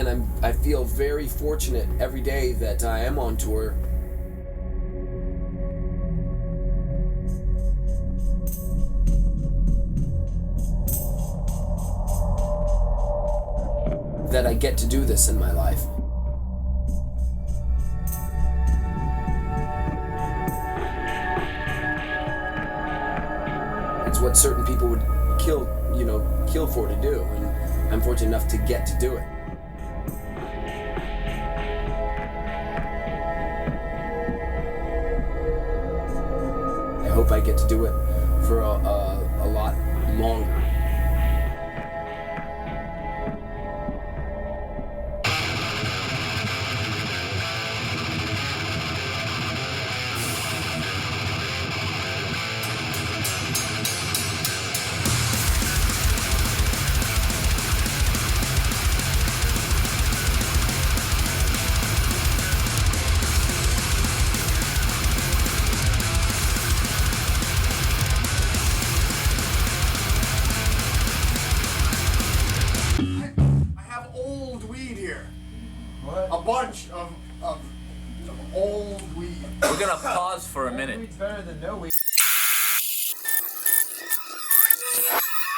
and I feel very fortunate every day that I am on tour. That I get to do this in my life. It's what certain people would kill for to do, and I'm fortunate enough to get to do it. I hope I get to do it for a lot longer. A bunch of old weed. We're gonna pause for a minute. Weed's better than no weed.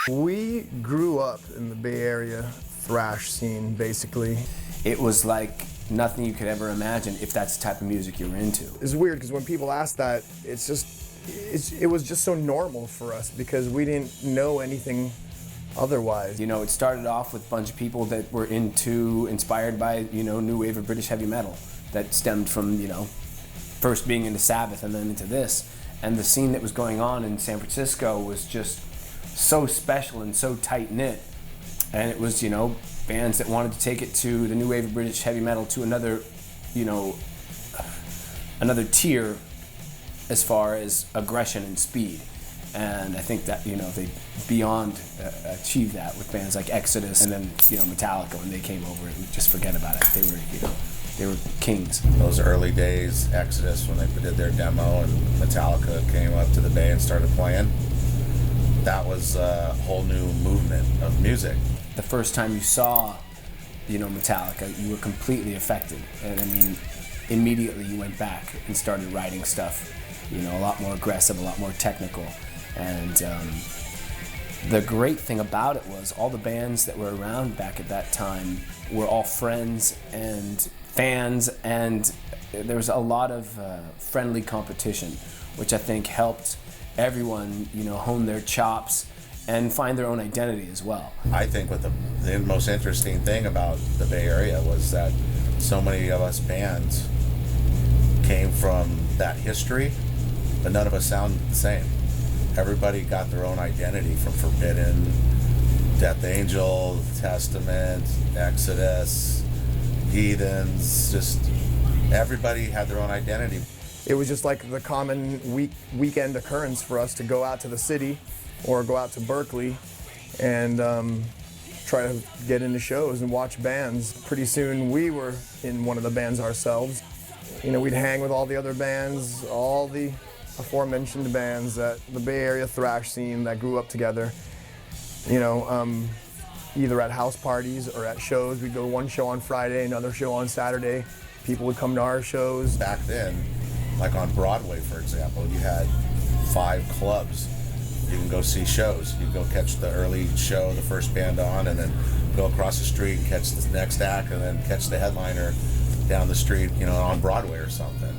We grew up in the Bay Area thrash scene, basically. It was like nothing you could ever imagine if that's the type of music you were into. It's weird because when people ask that, it was just so normal for us because we didn't know anything otherwise. You know, it started off with a bunch of people that were inspired by, new wave of British heavy metal that stemmed from, first being into Sabbath and then into this. And the scene that was going on in San Francisco was just so special and so tight-knit. And it was, bands that wanted to take it to the new wave of British heavy metal to another, another tier as far as aggression and speed. And I think that, they beyond achieved that with bands like Exodus and then, Metallica when they came over and just forget about it. They were kings. Those early days, Exodus, when they did their demo and Metallica came up to the Bay and started playing, that was a whole new movement of music. The first time you saw, Metallica, you were completely affected. And I mean, immediately you went back and started writing stuff, a lot more aggressive, a lot more technical. And the great thing about it was all the bands that were around back at that time were all friends and fans, and there was a lot of friendly competition, which I think helped everyone, hone their chops and find their own identity as well. I think what the most interesting thing about the Bay Area was that so many of us bands came from that history, but none of us sound the same. Everybody got their own identity from Forbidden, Death Angel, Testament, Exodus, Heathens, just everybody had their own identity. It was just like the common weekend occurrence for us to go out to the city or go out to Berkeley and try to get into shows and watch bands. Pretty soon we were in one of the bands ourselves. We'd hang with all the other bands, all the aforementioned bands that the Bay Area thrash scene that grew up together. Either at house parties or at shows. We'd go one show on Friday, another show on Saturday. People would come to our shows. Back then, like on Broadway, for example, you had 5 clubs. You can go see shows. You can go catch the early show, the first band on, and then go across the street and catch the next act, and then catch the headliner down the street, on Broadway or something.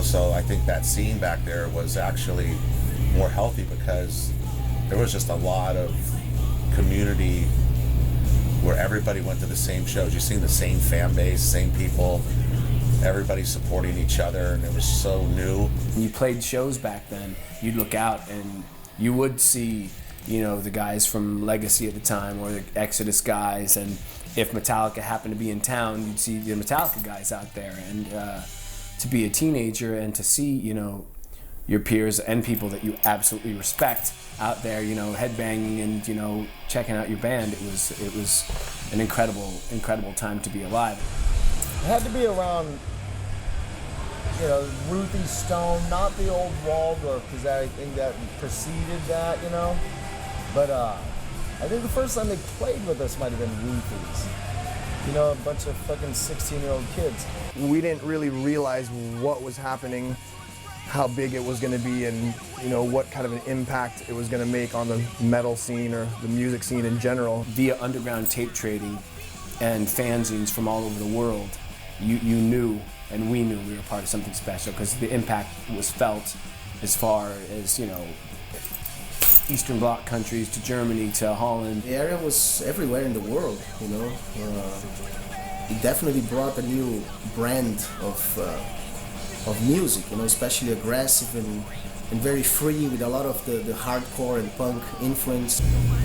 So I think that scene back there was actually more healthy because there was just a lot of community where everybody went to the same shows. You seen the same fan base, same people, everybody supporting each other, and it was so new. When you played shows back then, you'd look out and you would see, the guys from Legacy at the time or the Exodus guys, and if Metallica happened to be in town, you'd see the Metallica guys out there. And to be a teenager and to see, your peers and people that you absolutely respect out there, headbanging and, checking out your band, it was an incredible time to be alive. It had to be around, Ruthie Stone, not the old Waldorf, because I think that preceded that, But I think the first time they played with us might have been Ruthie's. you know, a bunch of fucking 16-year-old kids. We didn't really realize what was happening, how big it was going to be, and you know what kind of an impact it was going to make on the metal scene or the music scene in general. Via underground tape trading and fanzines from all over the world, you knew, and we knew we were part of something special, because the impact was felt as far as, you know, Eastern Bloc countries to Germany to Holland. The area was everywhere in the world, you know. It definitely brought a new brand of music, you know, especially aggressive and very free, with a lot of the hardcore and punk influence.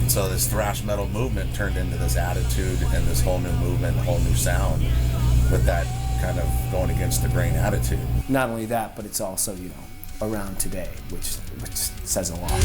So this thrash metal movement turned into this attitude and this whole new movement, a whole new sound, with that kind of going against the grain attitude. Not only that, but it's also, you know, around today, which says a lot.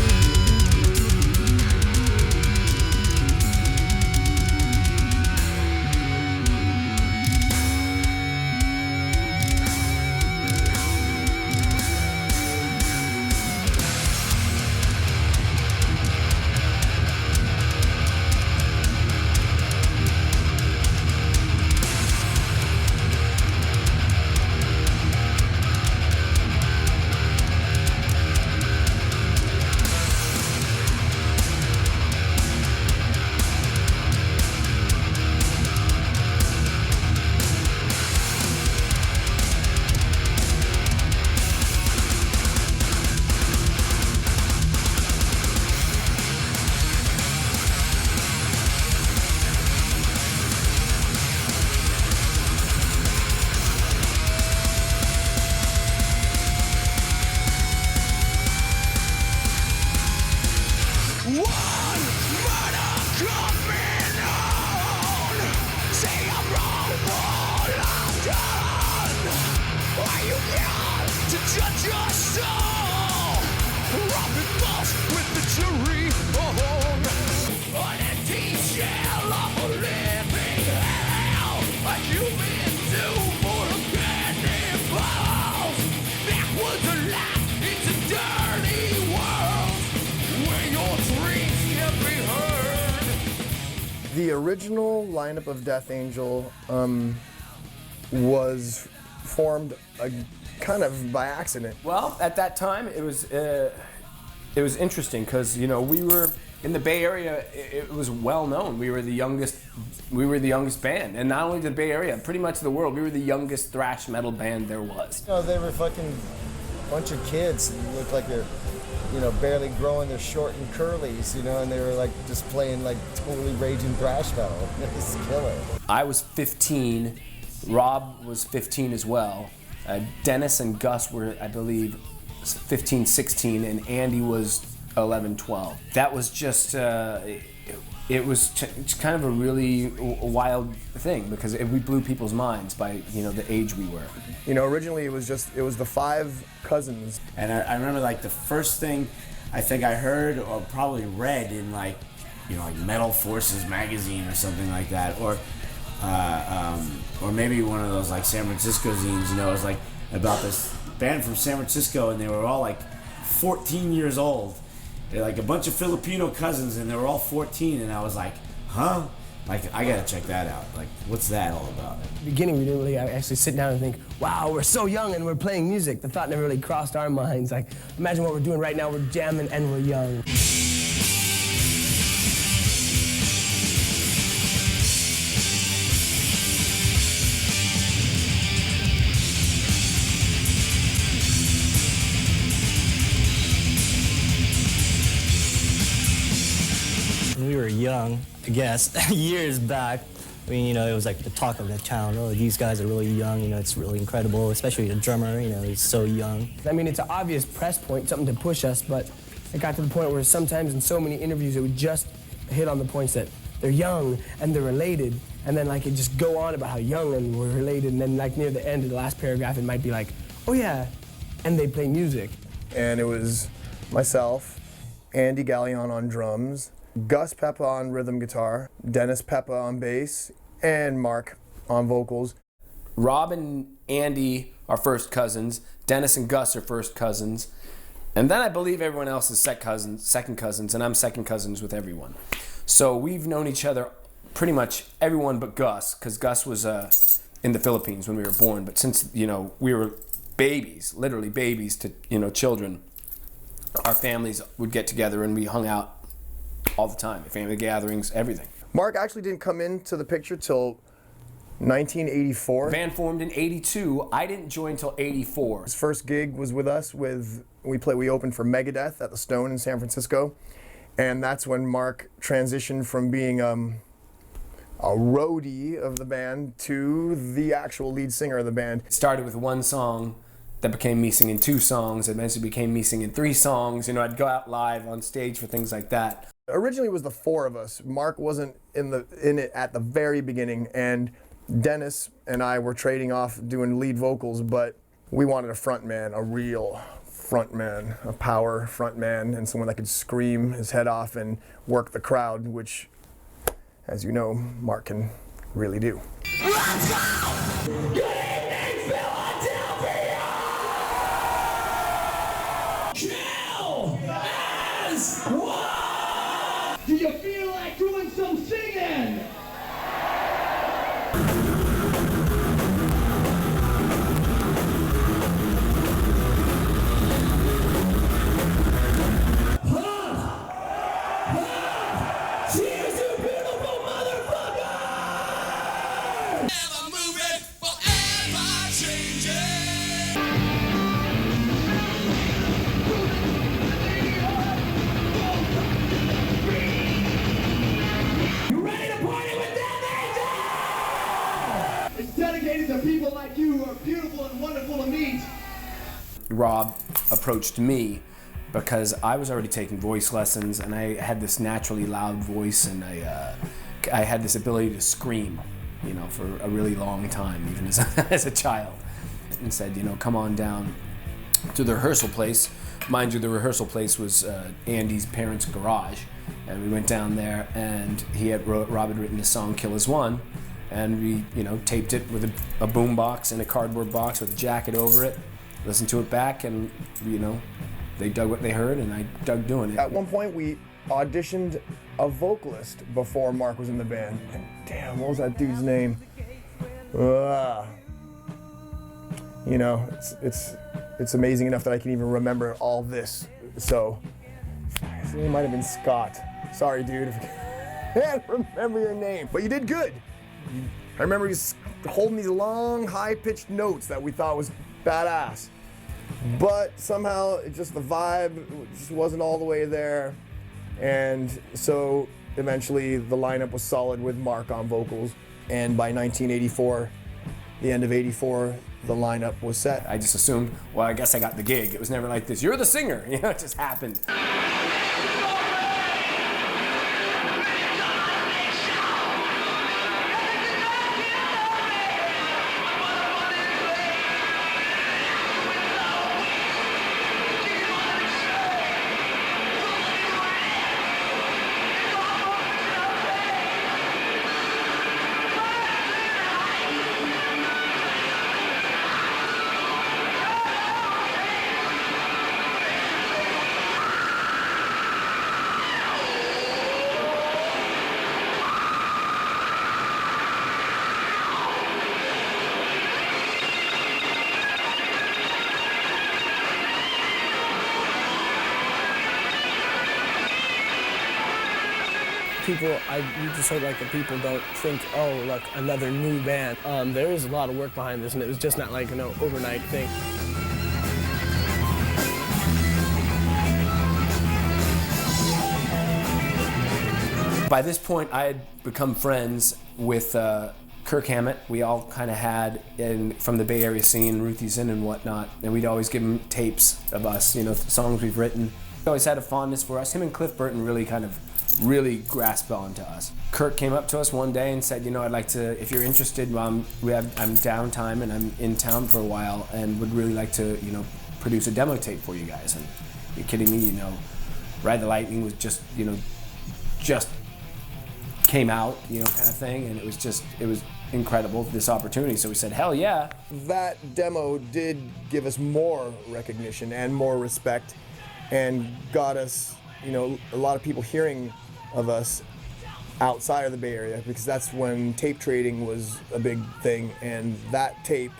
The original lineup of Death Angel was formed kind of by accident. Well, at that time, it was interesting, because, you know, we were in the Bay Area. It was well known. We were the youngest band, and not only the Bay Area, pretty much the world. We were the youngest thrash metal band there was. You know, they were fucking bunch of kids that looked like they're, you know, barely growing their short and curlies, you know, and they were like just playing like totally raging thrash metal. It was killer. I was 15. Rob was 15 as well. Dennis and Gus were, I believe, 15, 16, and Andy was 11, 12. That was just, it was kind of a really wild thing, because we blew people's minds by, you know, the age we were. You know, originally it was the 5 cousins. And I remember, like, the first thing I think I heard or probably read in, like, you know, like Metal Forces magazine or something like that, or maybe one of those, like, San Francisco zines, you know, it was like about this band from San Francisco, and they were all like 14 years old. They're like a bunch of Filipino cousins, and they were all 14, and I was like, huh? Like, I gotta check that out. Like, what's that all about? At the beginning, we didn't really actually sit down and think, wow, we're so young and we're playing music. The thought never really crossed our minds. Like, imagine what we're doing right now. We're jamming and we're young. When we were young, I guess, years back, I mean, you know, it was like the talk of the town. Oh, these guys are really young, you know, it's really incredible, especially the drummer, you know, he's so young. I mean, it's an obvious press point, something to push us, but it got to the point where sometimes in so many interviews it would just hit on the points that they're young and they're related, and then like it just go on about how young and we're related, and then like near the end of the last paragraph it might be like, oh yeah, and they play music. And it was myself, Andy Gallion on drums, Gus Peppa on rhythm guitar, Dennis Peppa on bass, and Mark on vocals. Rob and Andy are first cousins. Dennis and Gus are first cousins. And then I believe everyone else is second cousins, and I'm second cousins with everyone. So we've known each other pretty much everyone but Gus, because Gus was in the Philippines when we were born. But since, you know, we were babies, literally babies to, you know, children, our families would get together and we hung out all the time. Family gatherings, everything. Mark actually didn't come into the picture till 1984. Band formed in 82. I didn't join until 84. His first gig was with us. We opened for Megadeth at the Stone in San Francisco, and that's when Mark transitioned from being a roadie of the band to the actual lead singer of the band. It started with one song that became me singing 2 songs. It eventually became me singing 3 songs. You know, I'd go out live on stage for things like that. Originally it was the 4 of us. Mark wasn't in it at the very beginning, and Dennis and I were trading off doing lead vocals, but we wanted a front man, a real front man, a power front man, and someone that could scream his head off and work the crowd, which, as you know, Mark can really do. Let's go! Good evening, Philadelphia! Kill as one! Do you feel like doing some singing? Rob approached me because I was already taking voice lessons and I had this naturally loud voice, and I had this ability to scream, you know, for a really long time, even as a child. And said, you know, come on down to the rehearsal place. Mind you, the rehearsal place was Andy's parents' garage, and we went down there, and Rob had written the song "Kill As One," and we, you know, taped it with a boom box and a cardboard box with a jacket over it. Listened to it back, and, you know, they dug what they heard, and I dug doing it. At one point, we auditioned a vocalist before Mark was in the band. And damn, what was that dude's name? You know, it's amazing enough that I can even remember all this. So, his name might have been Scott. Sorry, dude, if I can't remember your name. But you did good. I remember you holding these long, high-pitched notes that we thought was badass. But somehow, the vibe just wasn't all the way there. And so, eventually, the lineup was solid with Mark on vocals. And by 1984, the end of 84, the lineup was set. I just assumed, well, I guess I got the gig. It was never like this, you're the singer. You know, it just happened. You just hope like the people don't think, oh, look, another new band. There is a lot of work behind this, and it was just not like an overnight thing. By this point, I had become friends with Kirk Hammett. We all kind of had, from the Bay Area scene, Ruthie's In and whatnot, and we'd always give him tapes of us, you know, songs we've written. He always had a fondness for us. Him and Cliff Burton really grasped on to us. Kirk came up to us one day and said, you know, I'd like to, if you're interested, I'm downtime and I'm in town for a while and would really like to, you know, produce a demo tape for you guys. And you're kidding me, you know, Ride the Lightning was just came out, you know, kind of thing, and it was incredible, this opportunity. So we said, hell yeah. That demo did give us more recognition and more respect, and got us, you know, a lot of people hearing of us outside of the Bay Area, because that's when tape trading was a big thing, and that tape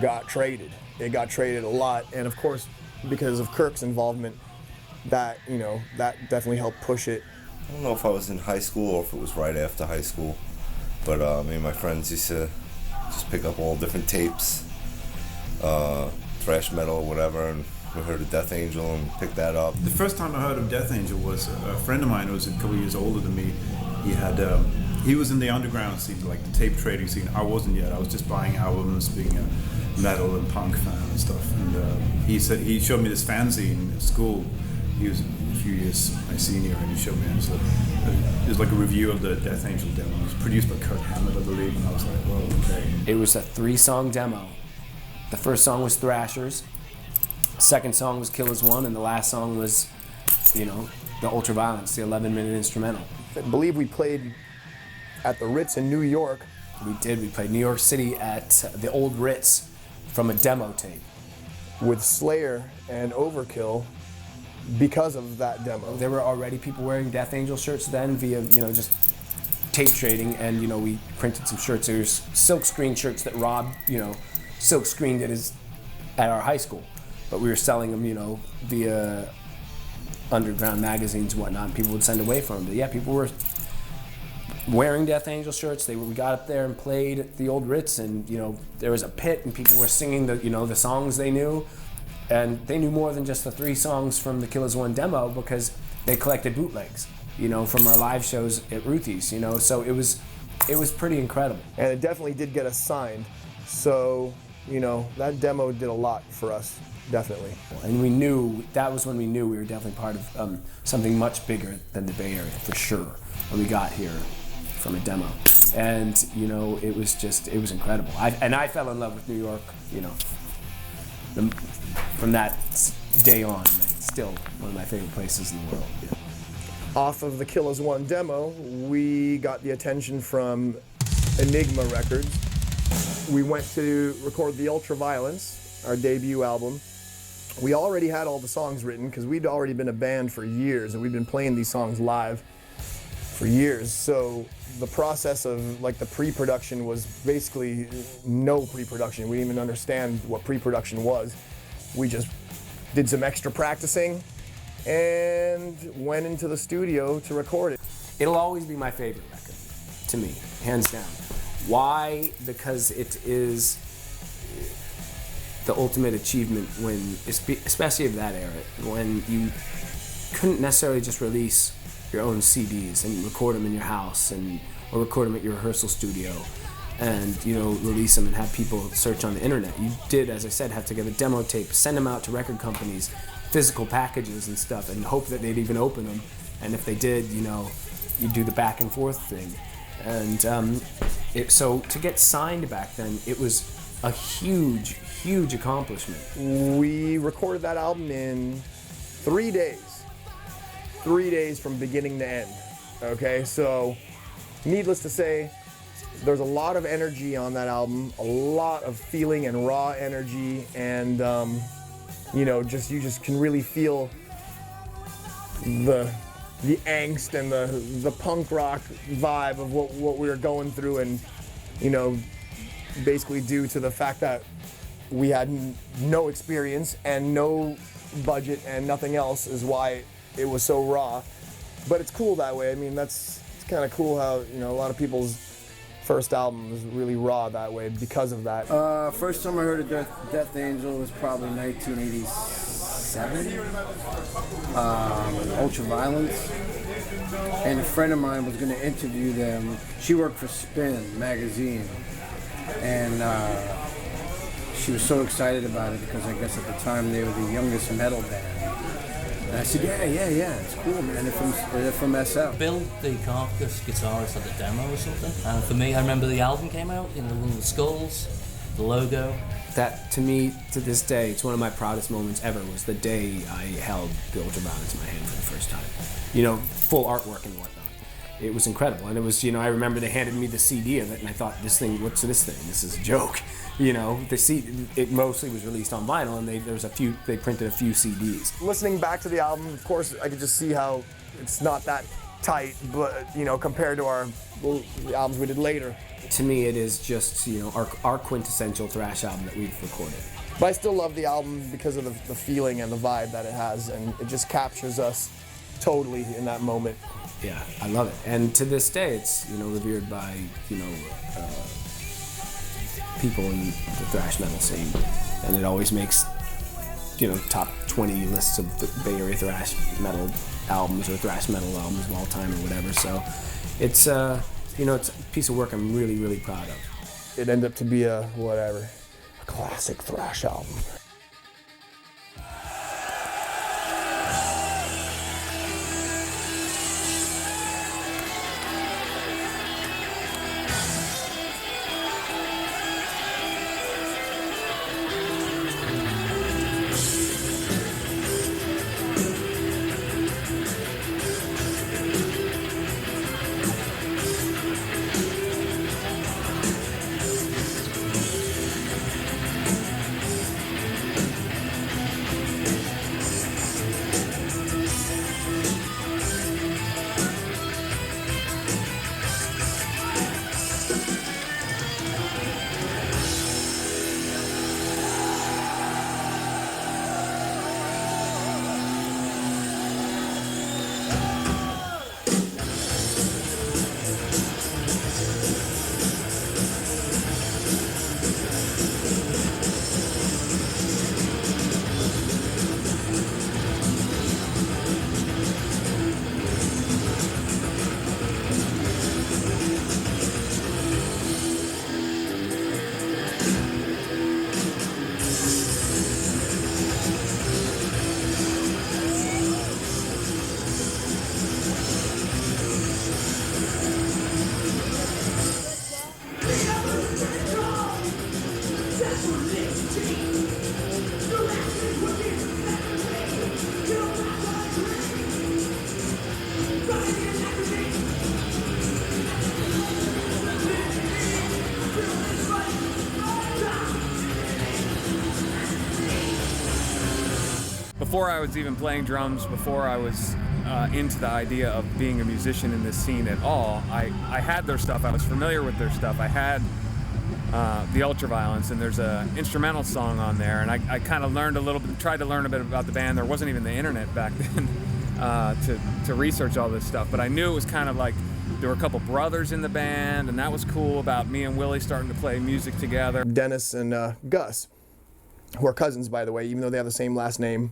got traded. It got traded a lot, and of course, because of Kirk's involvement, that, you know, that definitely helped push it. I don't know if I was in high school or if it was right after high school, but me and my friends used to just pick up all different tapes, thrash metal or whatever, and we heard of Death Angel and picked that up. The first time I heard of Death Angel was a friend of mine who was a couple years older than me. He was in the underground scene, like the tape trading scene. I wasn't yet. I was just buying albums, being a metal and punk fan and stuff. And he showed me this fanzine at school. He was a few years my senior, and he showed me it was like a review of the Death Angel demo. It was produced by Hamm, I believe, and I was like, well, okay. It was a 3-song demo. The first song was Thrashers, second song was Killers 1, and the last song was, you know, the Ultraviolence, the 11-minute instrumental. I believe we played at the Ritz in New York. We did. We played New York City at the old Ritz from a demo tape. With Slayer and Overkill because of that demo. There were already people wearing Death Angel shirts then via, you know, just tape trading, and, you know, we printed some shirts. There's silk screen shirts that Rob, you know, silk screened at our high school, but we were selling them, you know, via underground magazines and whatnot, and people would send away from them. But yeah, people were wearing Death Angel shirts. We got up there and played at the old Ritz, and, you know, there was a pit, and people were singing the songs they knew, and they knew more than just the 3 songs from the Killers 1 demo, because they collected bootlegs, you know, from our live shows at Ruthie's, you know. So it was pretty incredible. And it definitely did get us signed. So, you know, that demo did a lot for us, definitely. And that was when we knew we were definitely part of something much bigger than the Bay Area, for sure, when we got here from a demo. And, you know, it was incredible. I fell in love with New York, you know, from that day on. It's still one of my favorite places in the world. Yeah. Off of the Killers 1 demo, we got the attention from Enigma Records. We went to record the Ultraviolence, our debut album. We already had all the songs written because we'd already been a band for years, and we'd been playing these songs live for years. So the process of, like, the pre-production was basically no pre-production. We didn't even understand what pre-production was. We just did some extra practicing and went into the studio to record it. It'll always be my favorite record, to me, hands down. Why? Because it is the ultimate achievement when, especially of that era, when you couldn't necessarily just release your own CDs and record them in your house or record them at your rehearsal studio and, you know, release them and have people search on the internet. You did, as I said, have to get a demo tape, send them out to record companies, physical packages and stuff, and hope that they'd even open them. And if they did, you know, you'd do the back and forth thing. And so to get signed back then, it was a huge, huge accomplishment. We recorded that album in 3 days. 3 days from beginning to end. Okay, so needless to say, there's a lot of energy on that album, a lot of feeling and raw energy, and you know, you just can really feel the angst and the punk rock vibe of what we were going through, and, you know, basically due to the fact that we had no experience and no budget and nothing else is why it was so raw. But it's cool that way. I mean, it's kind of cool how, you know, a lot of people's first album was really raw that way because of that. First time I heard of Death Angel was probably 1987. Ultraviolence. And a friend of mine was going to interview them. She worked for Spin magazine. And she was so excited about it because I guess at the time they were the youngest metal band. And I said, yeah, it's cool, man. They're from SF. Bill, the Carcass guitarist, had the demo or something. And for me, I remember the album came out, you know, one of the skulls, the logo. That, to me, to this day, it's one of my proudest moments ever, was the day I held the Ultraviolence in my hand for the first time. You know, full artwork and whatnot. It was incredible. And it was, you know, I remember they handed me the CD of it, and I thought, what's this thing? This is a joke. You know, it mostly was released on vinyl, and they printed a few CDs. Listening back to the album, of course, I could just see how it's not that tight, but compared to the albums we did later. To me, it is just our quintessential thrash album that we've recorded. But I still love the album because of the feeling and the vibe that it has, and it just captures us totally in that moment. Yeah, I love it. And to this day, it's revered by people in the thrash metal scene, and it always makes top 20 lists of the Bay Area thrash metal albums or thrash metal albums of all time or whatever. So it's it's a piece of work I'm really, really proud of. It ended up to be a classic thrash album. Before I was even playing drums, before I was into the idea of being a musician in this scene at all, I had their stuff. I was familiar with their stuff. I had the Ultraviolence, and there's an instrumental song on there, and I kind of learned a little bit, tried to learn a bit about the band. There wasn't even the internet back then to research all this stuff, but I knew it was kind of like there were a couple brothers in the band, and that was cool about me and Willie starting to play music together. Dennis and Gus, who are cousins, by the way, even though they have the same last name,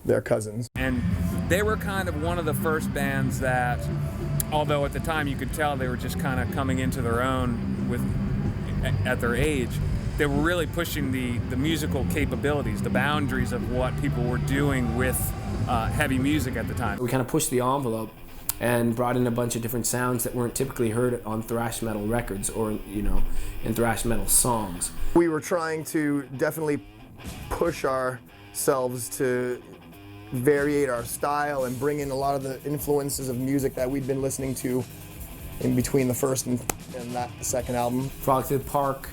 they're cousins. And they were kind of one of the first bands that, although at the time you could tell they were just kind of coming into their own at their age, they were really pushing the musical capabilities, the boundaries of what people were doing with heavy music at the time. We kind of pushed the envelope and brought in a bunch of different sounds that weren't typically heard on thrash metal records or in thrash metal songs. We were trying to definitely push ourselves to variate our style and bring in a lot of the influences of music that we'd been listening to in between the first and that second album. Frolic Through the Park,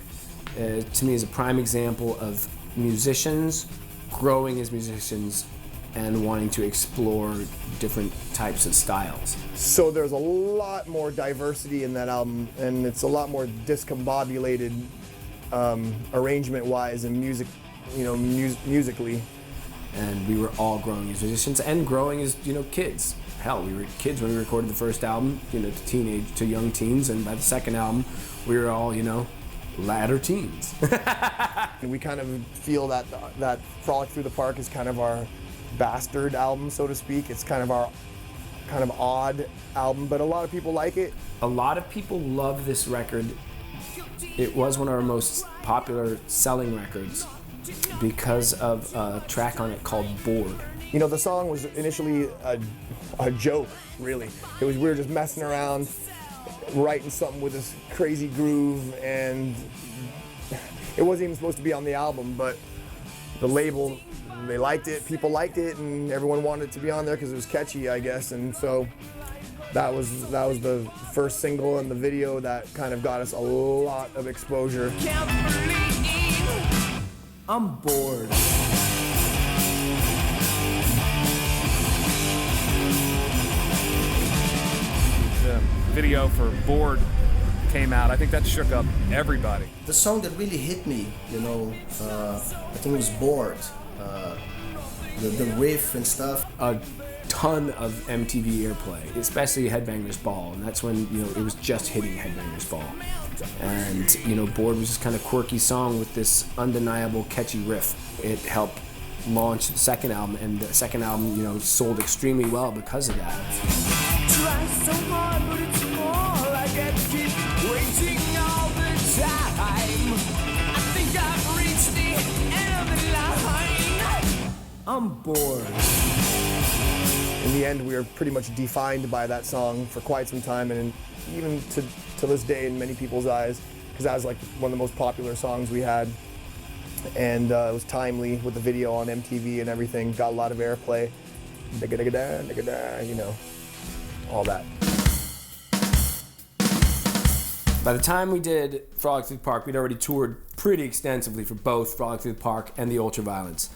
to me, is a prime example of musicians growing as musicians and wanting to explore different types of styles. So there's a lot more diversity in that album, and it's a lot more discombobulated arrangement-wise and musically. And we were all growing as musicians and growing as kids. Hell, we were kids when we recorded the first album, to young teens, and by the second album, we were all latter teens. And we kind of feel that Frolic Through the Park is kind of our bastard album, so to speak. It's kind of our odd album, but a lot of people like it. A lot of people love this record. It was one of our most popular selling records because of a track on it called Bored. The song was initially a joke, really. We were just messing around, writing something with this crazy groove, and it wasn't even supposed to be on the album, but the label, they liked it, people liked it, and everyone wanted it to be on there because it was catchy, I guess, and so that was the first single and the video that kind of got us a lot of exposure. I'm bored. video for Bored came out, I think that shook up everybody. The song that really hit me, you know, I think it was Bored. The riff and stuff. A ton of MTV airplay, especially Headbangers Ball, and that's when, you know, it was just hitting Headbangers Ball. And, you know, Bored was this kind of quirky song with this undeniable catchy riff. It helped launch the second album, and the second album, you know, sold extremely well because of that. Try so hard, but it's more like I keep waiting all the time. I think I've reached the end of the line. I'm bored. In the end, we were pretty much defined by that song for quite some time, and even to this day in many people's eyes, because that was like one of the most popular songs we had. And it was timely with the video on MTV and everything, got a lot of airplay. You know, all that. By the time we did Frolic Through the Park, we'd already toured pretty extensively for both Frolic Through the Park and the Ultraviolence,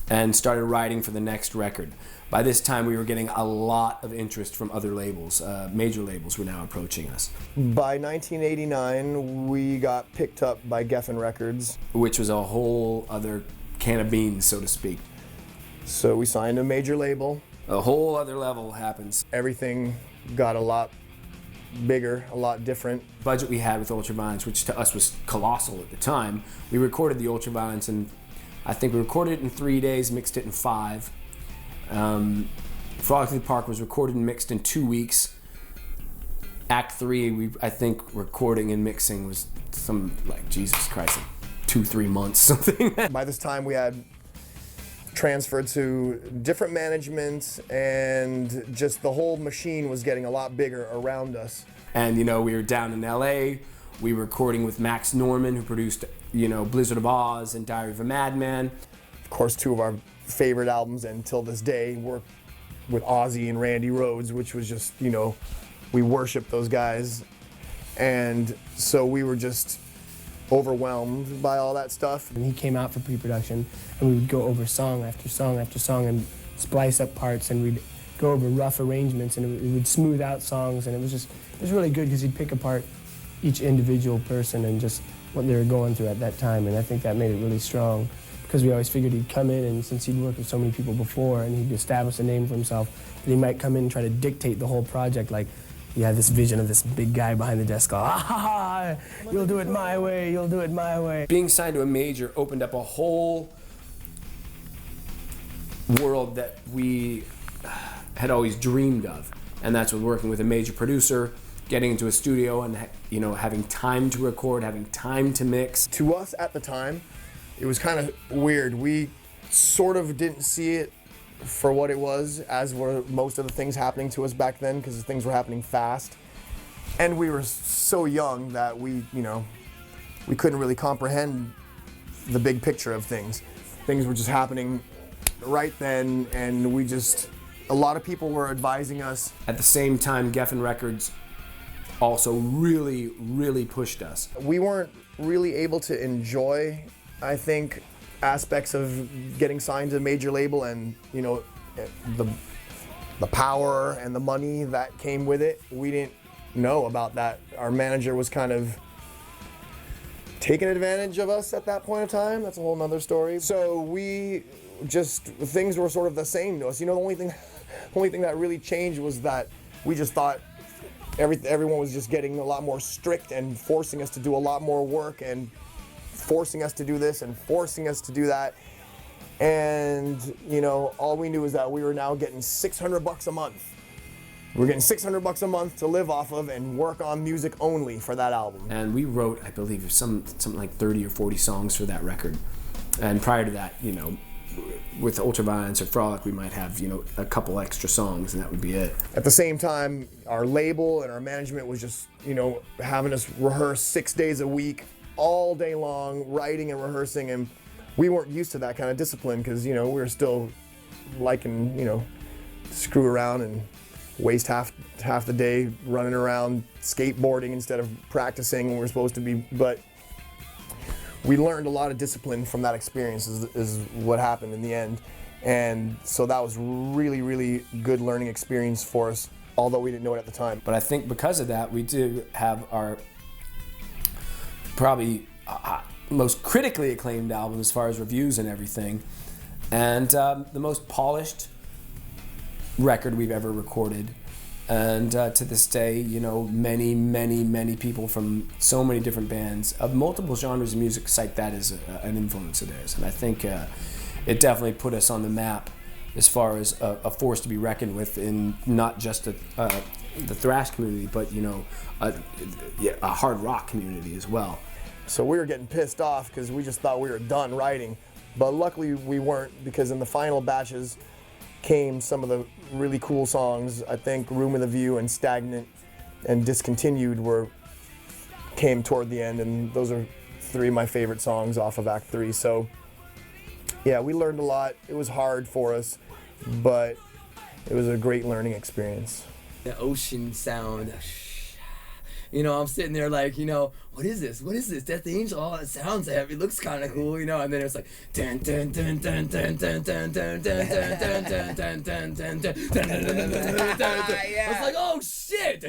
and started writing for the next record. By this time, we were getting a lot of interest from other labels. Major labels were now approaching us. By 1989, we got picked up by Geffen Records, which was a whole other can of beans, so to speak. So we signed a major label. A whole other level happens. Everything got a lot bigger, a lot different. Budget we had with Ultraviolence, which to us was colossal at the time. We recorded the Ultraviolence, and I think we recorded it in 3 days, mixed it in 5. Frolic Through the Park was recorded and mixed in 2 weeks. Act 3, I think recording and mixing was some, like, Jesus Christ, 2-3 months, something. By this time we had transferred to different management, and just the whole machine was getting a lot bigger around us. And, you know, we were down in LA, we were recording with Max Norman, who produced, you know, Blizzard of Oz and Diary of a Madman. Of course, 2 of our favorite albums until this day were with Ozzy and Randy Rhoads, which was just, you know, we worship those guys. And so we were just overwhelmed by all that stuff. And he came out for pre-production, and we would go over song after song after song and splice up parts, and we'd go over rough arrangements, and it would smooth out songs, and it was really good because he'd pick apart each individual person and just what they were going through at that time, and I think that made it really strong. Because we always figured he'd come in, and since he'd worked with so many people before and he'd established a name for himself, that he might come in and try to dictate the whole project. Like, he had this vision of this big guy behind the desk, you'll do it my way, you'll do it my way. Being signed to a major opened up a whole world that we had always dreamed of, and that's with working with a major producer, getting into a studio and, you know, having time to record, having time to mix. To us at the time, it was kind of weird. We sort of didn't see it for what it was, as were most of the things happening to us back then, because things were happening fast. And we were so young that we couldn't really comprehend the big picture of things. Things were just happening right then, and a lot of people were advising us. At the same time, Geffen Records also really, really pushed us. We weren't really able to enjoy, I think, aspects of getting signed to a major label, and, you know, the power and the money that came with it. We didn't know about that. Our manager was kind of taking advantage of us at that point in time. That's a whole nother story. So things were sort of the same to us. You know, the only thing that really changed was that we just thought everyone was just getting a lot more strict and forcing us to do a lot more work and forcing us to do this and forcing us to do that. And, you know, all we knew is that we were now getting $600 a month. We're getting $600 a month to live off of and work on music only for that album. And we wrote, I believe, something like 30 or 40 songs for that record. And prior to that, you know, with Ultraviolence or Frolic, we might have, you know, a couple extra songs, and that would be it. At the same time, our label and our management was just, you know, having us rehearse 6 days a week, all day long, writing and rehearsing, and we weren't used to that kind of discipline because, you know, we were still liking, you know, screw around and waste half the day running around skateboarding instead of practicing when we were supposed to be. But we learned a lot of discipline from that experience is what happened in the end. And so that was really, really good learning experience for us although we didn't know it at the time. But I think because of that, we do have our probably most critically acclaimed album as far as reviews and everything, and the most polished record we've ever recorded. And to this day, you know, many people from so many different bands of multiple genres of music cite that as an influence of theirs. And I think it definitely put us on the map as far as a force to be reckoned with in not just the thrash community, but, you know, a hard rock community as well. So we were getting pissed off because we just thought we were done writing. But luckily we weren't, because in the final batches came some of the really cool songs. I think Room with a View and Stagnant and Discontinued came toward the end, and those are 3 of my favorite songs off of Act 3. So yeah, we learned a lot. It was hard for us, but it was a great learning experience. The ocean sound. You know, I'm sitting there like, you know, what is this? What is this? Death Angel? Oh, it sounds heavy. It looks kind of cool, you know. And then it's like, dun dun dun dun dun dun dun dun dun dun dun dun dun dun dun. I was like, oh shit!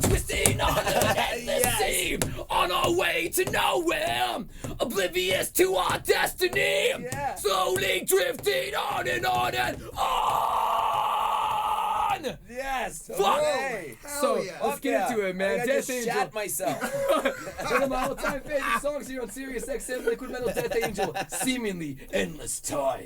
Twisting on an endless seam, on our way to nowhere, oblivious to our destiny, slowly drifting on and on and on. Yes. Fuck. Okay. So let's get into it, man. I Death just Angel. shat myself. One of my all-time favorite songs here on Sirius XM Liquid Metal. Death Angel. Seemingly endless time.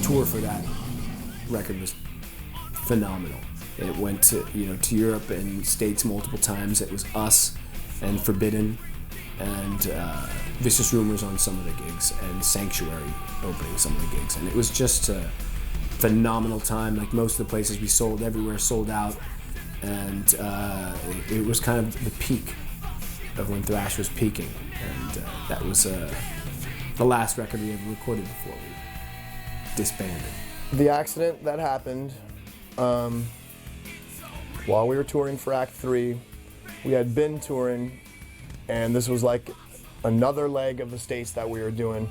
Tour for that record was phenomenal. It went to Europe and States multiple times. It was us and Forbidden and Vicious Rumors on some of the gigs, and Sanctuary opening some of the gigs, and it was just a phenomenal time. Like most of the places we sold, everywhere sold out, and it was kind of the peak of when thrash was peaking, and that was the last record we ever recorded before we disbanded. The accident that happened while we were touring for Act 3, we had been touring, and this was like another leg of the States that we were doing.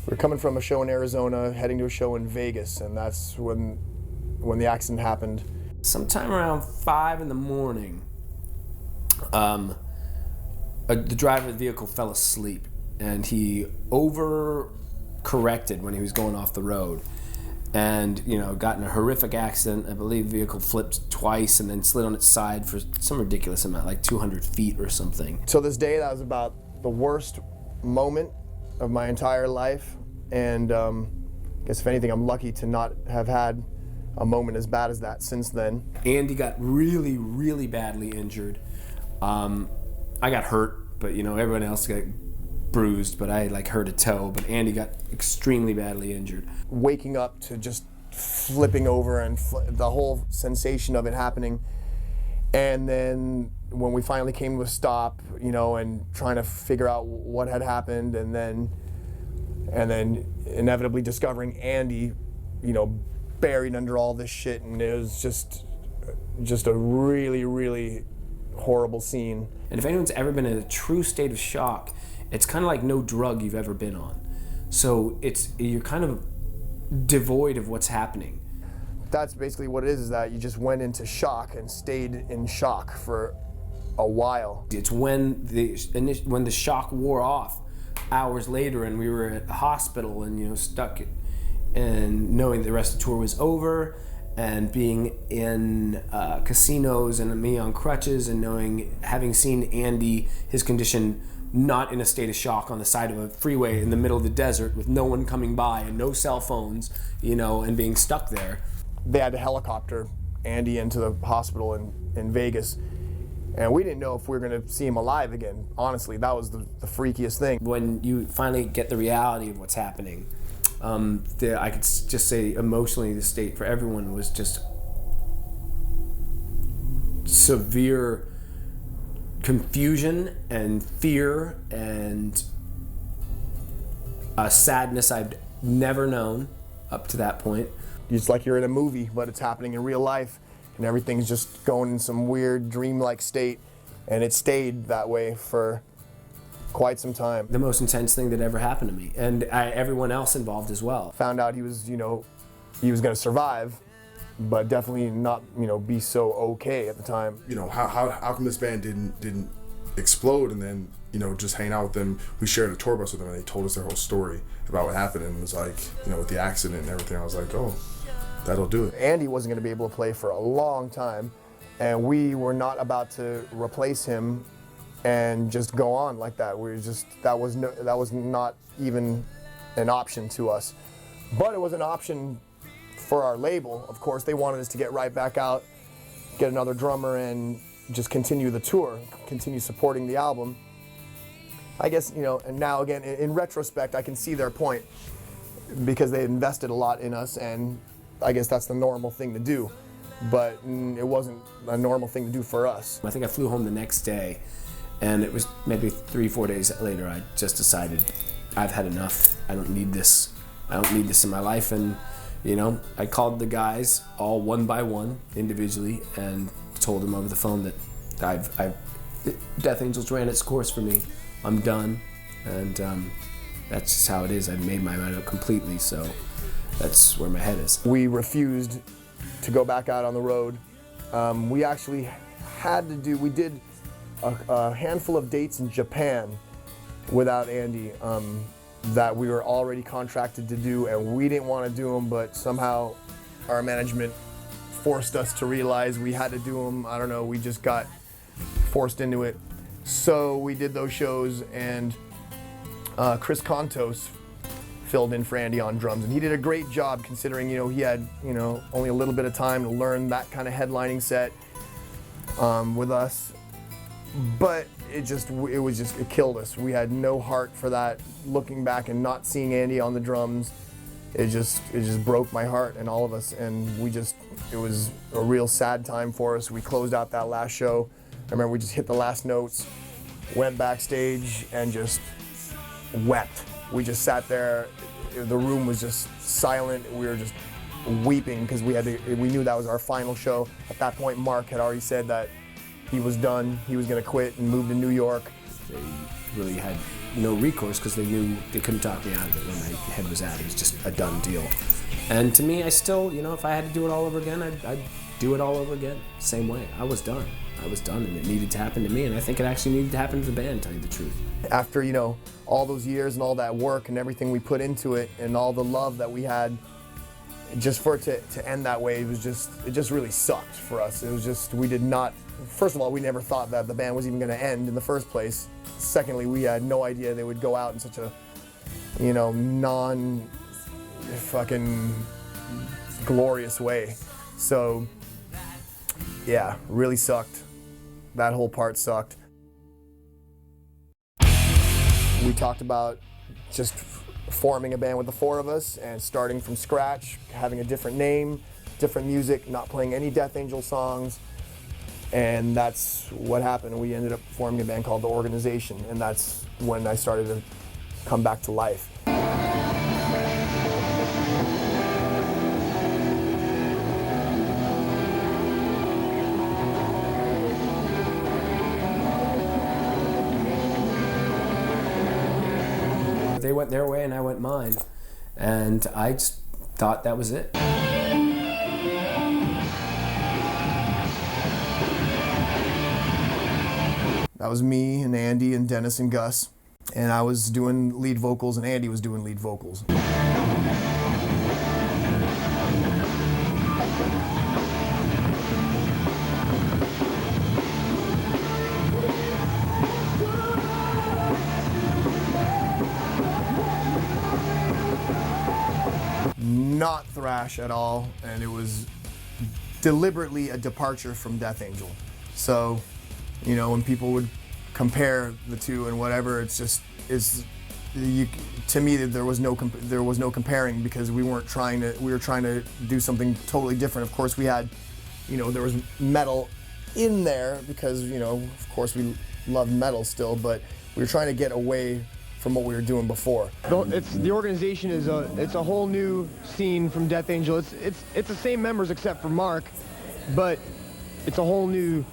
We were coming from a show in Arizona, heading to a show in Vegas, and that's when the accident happened. Sometime around 5 in the morning, the driver of the vehicle fell asleep, and he overcorrected when he was going off the road, and got in a horrific accident. I believe the vehicle flipped twice and then slid on its side for some ridiculous amount, like 200 feet or something. So this day, that was about the worst moment of my entire life, and I guess if anything, I'm lucky to not have had a moment as bad as that since then. Andy got really, really badly injured. I got hurt, but everyone else got bruised, but I hurt a toe, but Andy got extremely badly injured. Waking up to just flipping over and the whole sensation of it happening, and then when we finally came to a stop, and trying to figure out what had happened, and then inevitably discovering Andy, buried under all this shit, and it was just a really, really horrible scene. And if anyone's ever been in a true state of shock, it's kind of like no drug you've ever been on. So you're kind of devoid of what's happening. That's basically what it is that you just went into shock and stayed in shock for a while. It's when the shock wore off hours later, and we were at the hospital and stuck, and knowing the rest of the tour was over, and being in casinos and me on crutches, and having seen Andy, his condition, not in a state of shock on the side of a freeway in the middle of the desert with no one coming by and no cell phones, and being stuck there. They had to helicopter Andy into the hospital in Vegas, And we didn't know if we were going to see him alive again. Honestly, that was the freakiest thing. When you finally get the reality of what's happening, I could just say emotionally the state for everyone was just severe confusion and fear and a sadness I've never known up to that point. It's like you're in a movie, but it's happening in real life, and everything's just going in some weird dreamlike state, and it stayed that way for quite some time. The most intense thing that ever happened to me, and everyone else involved as well. Found out he was, he was going to survive, but definitely not, be so okay at the time. How come this band didn't explode and then, just hang out with them? We shared a tour bus with them and they told us their whole story about what happened, and it was like, with the accident and everything, I was like, oh, that'll do it. Andy wasn't going to be able to play for a long time, and we were not about to replace him and just go on like that. That was not even an option to us. But it was an option for our label. Of course, they wanted us to get right back out, get another drummer, and just continue the tour, continue supporting the album. I guess, and now again, in retrospect, I can see their point, because they invested a lot in us, and I guess that's the normal thing to do. But it wasn't a normal thing to do for us. I think I flew home the next day, and it was maybe 3-4 days later, I just decided I've had enough. I don't need this. I don't need this in my life. And, I called the guys all one by one individually and told them over the phone that Death Angels ran its course for me. I'm done. And that's just how it is. I've made my mind up completely, so that's where my head is. We refused to go back out on the road. We actually we did a handful of dates in Japan without Andy that we were already contracted to do, and we didn't want to do them, but somehow our management forced us to realize we had to do them. I don't know, we just got forced into it. So we did those shows, and Chris Contos filled in for Andy on drums, and he did a great job considering, he had, only a little bit of time to learn that kind of headlining set with us. But it killed us. We had no heart for that. Looking back and not seeing Andy on the drums, it just broke my heart and all of us, and it was a real sad time for us. We closed out that last show. I remember we just hit the last notes, went backstage, and just wept. We just sat there. The room was just silent. We were just weeping because we knew that was our final show. At that point, Mark had already said that he was done. He was going to quit and move to New York. They really had no recourse because they knew they couldn't talk me out of it when my head was out. It was just a done deal. And to me, I still, if I had to do it all over again, I'd do it all over again. Same way. I was done. And it needed to happen to me, and I think it actually needed to happen to the band, to tell you the truth. After, all those years and all that work and everything we put into it and all the love that we had, just for it to end that way, it just really sucked for us. It was just, we did not, first of all, we never thought that the band was even going to end in the first place. Secondly, we had no idea they would go out in such a, non-fucking glorious way. So, yeah, really sucked. That whole part sucked. We talked about just forming a band with the four of us and starting from scratch, having a different name, different music, not playing any Death Angel songs. And that's what happened. We ended up forming a band called The Organization, and that's when I started to come back to life. They went their way and I went mine, and I just thought that was it. That was me and Andy and Dennis and Gus, and I was doing lead vocals and Andy was doing lead vocals. Not thrash at all, and it was deliberately a departure from Death Angel. So You know, when people would compare the two and whatever, to me there was no comparing, because we were trying to do something totally different. Of course we had, you know, there was metal in there because, you know, of course we loved metal still, but we were trying to get away from what we were doing before. The organization is a whole new scene from Death Angel. It's the same members except for Mark, but it's a whole new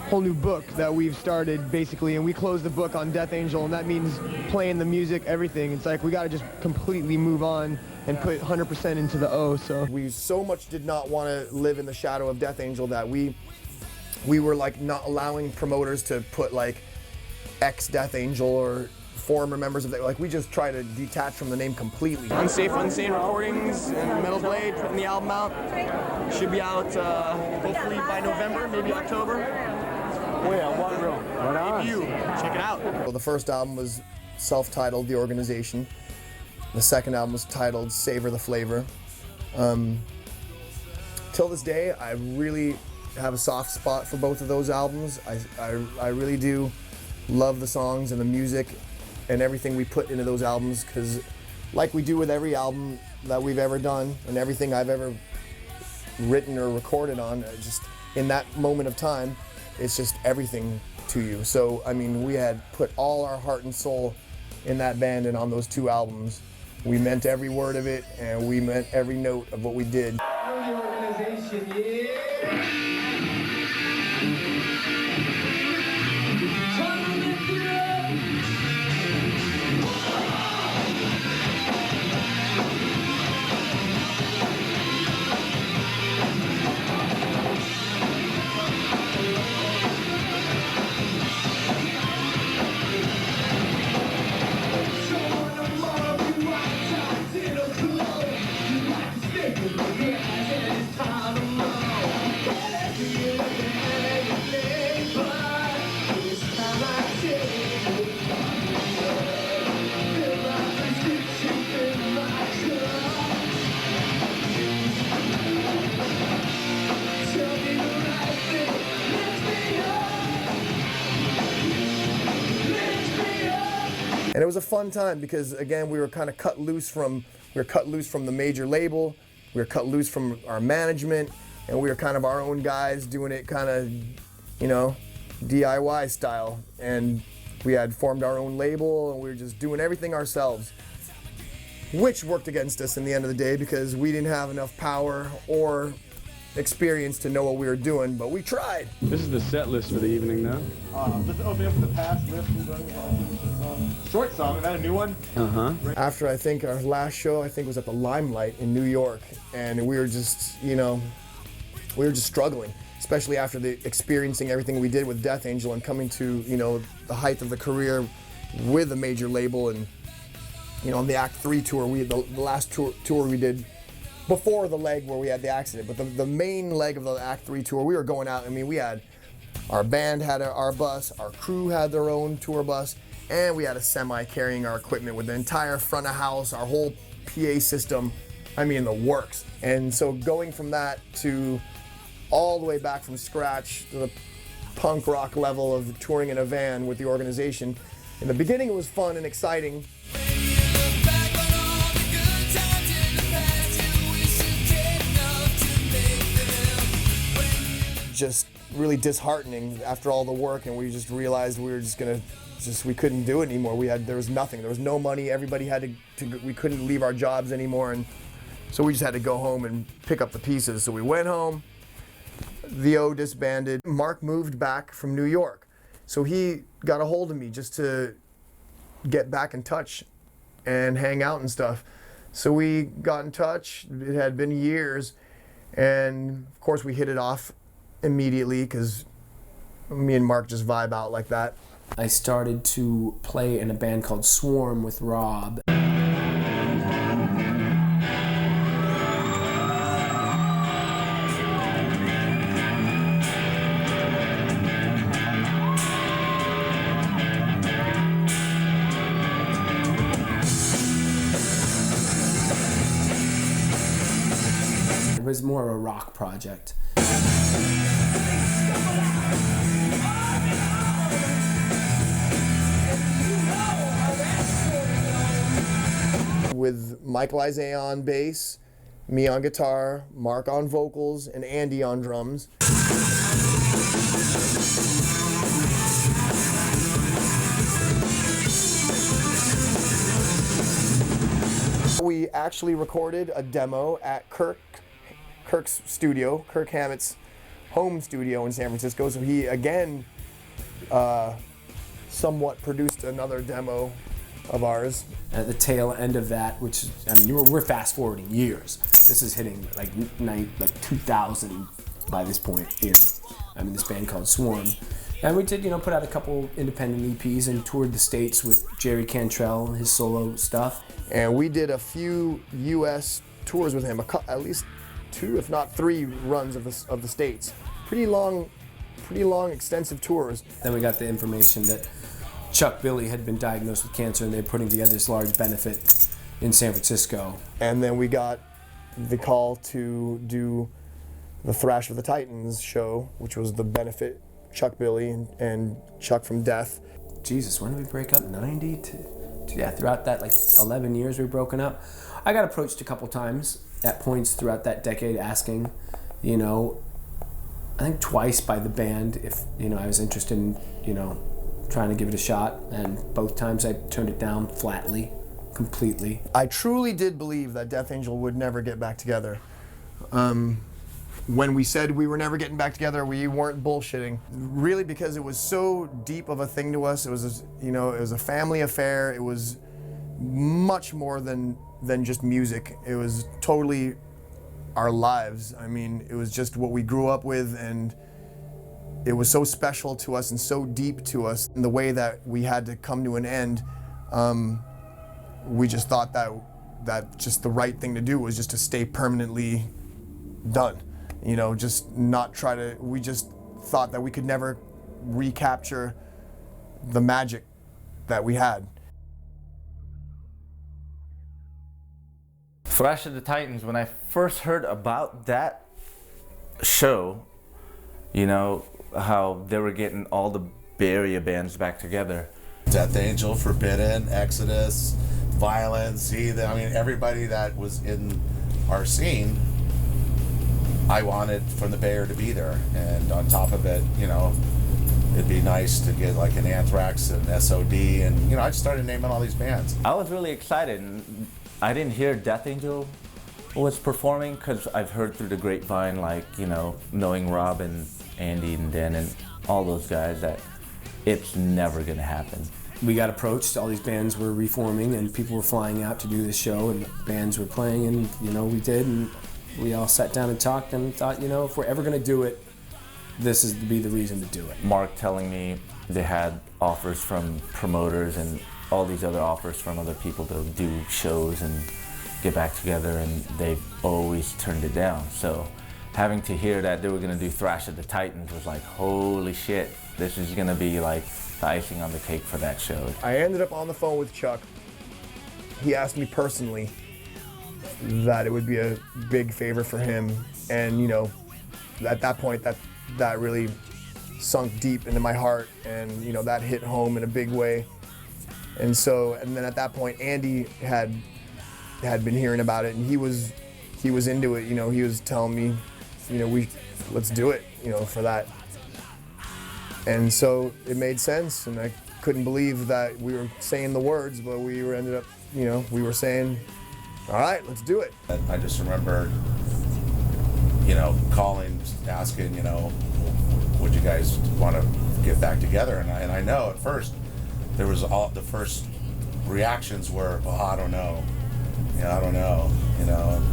book that we've started basically, and we closed the book on Death Angel, and that means playing the music, everything. It's like we got to just completely move on and put 100% into the O. So we so much did not want to live in the shadow of Death Angel that we were like not allowing promoters to put like ex Death Angel or former members of that. Like, we just try to detach from the name completely. Unsafe Unsane Recordings and Metal Blade putting the album out. Should be out hopefully by November, maybe October. Oh yeah, one room. Right on. You check it out. Well, the first album was self-titled The Organization. The second album was titled Savor the Flavor. Till this day, I really have a soft spot for both of those albums. I really do love the songs and the music and everything we put into those albums, because like we do with every album that we've ever done and everything I've ever written or recorded on, just in that moment of time, it's just everything to you. So, I mean, we had put all our heart and soul in that band and on those two albums. We meant every word of it, and we meant every note of what we did. And it was a fun time because, again, we were kind of cut loose from the major label, we were cut loose from our management, and we were kind of our own guys doing it kind of, you know, DIY style. And we had formed our own label, and we were just doing everything ourselves, which worked against us in the end of the day because we didn't have enough power or experience to know what we were doing, but we tried. This is the set list for the evening now. Just open up the past list. Short song, is that a new one? After I think our last show, I think was at the Limelight in New York, and we were just, you know, we were just struggling, especially after experiencing everything we did with Death Angel and coming to, you know, the height of the career with a major label. And, you know, on the Act 3 tour, the last tour we did before the leg where we had the accident, but the main leg of the Act 3 tour, we were going out. I mean, we had, our band had our bus, our crew had their own tour bus, and we had a semi carrying our equipment with the entire front of house, our whole PA system, I mean, the works. And so going from that to all the way back from scratch to the punk rock level of touring in a van with the organization, in the beginning it was fun and exciting. Just really disheartening after all the work, and we just realized we were we couldn't do it anymore. There was nothing. There was no money. Everybody had we couldn't leave our jobs anymore, and so we just had to go home and pick up the pieces. So we went home. The O disbanded. Mark moved back from New York, so he got a hold of me just to get back in touch and hang out and stuff. So we got in touch. It had been years, and of course we hit it off immediately because me and Mark just vibe out like that. I started to play in a band called Swarm with Rob. It was more of a rock project. Michael Isaiah on bass, me on guitar, Mark on vocals, and Andy on drums. We actually recorded a demo at Kirk's studio, Kirk Hammett's home studio in San Francisco. So he again somewhat produced another demo of ours. At the tail end of that, which I mean, we're fast forwarding years. This is hitting like 2000 by this point. You know, I mean, this band called Swarm, and we did put out a couple independent EPs and toured the States with Jerry Cantrell and his solo stuff. And we did a few U.S. tours with him, at least 2, if not 3 runs of the States. Pretty long, extensive tours. Then we got the information that Chuck Billy had been diagnosed with cancer, and they're putting together this large benefit in San Francisco. And then we got the call to do the Thrash of the Titans show, which was the benefit, Chuck Billy and Chuck from Death. Jesus, when did we break up? 90 to... Yeah, throughout that 11 years we've broken up. I got approached a couple times at points throughout that decade asking, I think twice by the band if, I was interested in, trying to give it a shot. And both times I turned it down flatly, completely. I truly did believe that Death Angel would never get back together. When we said we were never getting back together, we weren't bullshitting. Really, because it was so deep of a thing to us. It was, it was a family affair. It was much more than just music. It was totally our lives. I mean, it was just what we grew up with, and it was so special to us and so deep to us. And the way that we had to come to an end, we just thought that just the right thing to do was just to stay permanently done. Just not try to, we just thought that we could never recapture the magic that we had. Thrash of the Titans, when I first heard about that show, how they were getting all the Bay Area bands back together. Death Angel, Forbidden, Exodus, Violence, Heathen, I mean, everybody that was in our scene, I wanted from the Bay Area to be there. And on top of it, it'd be nice to get like an Anthrax and SOD, and I just started naming all these bands. I was really excited, and I didn't hear Death Angel was performing because I've heard through the grapevine, knowing Rob and Andy and Dan and all those guys, that it's never gonna happen. We got approached, all these bands were reforming, and people were flying out to do this show, and bands were playing, and we did, and we all sat down and talked and thought, if we're ever gonna do it, this is to be the reason to do it. Mark telling me they had offers from promoters and all these other offers from other people to do shows and get back together, and they've always turned it down. So having to hear that they were gonna do Thrash of the Titans was like, holy shit, this is gonna be like the icing on the cake for that show. I ended up on the phone with Chuck. He asked me personally that it would be a big favor for him, and at that point that really sunk deep into my heart, and that hit home in a big way. And then at that point Andy had been hearing about it, and he was into it. He was telling me, let's do it, for that. And so it made sense, and I couldn't believe that we were saying the words, but we ended up, we were saying, all right, let's do it. I just remember, calling, asking, would you guys want to get back together? And I know at first there was the first reactions were, well, I don't know, I don't know,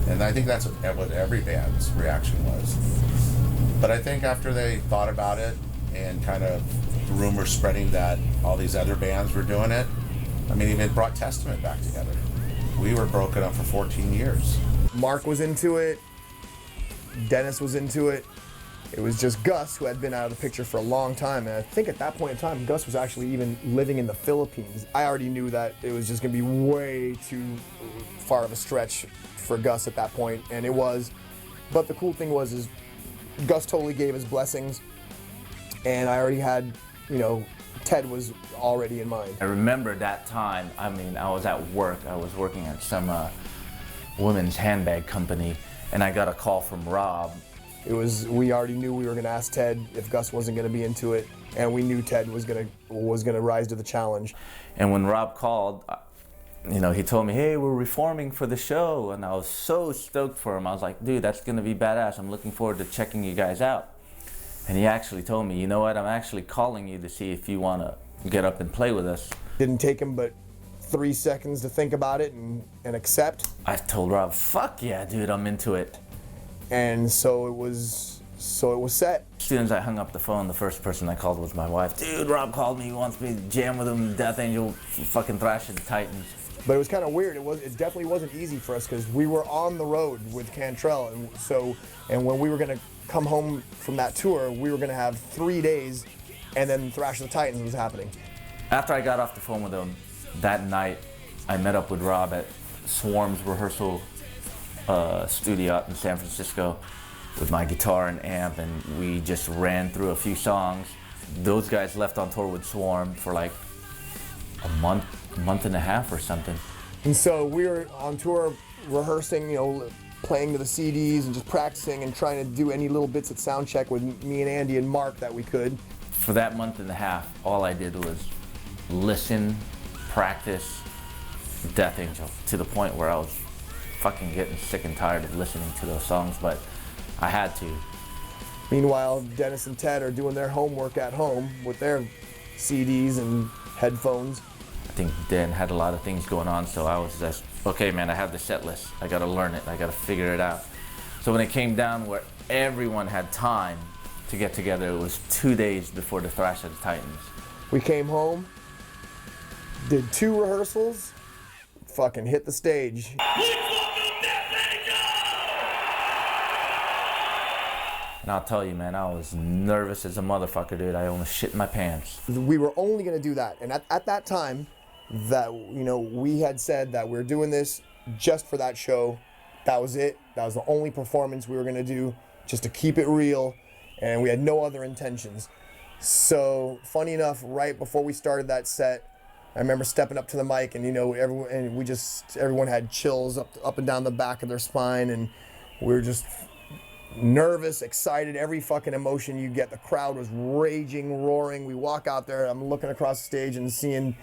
and I think that's what every band's reaction was. But I think after they thought about it, and kind of rumors spreading that all these other bands were doing it, I mean, even brought Testament back together. We were broken up for 14 years. Mark was into it, Dennis was into it. It was just Gus who had been out of the picture for a long time, and I think at that point in time, Gus was actually even living in the Philippines. I already knew that it was just gonna be way too far of a stretch for Gus at that point, and it was. But the cool thing was Gus totally gave his blessings, and I already had, Ted was already in mind. I remember that time, I was at work. I was working at some women's handbag company, and I got a call from Rob. We already knew we were going to ask Ted if Gus wasn't going to be into it, and we knew Ted was going to rise to the challenge. And when Rob called, you know, he told me, hey, we're reforming for the show, and I was so stoked for him. I was like, dude, that's going to be badass. I'm looking forward to checking you guys out. And he actually told me, you know what, I'm actually calling you to see if you want to get up and play with us. Didn't take him but 3 seconds to think about it and accept. I told Rob, fuck yeah, dude, I'm into it. And so it was set. As soon as I hung up the phone, the first person I called was my wife. Dude, Rob called me, he wants me to jam with him, Death Angel, fucking Thrash the Titans. But it was kind of weird. It definitely wasn't easy for us because we were on the road with Cantrell, and when we were gonna come home from that tour, we were gonna have 3 days, and then Thrash the Titans was happening. After I got off the phone with him that night, I met up with Rob at Swarm's rehearsal studio out in San Francisco with my guitar and amp, and we just ran through a few songs. Those guys left on tour with Swarm for like a month and a half or something. And so we were on tour rehearsing, you know, playing to the CDs and just practicing and trying to do any little bits at sound check with me and Andy and Mark that we could. For that month and a half, all I did was listen, practice Death Angel, to the point where I was fucking getting sick and tired of listening to those songs, but I had to. Meanwhile, Dennis and Ted are doing their homework at home with their CDs and headphones. I think Dan had a lot of things going on, so I was just, okay man, I have the set list. I gotta learn it, I gotta figure it out. So when it came down where everyone had time to get together, it was 2 days before the Thrash of the Titans. We came home, did 2 rehearsals, fucking hit the stage. And I'll tell you, man, I was nervous as a motherfucker, dude. I almost shit my pants. We were only gonna do that, and at that time, that, you know, we had said that we were doing this just for that show. That was it. That was the only performance we were gonna do, just to keep it real, and we had no other intentions. So, funny enough, right before we started that set, I remember stepping up to the mic, and you know, everyone had chills up and down the back of their spine, and we were just nervous, excited, every fucking emotion you get. The crowd was raging, roaring. We walk out there, I'm looking across the stage and seeing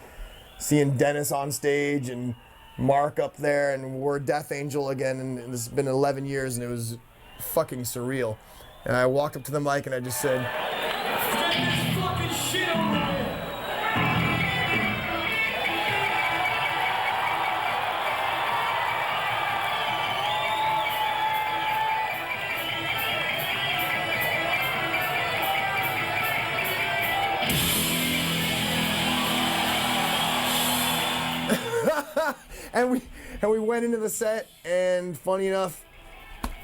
Dennis on stage and Mark up there, and we're Death Angel again, and it's been 11 years, and it was fucking surreal. And I walked up to the mic and I just said, and we went into the set, and funny enough,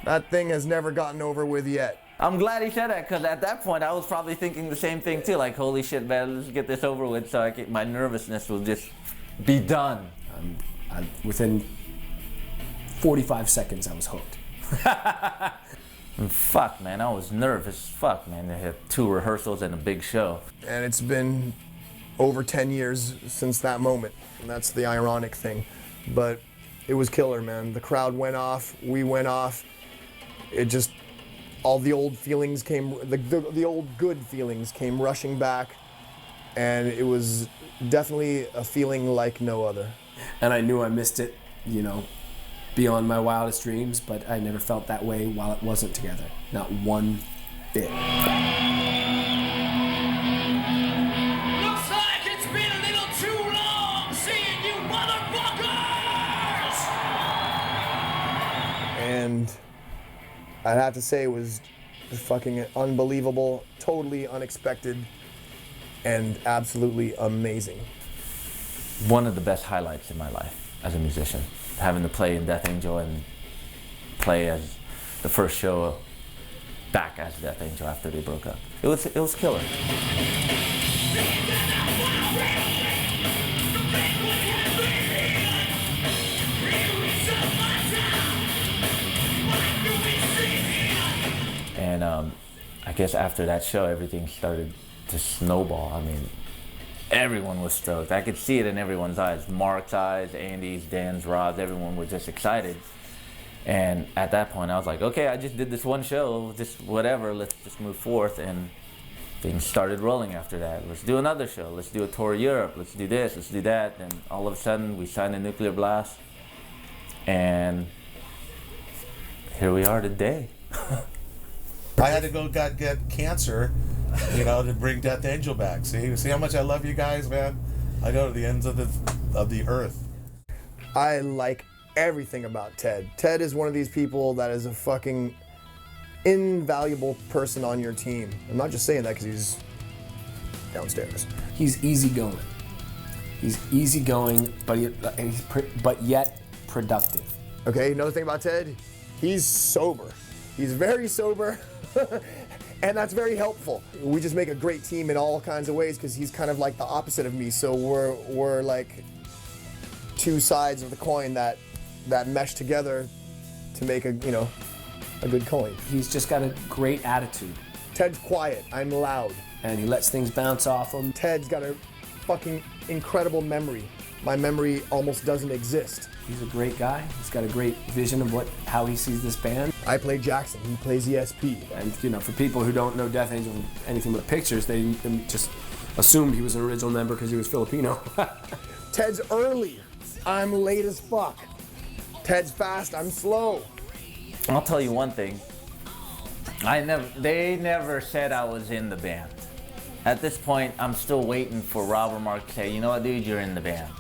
that thing has never gotten over with yet. I'm glad he said that, because at that point I was probably thinking the same thing too, like, holy shit, man, let's get this over with so my nervousness will just be done. Within 45 seconds, I was hooked. Fuck, man, I was nervous as fuck, man. They had 2 rehearsals and a big show. And it's been over 10 years since that moment, and that's the ironic thing. But it was killer, man. The crowd went off, we went off. It just, all the old feelings came, the old good feelings came rushing back, and it was definitely a feeling like no other. And I knew I missed it, you know, beyond my wildest dreams, but I never felt that way while it wasn't together. Not one bit. And I'd have to say it was fucking unbelievable, totally unexpected, and absolutely amazing. One of the best highlights in my life as a musician, having to play in Death Angel and play as the first show back as Death Angel after they broke up. It was killer. And I guess after that show, everything started to snowball. I mean, everyone was stoked. I could see it in everyone's eyes. Mark's eyes, Andy's, Dan's, Rob's, everyone was just excited. And at that point, I was like, okay, I just did this one show, just whatever, let's just move forth. And things started rolling after that. Let's do another show, let's do a tour of Europe, let's do this, let's do that. And all of a sudden, we signed a Nuclear Blast. And here we are today. I had to go get cancer, to bring Death Angel back. See how much I love you guys, man. I go to the ends of the earth. I like everything about Ted. Ted is one of these people that is a fucking invaluable person on your team. I'm not just saying that because he's downstairs. He's easygoing. He's easygoing, but yet productive. Okay, another thing about Ted, he's sober. He's very sober, and that's very helpful. We just make a great team in all kinds of ways because he's kind of like the opposite of me. So we're like two sides of the coin that mesh together to make a good coin. He's just got a great attitude. Ted's quiet, I'm loud. And he lets things bounce off him. Ted's got a fucking incredible memory. My memory almost doesn't exist. He's a great guy. He's got a great vision of how he sees this band. I play Jackson, he plays ESP. And for people who don't know Death Angel from anything but pictures, they just assumed he was an original member because he was Filipino. Ted's early, I'm late as fuck. Ted's fast, I'm slow. I'll tell you one thing. They never said I was in the band. At this point, I'm still waiting for Rob or Mark to say, you know what, dude, you're in the band.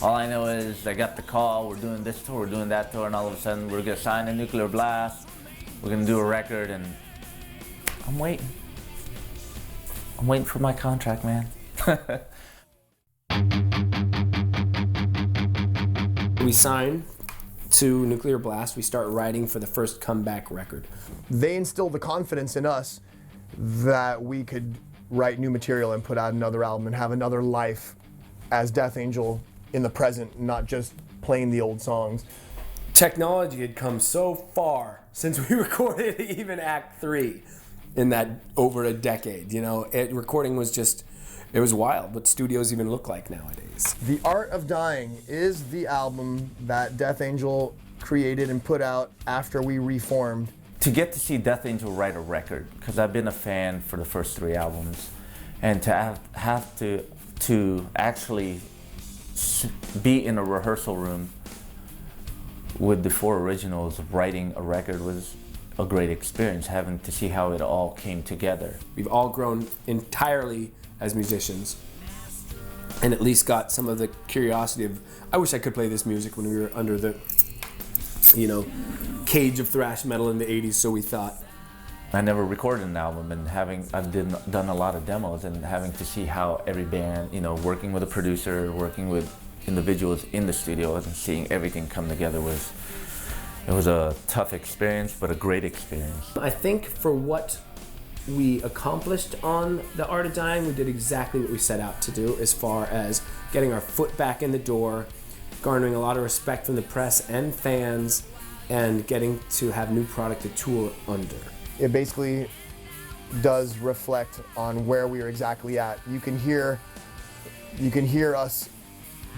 All I know is I got the call, we're doing this tour, we're doing that tour, and all of a sudden we're gonna sign a Nuclear Blast, we're gonna do a record, and I'm waiting. I'm waiting for my contract, man. We sign to Nuclear Blast, we start writing for the first comeback record. They instilled the confidence in us that we could write new material and put out another album and have another life as Death Angel in the present, not just playing the old songs. Technology had come so far since we recorded even Act 3 in that over a decade. Recording was just, it was wild what studios even look like nowadays. The Art of Dying is the album that Death Angel created and put out after we reformed. To get to see Death Angel write a record, because I've been a fan for the first 3 albums, and to have to actually be in a rehearsal room with the 4 originals writing a record was a great experience, having to see how it all came together. We've all grown entirely as musicians, and at least got some of the curiosity of, I wish I could play this music when we were under the cage of thrash metal in the 80s, so we thought. I never recorded an album, and I've done a lot of demos, and having to see how every band, working with a producer, working with individuals in the studio, and seeing everything come together it was a tough experience, but a great experience. I think for what we accomplished on The Art of Dying, we did exactly what we set out to do as far as getting our foot back in the door, garnering a lot of respect from the press and fans, and getting to have new product to tour under. It basically does reflect on where we are exactly at. You can hear us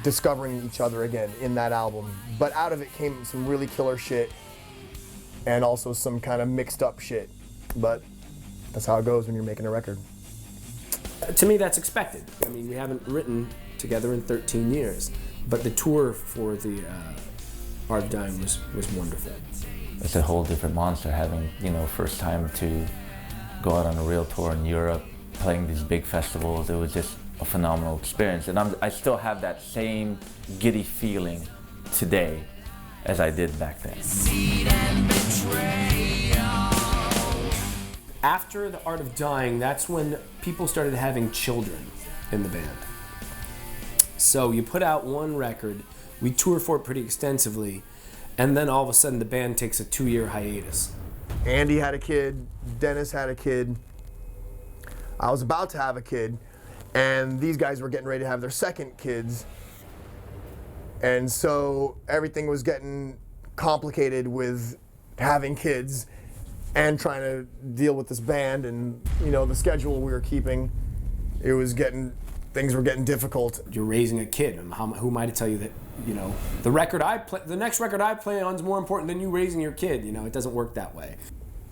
discovering each other again in that album, but out of it came some really killer shit and also some kind of mixed up shit, but that's how it goes when you're making a record. To me, that's expected. I mean, we haven't written together in 13 years, but the tour for the Art of Dying was wonderful. It's a whole different monster, having, first time to go out on a real tour in Europe, playing these big festivals. It was just a phenomenal experience, and I still have that same giddy feeling today as I did back then. After The Art of Dying, that's when people started having children in the band. So you put out one record, we tour for it pretty extensively, and then all of a sudden the band takes a 2-year hiatus. Andy had a kid, Dennis had a kid, I was about to have a kid, and these guys were getting ready to have their second kids. And so everything was getting complicated with having kids and trying to deal with this band and the schedule we were keeping. It was getting things were getting difficult. You're raising a kid. Who am I to tell you that, you know, the next record I play on is more important than you raising your kid? You know, it doesn't work that way.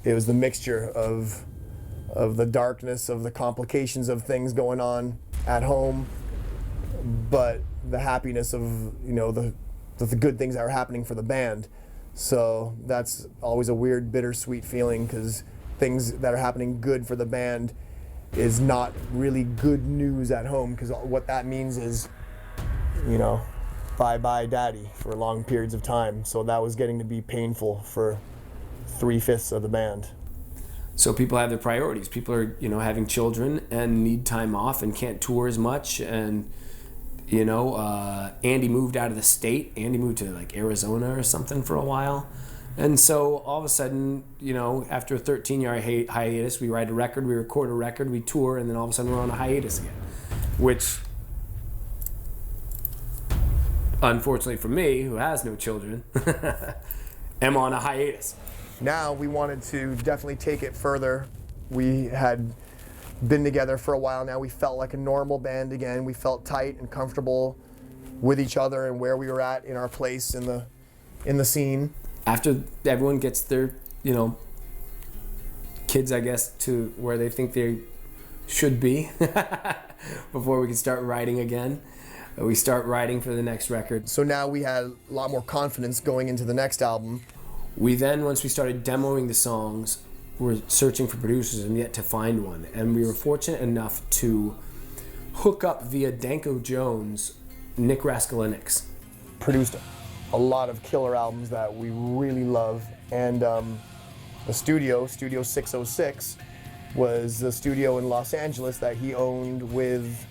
It was the mixture of the darkness, of the complications of things going on at home, but the happiness of, you know, the good things that were happening for the band. So that's always a weird, bittersweet feeling, because things that are happening good for the band is not really good news at home, because what that means is, you know, bye-bye daddy for long periods of time. So that was getting to be painful for 3/5 of the band. So people have their priorities. People are, you know, having children and need time off and can't tour as much. And, you know, Andy moved out of the state. Andy moved to like Arizona or something for a while. And so all of a sudden, you know, after a 13-year hiatus, we write a record, we record a record, we tour, and then all of a sudden we're on a hiatus again. Which, unfortunately for me, who has no children, am on a hiatus. Now we wanted to definitely take it further. We had been together for a while now. We felt like a normal band again. We felt tight and comfortable with each other and where we were at in our place in the scene. After everyone gets their, you know, kids, I guess, to where they think they should be before we can start writing again, we start writing for the next record. So now we had a lot more confidence going into the next album. We then, once we started demoing the songs, were searching for producers and yet to find one. And we were fortunate enough to hook up via Danko Jones, Nick Raskulinecz. Produced a lot of killer albums that we really love. And the Studio 606, was the studio in Los Angeles that he owned with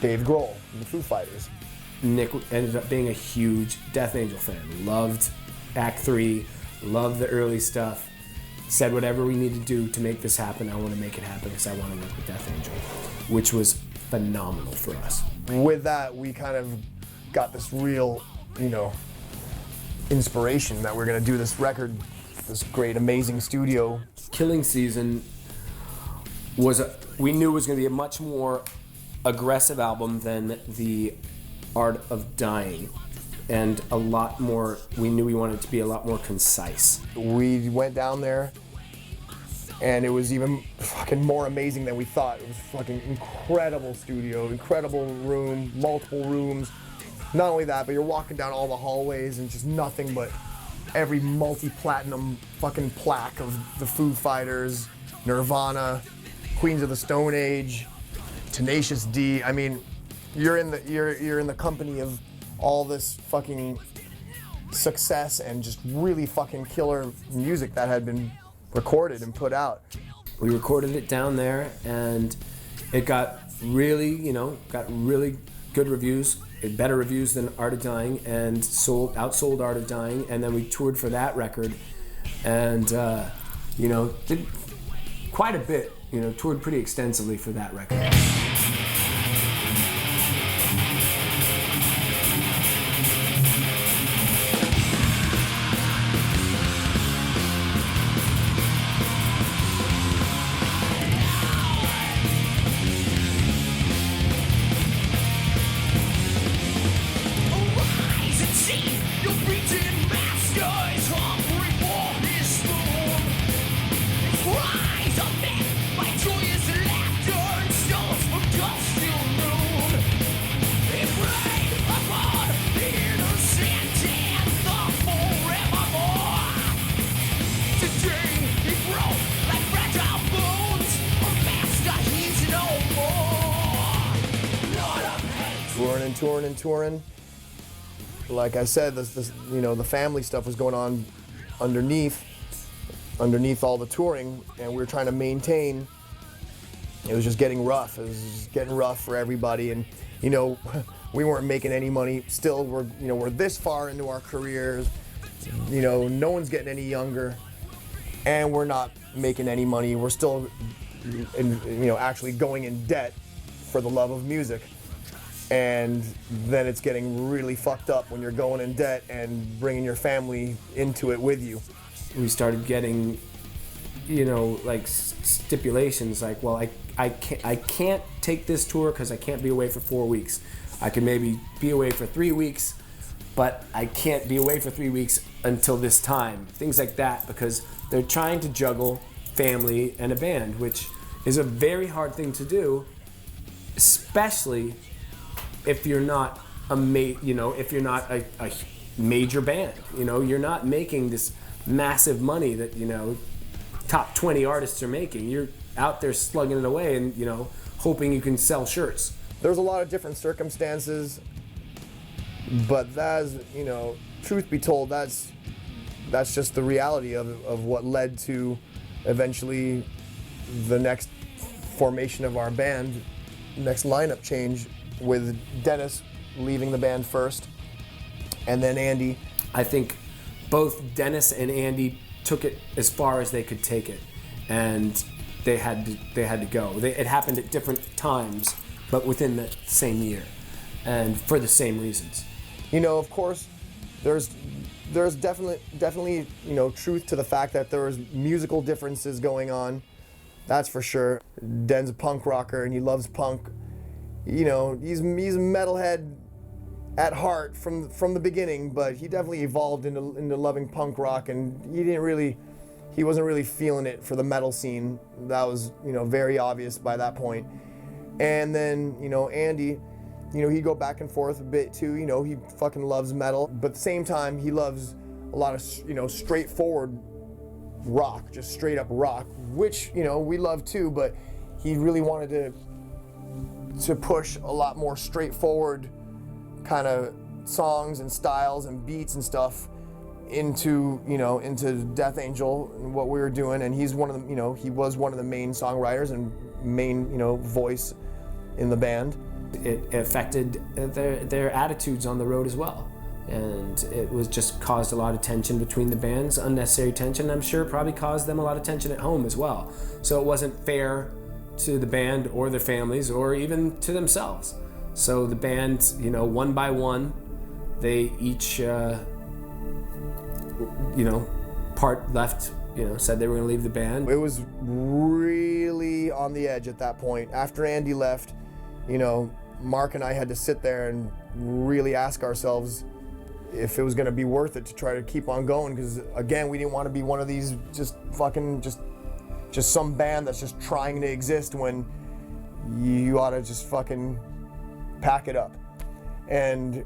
Dave Grohl, the Foo Fighters. Nick ended up being a huge Death Angel fan. Loved Act 3, loved the early stuff. Said whatever we need to do to make this happen, I want to make it happen because I want to work with Death Angel, which was phenomenal for us. With that, we kind of got this real, you know, inspiration that we're going to do this record, this great, amazing studio. Killing Season we knew was going to be a much more aggressive album than the Art of Dying, and a lot more, we knew we wanted it to be a lot more concise. We went down there and it was even fucking more amazing than we thought. It was fucking incredible studio, incredible room, multiple rooms. Not only that, but you're walking down all the hallways and just nothing but every multi-platinum fucking plaque of the Foo Fighters, Nirvana, Queens of the Stone Age, Tenacious D. I mean, you're in the company of all this fucking success and just really fucking killer music that had been recorded and put out. We recorded it down there and it got really, you know, good reviews, better reviews than Art of Dying, and outsold Art of Dying, and then we toured for that record and, you know, did quite a bit, you know, toured pretty extensively for that record. Touring. Like I said, this you know, the family stuff was going on underneath all the touring, and we were trying to maintain. It was just getting rough. It was just getting rough for everybody, and you know, we weren't making any money. Still, we're this far into our careers. You know, no one's getting any younger, and we're not making any money. We're still, actually going in debt for the love of music. And then it's getting really fucked up when you're going in debt and bringing your family into it with you. We started getting like stipulations, like, well, I can't take this tour because I can't be away for 4 weeks. I can maybe be away for 3 weeks, but I can't be away for 3 weeks until this time. Things like that, because they're trying to juggle family and a band, which is a very hard thing to do, especially if you're not a major band. You're not making this massive money that top 20 artists are making. You're out there slugging it away and hoping you can sell shirts. There's a lot of different circumstances, but that's, truth be told, that's just the reality of what led to eventually the next formation of our band, next lineup change, with Dennis leaving the band first, and then Andy. I think both Dennis and Andy took it as far as they could take it, and they had to go. It happened at different times, but within the same year, and for the same reasons. Of course, there's definitely truth to the fact that there was musical differences going on. That's for sure. Den's a punk rocker and he loves punk. He's a metalhead at heart from the beginning, but he definitely evolved into loving punk rock, and he wasn't really feeling it for the metal scene. That was very obvious by that point. And then Andy, he'd go back and forth a bit too. He fucking loves metal, but at the same time he loves a lot of straightforward rock, just straight up rock, which we love too, but he really wanted to push a lot more straightforward kind of songs and styles and beats and stuff into Death Angel and what we were doing. And he's one of the he was one of the main songwriters and main voice in the band. It affected their attitudes on the road as well, and it was just caused a lot of tension between the bands, unnecessary tension. I'm sure probably caused them a lot of tension at home as well. So it wasn't fair to the band or their families or even to themselves. So the band, one by one, they each, part left, said they were going to leave the band. It was really on the edge at that point. After Andy left, Mark and I had to sit there and really ask ourselves if it was going to be worth it to try to keep on going, because again, we didn't want to be one of these just some band that's just trying to exist when you ought to just fucking pack it up. And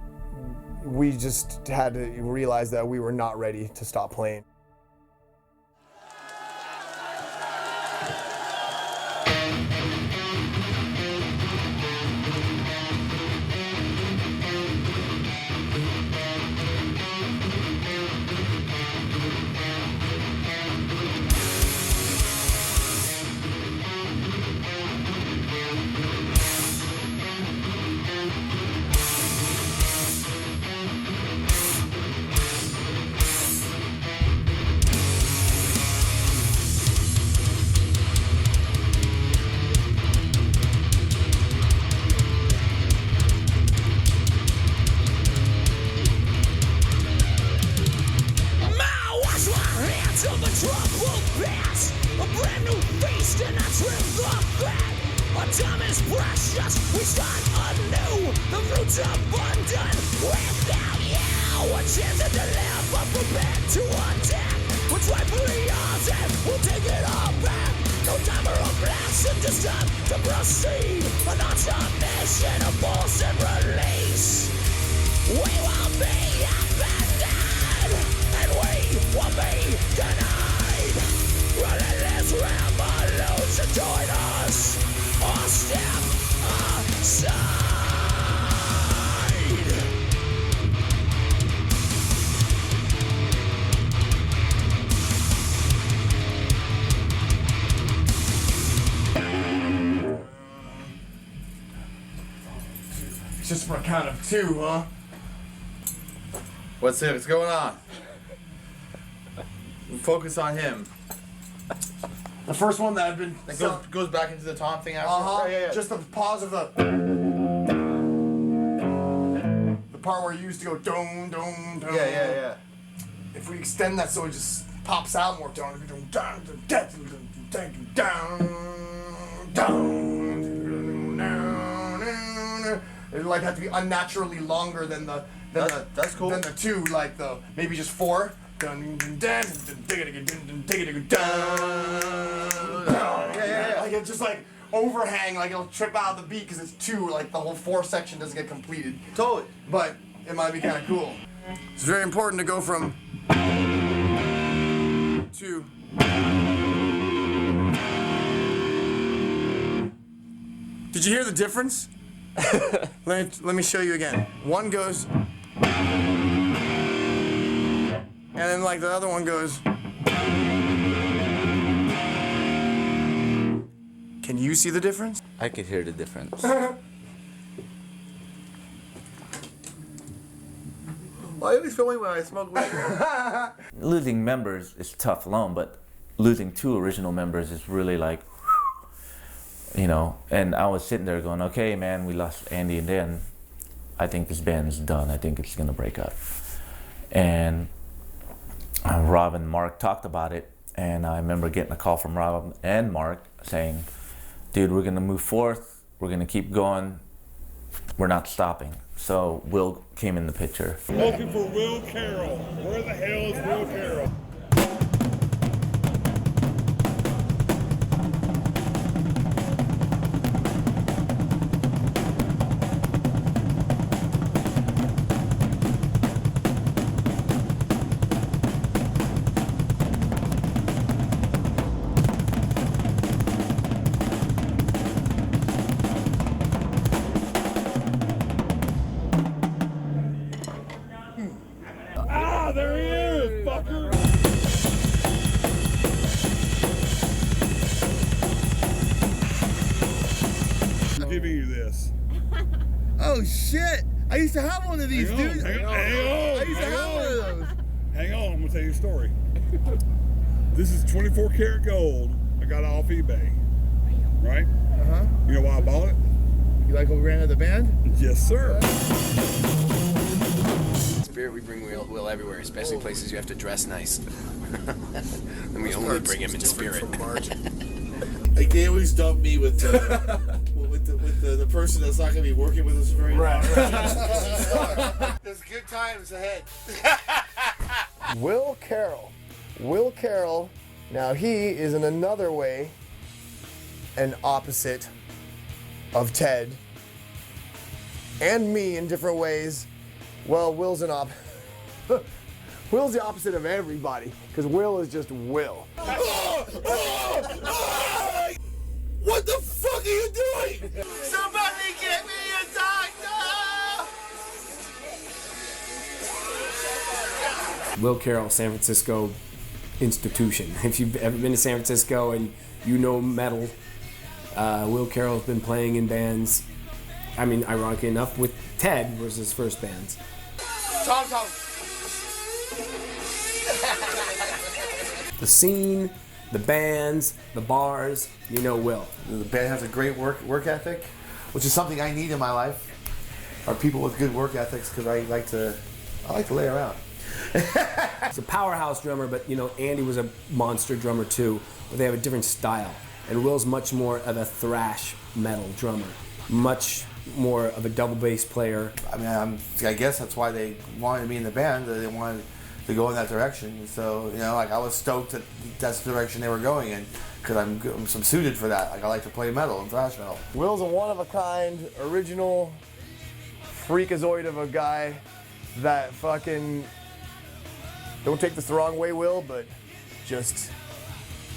we just had to realize that we were not ready to stop playing. Just for a count of two, huh? What's going on? Focus on him. The first one that had been... That goes back into the Tom thing after? Uh-huh. Yeah. Just the pause of the part where you used to go dong, dong, dong. Yeah. If we extend that so it just pops out more. It like have to be unnaturally longer than that's cool. Than the two, like the maybe just four. Yeah. Like it just like overhang, like it'll trip out of the beat because it's two. Like the whole four section doesn't get completed. Totally. But it might be kind of cool. It's very important to go from to. Did you hear the difference? let me show you again. One goes, and then like the other one goes. Can you see the difference? I could hear the difference. Why are you filming when I smoke weed? Losing members is tough alone, but losing 2 original members is really like, you know, and I was sitting there going, okay, man, we lost Andy and Dan. I think this band's done. I think it's gonna break up. And Rob and Mark talked about it, and I remember getting a call from Rob and Mark saying, dude, we're gonna move forth, we're gonna keep going, we're not stopping. So Will came in the picture. Looking for Will Carroll. Where the hell is Will Carroll? There he is, fucker! I'm giving you this. Oh shit! I used to have one of these, dude. Hang on, I used to have one of those. Hang on, I'm gonna tell you a story. This is 24 karat gold. I got it off eBay. Right? Uh-huh. You know why I bought it? You like what we ran at the band? Yes, sir. Spirit, we bring Will everywhere, especially places you have to dress nice. And we only bring him in spirit. Like they always dump me with the person that's not going to be working with us very long. There's good times ahead. Will Carroll. Will Carroll. Now he is in another way an opposite of Ted and me in different ways. Well, Will's Will's the opposite of everybody, because Will is just Will. What the fuck are you doing? Somebody get me a doctor! Will Carroll, San Francisco institution. If you've ever been to San Francisco and you know metal, Will Carroll's been playing in bands, I mean, ironically enough, with Ted was his first bands. Tom. The scene, the bands, the bars, you know Will. The band has a great work ethic, which is something I need in my life. Are people with good work ethics, because I like to lay around. He's a powerhouse drummer, but you know Andy was a monster drummer too. But they have a different style, and Will's much more of a thrash metal drummer, much more of a double bass player. I mean, I guess that's why they wanted me in the band. They wanted to go in that direction. So you know, like I was stoked that that's the direction they were going in, because I'm suited for that. Like I like to play metal and thrash metal. Will's a one-of-a-kind, original, freakazoid of a guy that fucking, don't take this the wrong way, Will, but just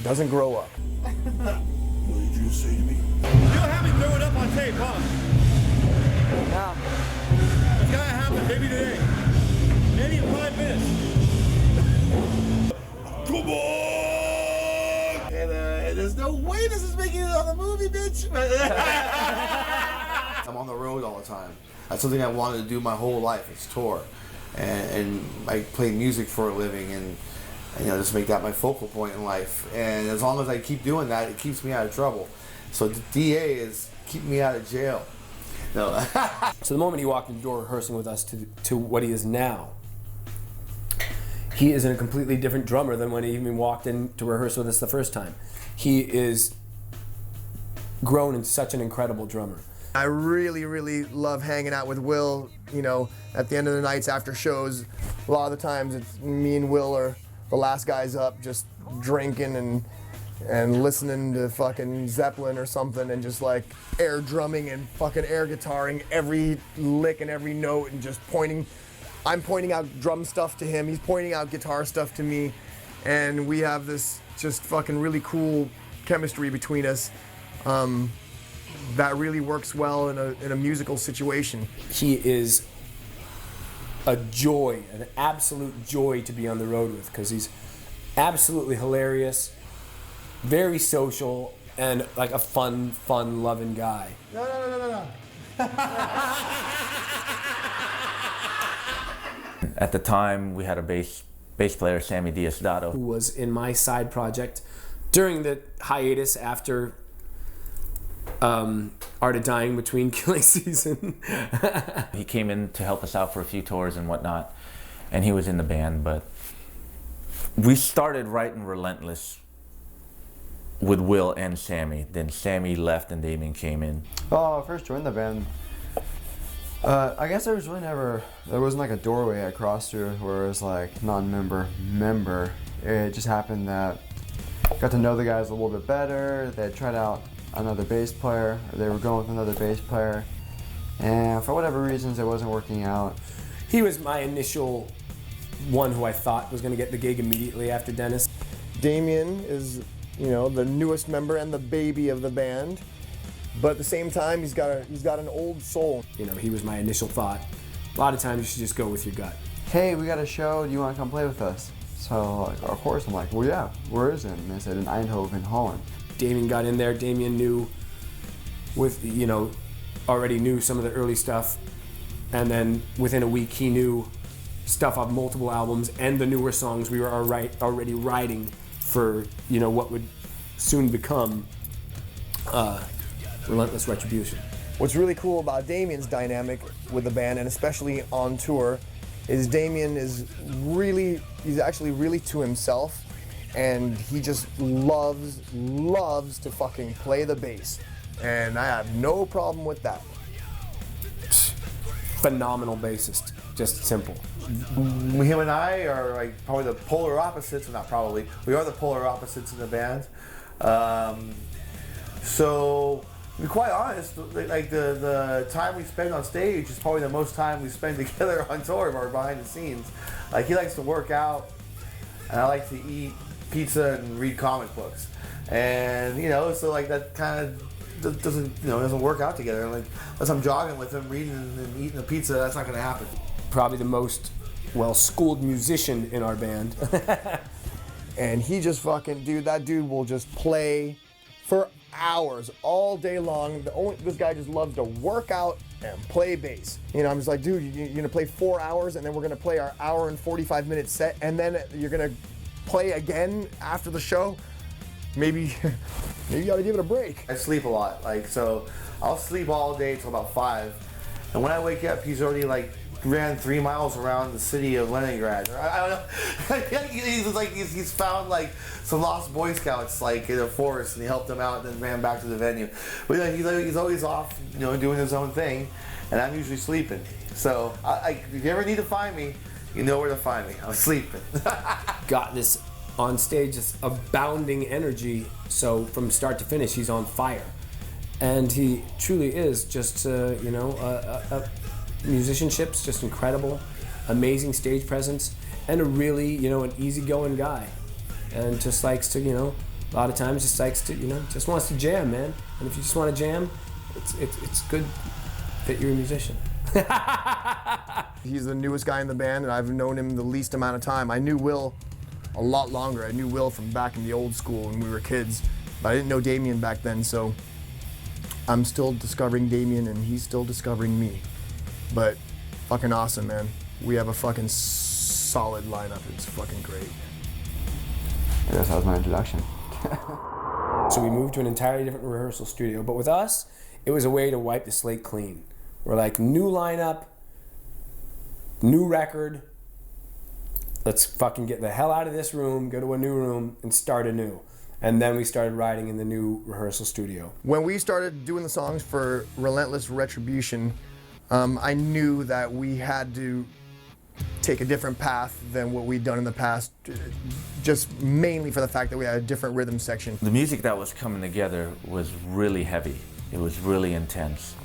doesn't grow up. What did you say to me? You don't have me throw it up on tape, huh? Now, It's gonna happen maybe today. Maybe in 5 minutes. Come on! And there's no way this is making it on the movie, bitch. I'm on the road all the time. That's something I wanted to do my whole life. It's tour, and I play music for a living, and you know, just make that my focal point in life. And as long as I keep doing that, it keeps me out of trouble. So the DA is keeping me out of jail. No. So the moment he walked in the door rehearsing with us to what he is now, He is a completely different drummer than when he even walked in to rehearse with us the first time. He is grown into such an incredible drummer. I really, really love hanging out with Will. You know, at the end of the nights after shows, a lot of the times it's me and Will are the last guys up, just drinking and listening to fucking Zeppelin or something, and just like air drumming and fucking air guitaring every lick and every note, and just pointing. I'm pointing out drum stuff to him, he's pointing out guitar stuff to me, and we have this just fucking really cool chemistry between us that really works well in a musical situation. He is a joy, an absolute joy to be on the road with, because he's absolutely hilarious, very social, and like a fun loving guy. No. At the time, we had a bass player, Sammy Diosdado, who was in my side project during the hiatus after Art of Dying between killing season. He came in to help us out for a few tours and whatnot, and he was in the band, but we started writing Relentless with Will and Sammy. Then Sammy left and Damien came in. Oh, I first joined the band. I guess there wasn't like a doorway I crossed through where it was like non-member, member. It just happened that I got to know the guys a little bit better. They had tried out another bass player, or they were going with another bass player, and for whatever reasons it wasn't working out. He was my initial one who I thought was going to get the gig immediately after Dennis. Damien is, you know, the newest member and the baby of the band, but at the same time he's got an old soul. You know, he was my initial thought. A lot of times you should just go with your gut. Hey, we got a show, do you want to come play with us? So, like, of course, I'm like, well, yeah, where is it? And they said in Eindhoven, Holland. Damien got in there. Damien knew, already knew some of the early stuff, and then within a week he knew stuff off multiple albums and the newer songs we were already writing for, what would soon become Relentless Retribution. What's really cool about Damien's dynamic with the band, and especially on tour, is Damien he's actually really to himself, and he just loves to fucking play the bass. And I have no problem with that. Phenomenal bassist, just simple. Him and I are like probably the polar opposites, not probably, we are the polar opposites in the band. So, to be quite honest, like the time we spend on stage is probably the most time we spend together on tour or behind the scenes. Like, he likes to work out, and I like to eat pizza and read comic books. And, so like that kind of doesn't work out together. Like, unless I'm jogging with him, reading and eating a pizza, that's not going to happen. Probably the most well-schooled musician in our band. And he just that dude will just play for hours, all day long. This guy just loves to work out and play bass. I'm just like, dude, you're gonna play 4 hours, and then we're gonna play our hour and 45-minute set, and then you're gonna play again after the show. Maybe you gotta give it a break. I sleep a lot, so I'll sleep all day till about 5, and when I wake up, he's already ran 3 miles around the city of Leningrad. I don't know. he's found some lost Boy Scouts in a forest, and he helped them out and then ran back to the venue. But he's always off, doing his own thing, and I'm usually sleeping. So if you ever need to find me, you know where to find me. I'm sleeping. Got this on stage, this abounding energy. So from start to finish, he's on fire, and he truly is just musicianship's just incredible, amazing stage presence, and a really, an easygoing guy, and just likes to, a lot of times just likes to, just wants to jam, man. And if you just want to jam, it's good that you're a musician. He's the newest guy in the band, and I've known him the least amount of time. I knew Will a lot longer. I knew Will from back in the old school when we were kids, but I didn't know Damien back then, so I'm still discovering Damien, and he's still discovering me. But fucking awesome, man. We have a fucking solid lineup. It's fucking great. I guess that was my introduction. So we moved to an entirely different rehearsal studio, but with us, it was a way to wipe the slate clean. We're like, new lineup, new record, let's fucking get the hell out of this room, go to a new room, and start anew. And then we started writing in the new rehearsal studio. When we started doing the songs for Relentless Retribution, I knew that we had to take a different path than what we'd done in the past, just mainly for the fact that we had a different rhythm section. The music that was coming together was really heavy. It was really intense.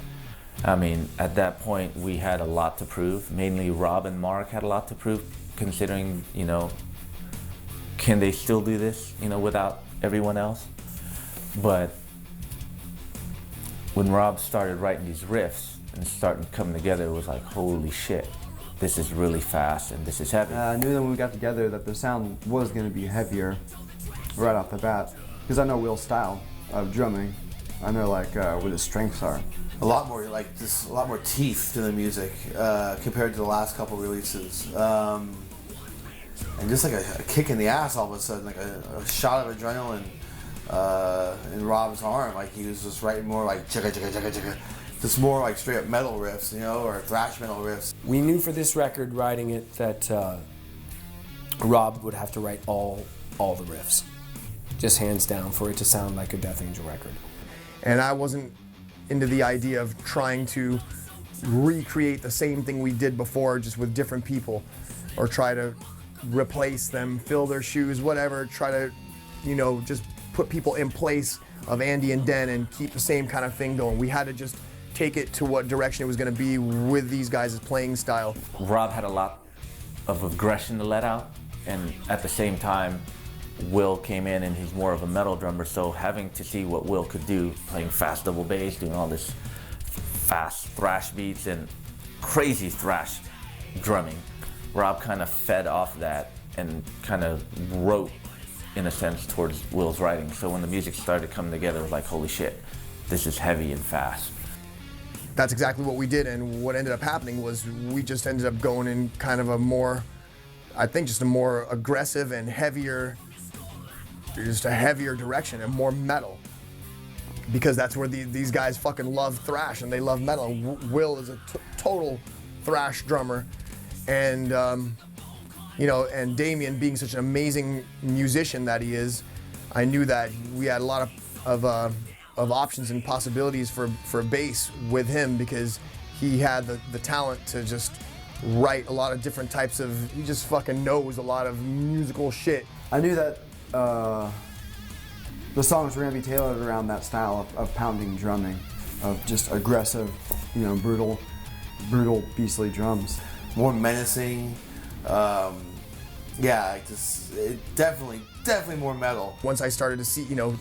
I mean, at that point, we had a lot to prove. Mainly Rob and Mark had a lot to prove, considering, you know, can they still do this, you know, without everyone else? But when Rob started writing these riffs and started coming together, it was like, holy shit, this is really fast and this is heavy. I knew that when we got together that the sound was going to be heavier right off the bat, because I know Will's style of drumming. I know like what his strengths are. A lot more like just a lot more teeth to the music compared to the last couple releases, and just like a kick in the ass all of a sudden, like a shot of adrenaline in Rob's arm. Like he was just writing more like chugga chugga chugga chugga, just more like straight up metal riffs, you know, or thrash metal riffs. We knew for this record, writing it, that Rob would have to write all the riffs, just hands down, for it to sound like a Death Angel record. And I wasn't into the idea of trying to recreate the same thing we did before, just with different people, or try to replace them, fill their shoes, whatever, try to, you know, just put people in place of Andy and Den and keep the same kind of thing going. We had to just take it to what direction it was going to be with these guys' playing style. Rob had a lot of aggression to let out, and at the same time, Will came in and he's more of a metal drummer, so having to see what Will could do, playing fast double bass, doing all this fast thrash beats and crazy thrash drumming, Rob kind of fed off that and kind of wrote, in a sense, towards Will's writing. So when the music started coming together, it was like, holy shit, this is heavy and fast. That's exactly what we did, and what ended up happening was we just ended up going in kind of a more, I think just a more aggressive and heavier, just a heavier direction and more metal. Because that's where these guys fucking love thrash and they love metal. And Will is a total thrash drummer. And, you know, and Damien being such an amazing musician that he is, I knew that we had a lot of options and possibilities for bass with him, because he had the talent to just write a lot of different types of, he just fucking knows a lot of musical shit. I knew that the songs were going to be tailored around that style of pounding drumming, of just aggressive, you know, brutal, beastly drums. More menacing. Yeah, definitely more metal. Once I started to see, you know,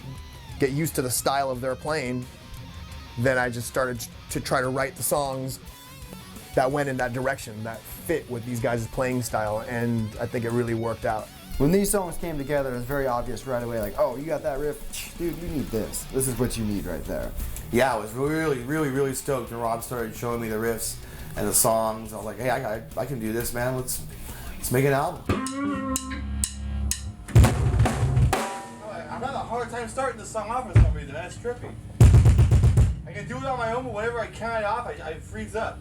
get used to the style of their playing, then I just started to try to write the songs that went in that direction, that fit with these guys' playing style, and I think it really worked out. When these songs came together, it was very obvious right away, like, oh, you got that riff? Dude, you need this. This is what you need right there. Yeah, I was really stoked when Rob started showing me the riffs and the songs. I was like, hey, I can do this, man. Let's make an album. I'm having a hard time starting the song off for some reason. That's trippy. I can do it on my own, but whenever I count it off, I freeze up.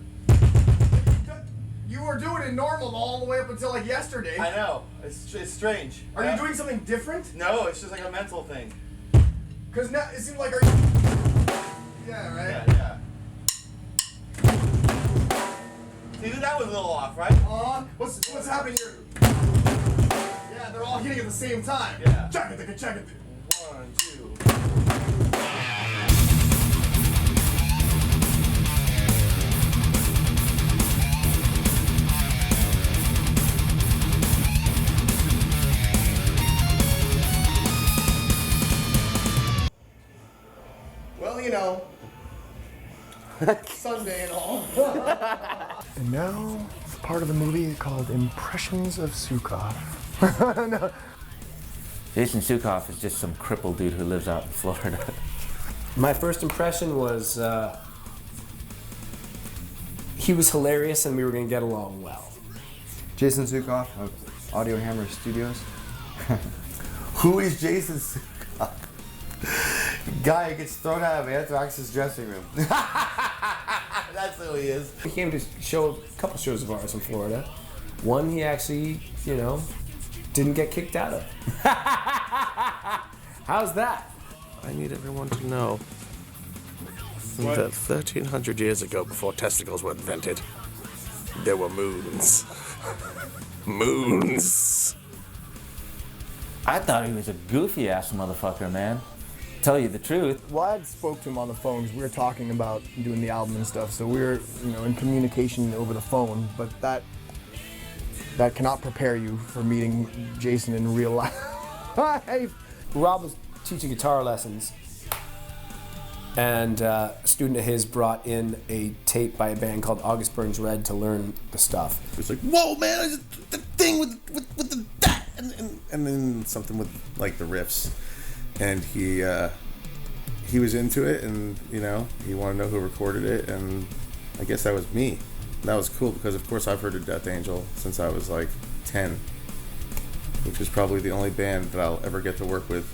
You were doing it normal all the way up until like yesterday. I know. It's strange. Are you doing something different? No, it's just like a mental thing. Because now it seems like, are you... Yeah, right? Yeah. See, that was a little off, right? What's happening here? Yeah, they're all hitting at the same time. Yeah. Check it. 1, 2. Well, you know, Sunday and all. And now, it's part of the movie called Impressions of Sukov. No. Jason Sukoff is just some crippled dude who lives out in Florida. My first impression was he was hilarious and we were going to get along well. Jason Sukoff of Audio Hammer Studios. Who is Jason Sukoff? Guy who gets thrown out of Anthrax's dressing room. That's who he is. He came to show a couple shows of ours in Florida. One he actually, didn't get kicked out of. How's that? I need everyone to know that 1,300 years ago, before testicles were invented, there were moons. Moons. I thought he was a goofy ass motherfucker, man. Tell you the truth. Vlad spoke to him on the phone because we were talking about doing the album and stuff, so we were, in communication over the phone, but that cannot prepare you for meeting Jason in real life. Rob was teaching guitar lessons, and a student of his brought in a tape by a band called August Burns Red to learn the stuff. It was like, whoa, man, the thing with the that, and then something with like the riffs, and he was into it, and he wanted to know who recorded it, and I guess that was me. That was cool because, of course, I've heard of Death Angel since I was like 10, which is probably the only band that I'll ever get to work with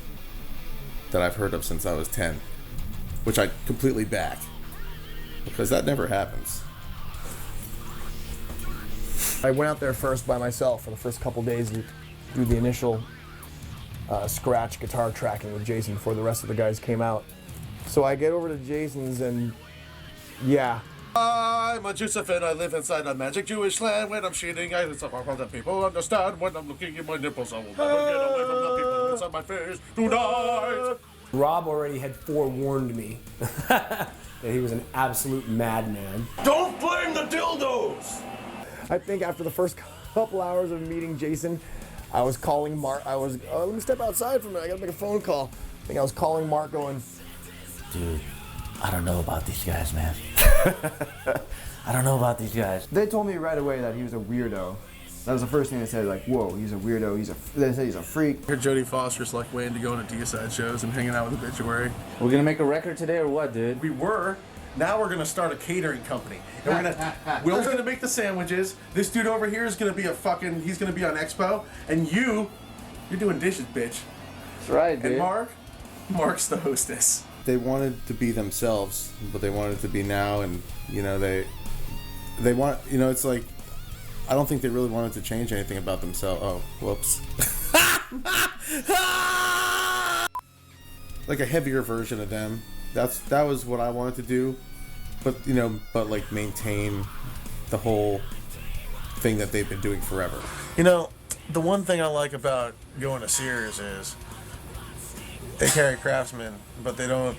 that I've heard of since I was 10, which I completely back because that never happens. I went out there first by myself for the first couple days to do the initial scratch guitar tracking with Jason before the rest of the guys came out. So I get over to Jason's and yeah. I'm a Joseph and I live inside a magic Jewish land. When I'm shooting, I somehow that people understand. When I'm looking at my nipples, I will never get away from the people inside my face tonight. Rob already had forewarned me that he was an absolute madman. Don't blame the dildos! I think after the first couple hours of meeting Jason, I was calling Mark. Let me step outside for a minute. I gotta make a phone call. I think I was calling Mark going, dude, I don't know about these guys, man. I don't know about these guys. They told me right away that he was a weirdo. That was the first thing they said, like, whoa, he's a weirdo, they said he's a freak. I heard Jodie Foster's like waiting to go into D-side shows and hanging out with Obituary. We're gonna make a record today or what, dude? We were. Now we're gonna start a catering company. And Will's gonna make the sandwiches. This dude over here is gonna be he's gonna be on Expo. And you're doing dishes, bitch. That's right, dude. And Mark's the hostess. They wanted to be themselves, but they wanted to be now, and they want, it's like, I don't think they really wanted to change anything about themselves. Oh, whoops. Like a heavier version of them. That was what I wanted to do, but like maintain the whole thing that they've been doing forever. The one thing I like about going to Sears is they carry Craftsman, but they don't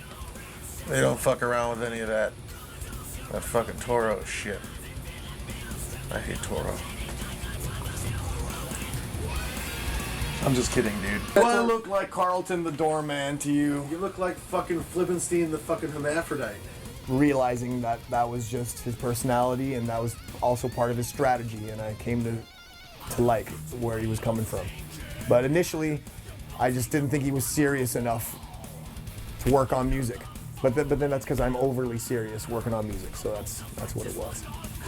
fuck around with any of that fucking Toro shit. I hate Toro. I'm just kidding, dude. do I look like Carlton the doorman to you? You look like fucking Flippenstein the fucking hermaphrodite. Realizing that was just his personality and that was also part of his strategy, and I came to like where he was coming from. But initially, I just didn't think he was serious enough to work on music. But then that's because I'm overly serious working on music, so that's what it was.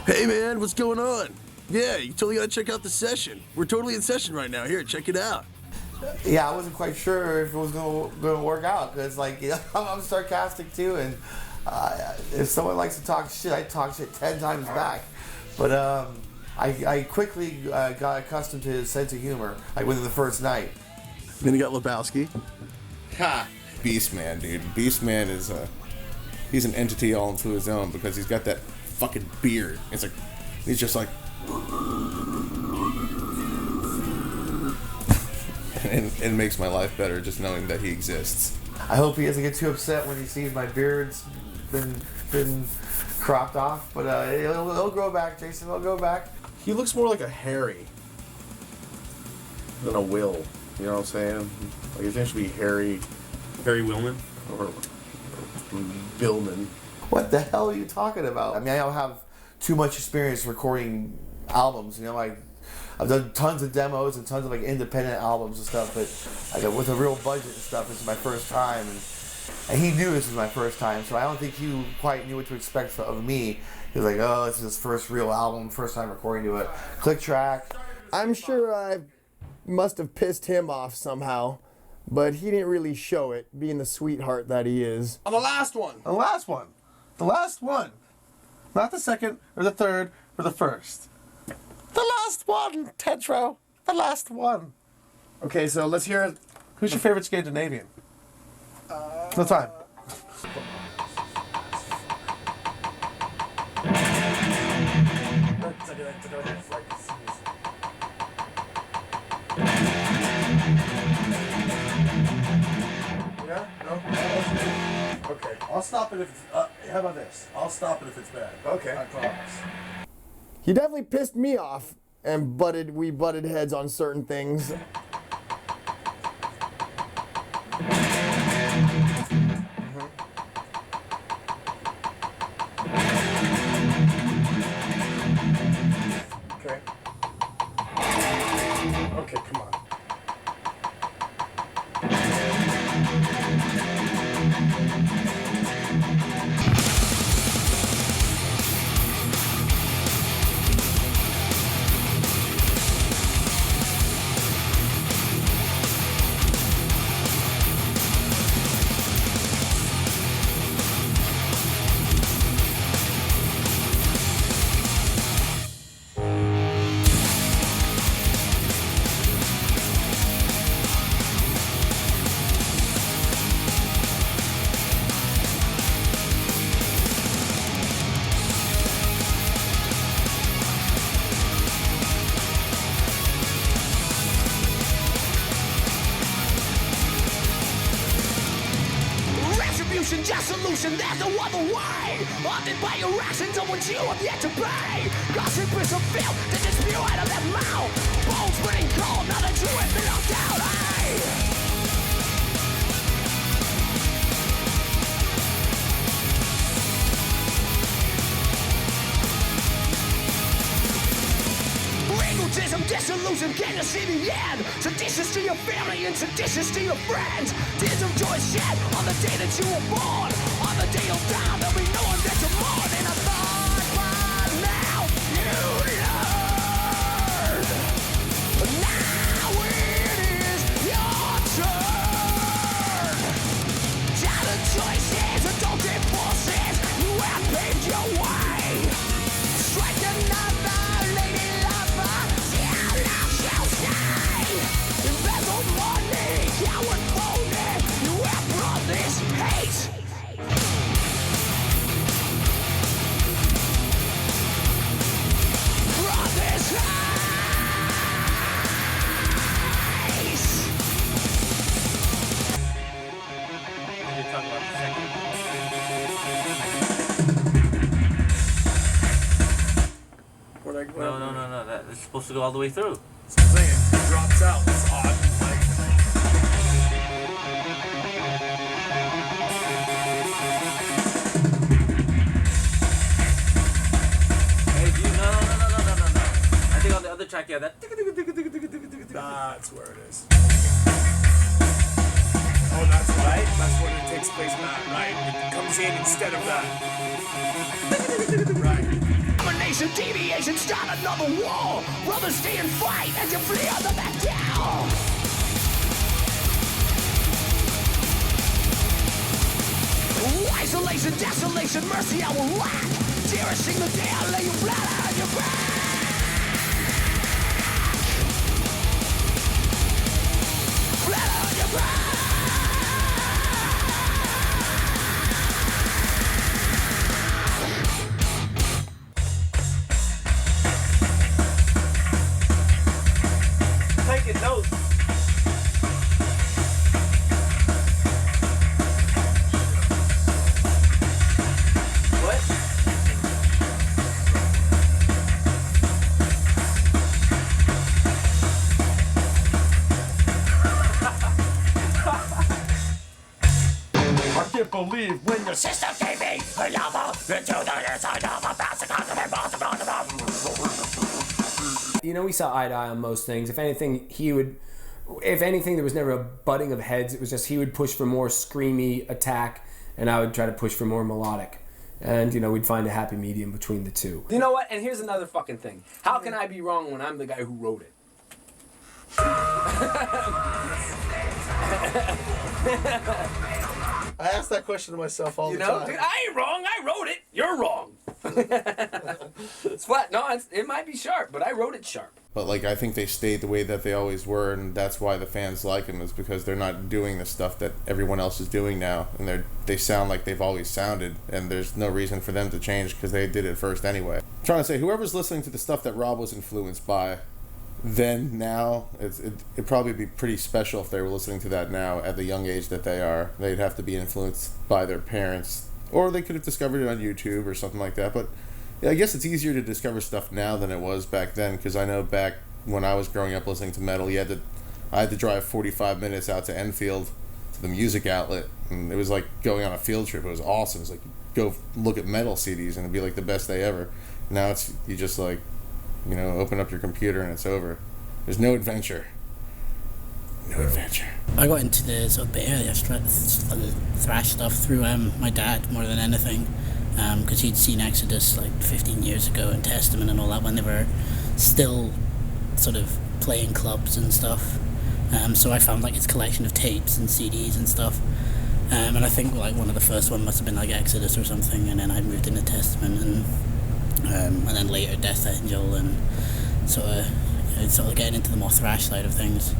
Hey man, what's going on? Yeah, you totally gotta check out the session. We're totally in session right now. Here, check it out. Yeah, I wasn't quite sure if it was gonna work out because, like, I'm sarcastic too, and if someone likes to talk shit, I talk shit 10 times back. But I quickly got accustomed to his sense of humor, like within the first night. Then you got Lebowski. Ha! Beastman, dude. Beastman is he's an entity all into his own because he's got that fucking beard. It's like he's just like. And it makes my life better just knowing that he exists. I hope he doesn't get too upset when he sees my beard's been cropped off, but it'll grow back, Jason. It'll grow back. He looks more like a Harry than a Will. You know what I'm saying? Like his name should be Harry Willman or Billman. What the hell are you talking about? I mean, I don't have too much experience recording albums. I've done tons of demos and tons of like independent albums and stuff, but like with a real budget and stuff, this is my first time, and he knew this was my first time, so I don't think he quite knew what to expect of me. He was like, "Oh, this is his first real album, first time recording to a click track." I'm sure I must have pissed him off somehow, but he didn't really show it, being the sweetheart that he is. On the last one. The last one. The last one. Not the second or the third or the first. The last one, Tetro. The last one. Okay, so let's hear it. Who's your favorite Scandinavian? No time. Yeah? No? Okay. I'll stop it if it's, how about this? I'll stop it if it's bad. Okay. I promise. He definitely pissed me off, and we butted heads on certain things. Okay. Okay, come on. Retribution, just solution, there's no other way. Haunted by your actions of what you have yet to pay. Gossip is a filth that just spew out of their mouth. Bones burning cold, now that you have been knocked out, hey! Egotism, disillusion, can you see the end? Seditious to your family and seditious to your friends. Tears of joy shed on the day that you were born. On the day you'll die, there'll be no one there to mourn. And I thought by now you learned. Now it is your turn. Childhood choices, adulthood forces, you have paved your way. Strike another lady lover, till love shall stay. Embezzled money, coward phony, you have brought this hate. Brought this hate. You're talking about the second. No. That it's supposed to go all the way through. That's what I'm saying. It drops out. It's odd. Like, Hey, do you? No. I think on the other track, yeah, that. that's where it is. Oh, that's right. That's when it takes place back. Right. It comes in instead of that. Right. Domination, deviation, start another war. Brothers stay and fight as you flee on the back down. Isolation, desolation, mercy I will lack. Cherishing the day I lay you flat on your back. Flat on your back. Taking notes. What? I can't believe when your Sister gave me a lover into the inside of a bastard. You know, we saw eye to eye on most things. If anything, there was never a butting of heads. It was just he would push for more screamy attack, and I would try to push for more melodic. And, you know, we'd find a happy medium between the two. You know what? And here's another fucking thing. How can I be wrong when I'm the guy who wrote it? I ask that question to myself all the You know, time. dude, I ain't wrong. I wrote it. You're wrong. It's flat. No, it might be sharp, but I wrote it sharp. But like, I think they stayed the way that they always were, and that's why the fans like them, is because they're not doing the stuff that everyone else is doing now, and they sound like they've always sounded, and there's no reason for them to change because they did it first anyway. I'm trying to say, whoever's listening to the stuff that Rob was influenced by, then now it'd probably be pretty special if they were listening to that now at the young age that they are. They'd have to be influenced by their parents, or they could have discovered it on YouTube or something like that. But yeah, I guess it's easier to discover stuff now than it was back then, because I know back when I was growing up listening to metal, I had to drive 45 minutes out to Enfield to the music outlet, and it was like going on a field trip. It was awesome. It was like, go look at metal CDs and it'd be like the best day ever. Now it's, you just like, you know, open up your computer and it's over. There's no adventure. No adventure. I got into the sort of Bay Area thrash stuff through my dad more than anything, because he'd seen Exodus like 15 years ago and Testament and all that when they were still sort of playing clubs and stuff. So I found like his collection of tapes and CDs and stuff. And I think like one of the first one must have been like Exodus or something, and then I moved into Testament and then later Death Angel, and sort of getting into the more thrash side of things.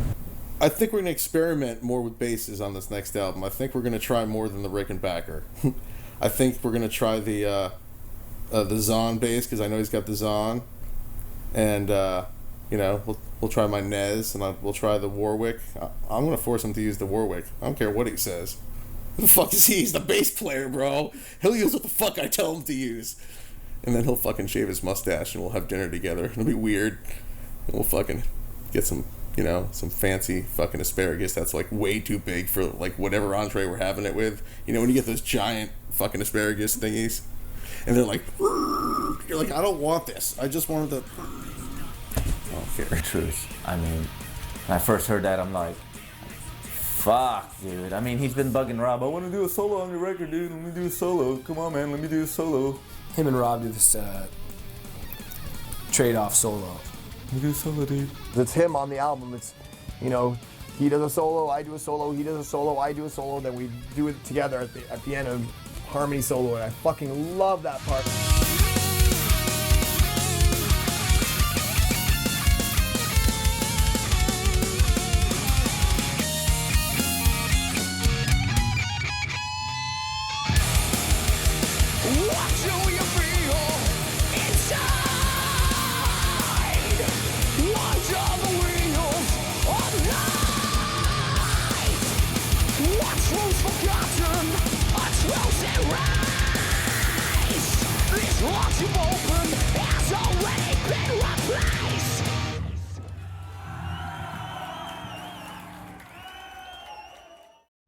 I think we're going to experiment more with basses on this next album. I think we're going to try more than the Rickenbacker. I think we're going to try the Zahn bass, because I know he's got the Zahn. And, you know, we'll try my Nez, and we'll try the Warwick. I'm going to force him to use the Warwick. I don't care what he says. Who the fuck is he? He's the bass player, bro. He'll use what the fuck I tell him to use. And then he'll fucking shave his mustache, and we'll have dinner together. It'll be weird. And we'll fucking get some, you know, some fancy fucking asparagus that's like way too big for like whatever entree we're having it with. You know, when you get those giant fucking asparagus thingies, and they're like, you're like, I don't want this. I just wanted the. Oh, the truth. I mean, when I first heard that, I'm like, fuck, dude. I mean, he's been bugging Rob. I want to do a solo on your record, dude. Let me do a solo. Come on, man. Let me do a solo. Him and Rob do this trade-off solo. Let me do a solo, dude. It's him on the album. It's, you know, he does a solo, I do a solo, he does a solo, I do a solo, then we do it together at the end of harmony solo, and I fucking love that part.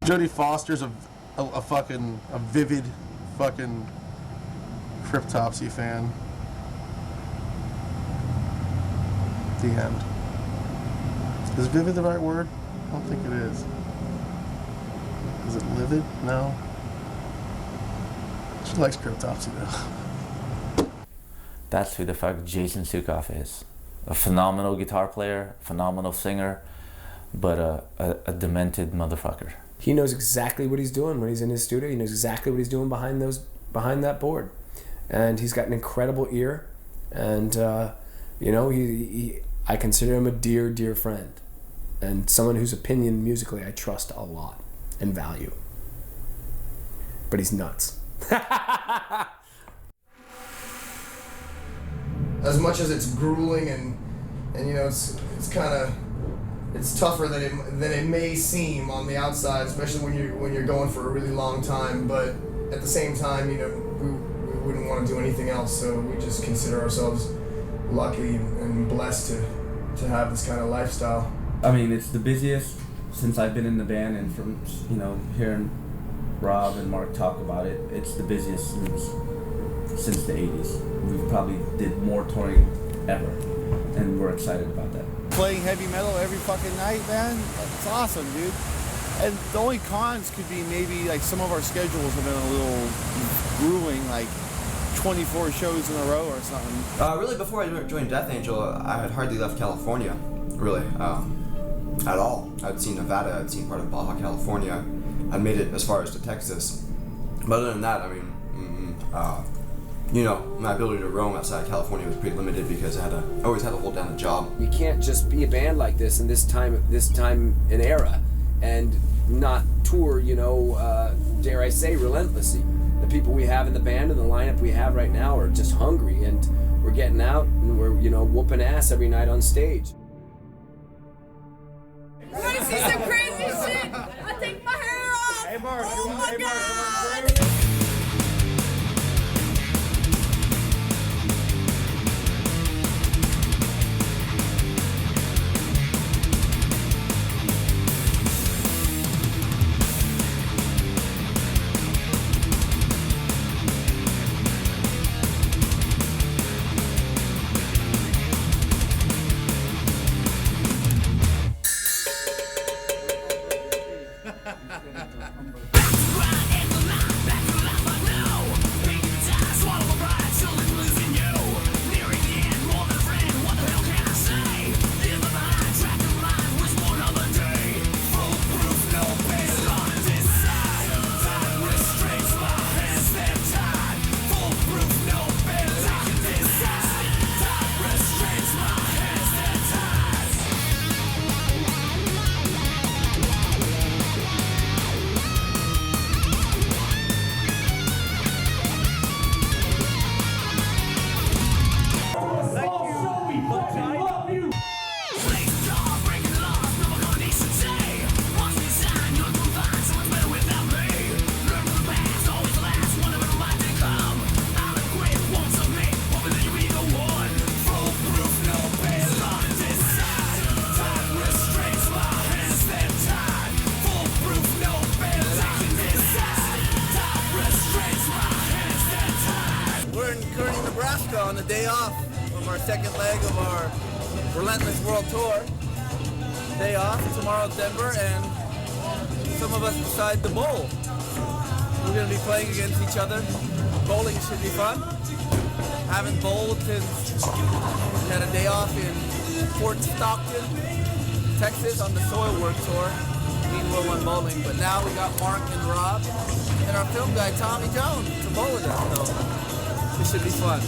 Jodie Foster's a vivid fucking Cryptopsy fan. The end. Is vivid the right word? I don't think it is. Is it livid? No. She likes Cryptopsy though. That's who the fuck Jason Sukoff is. A phenomenal guitar player, phenomenal singer, but a demented motherfucker. He knows exactly what he's doing when he's in his studio. He knows exactly what he's doing behind that board, and he's got an incredible ear. And you know, I consider him a dear friend, and someone whose opinion musically I trust a lot and value. But he's nuts. As much as it's grueling and you know, it's kind of. It's tougher than it may seem on the outside, especially when you're going for a really long time. But at the same time, you know, we wouldn't want to do anything else. So we just consider ourselves lucky and blessed to have this kind of lifestyle. I mean, it's the busiest since I've been in the band, and from, you know, hearing Rob and Mark talk about it, it's the busiest since the 80s. We probably did more touring ever, and we're excited about that. Playing heavy metal every fucking night, man, it's awesome, dude. And the only cons could be maybe like some of our schedules have been a little grueling, like 24 shows in a row or something. Really, before I joined Death Angel, I had hardly left California, really, at all. I'd seen Nevada, I'd seen part of Baja California. I'd made it as far as to Texas. But other than that, I mean, you know, my ability to roam outside California was pretty limited because I always had to hold down a job. You can't just be a band like this in this time and era and not tour, you know, dare I say, relentlessly. The people we have in the band and the lineup we have right now are just hungry, and we're getting out and we're, you know, whooping ass every night on stage. You wanna see some crazy shit? I take my hair off! Hey Mark, oh my God! On the day off of our second leg of our Relentless World Tour. Day off, tomorrow Denver, and some of us decide to bowl. We're going to be playing against each other. Bowling should be fun. Haven't bowled since we had a day off in Fort Stockton, Texas on the Soil Work Tour. Me and Will went bowling, but now we got Mark and Rob and our film guy Tommy Jones to bowl with us, so this should be fun.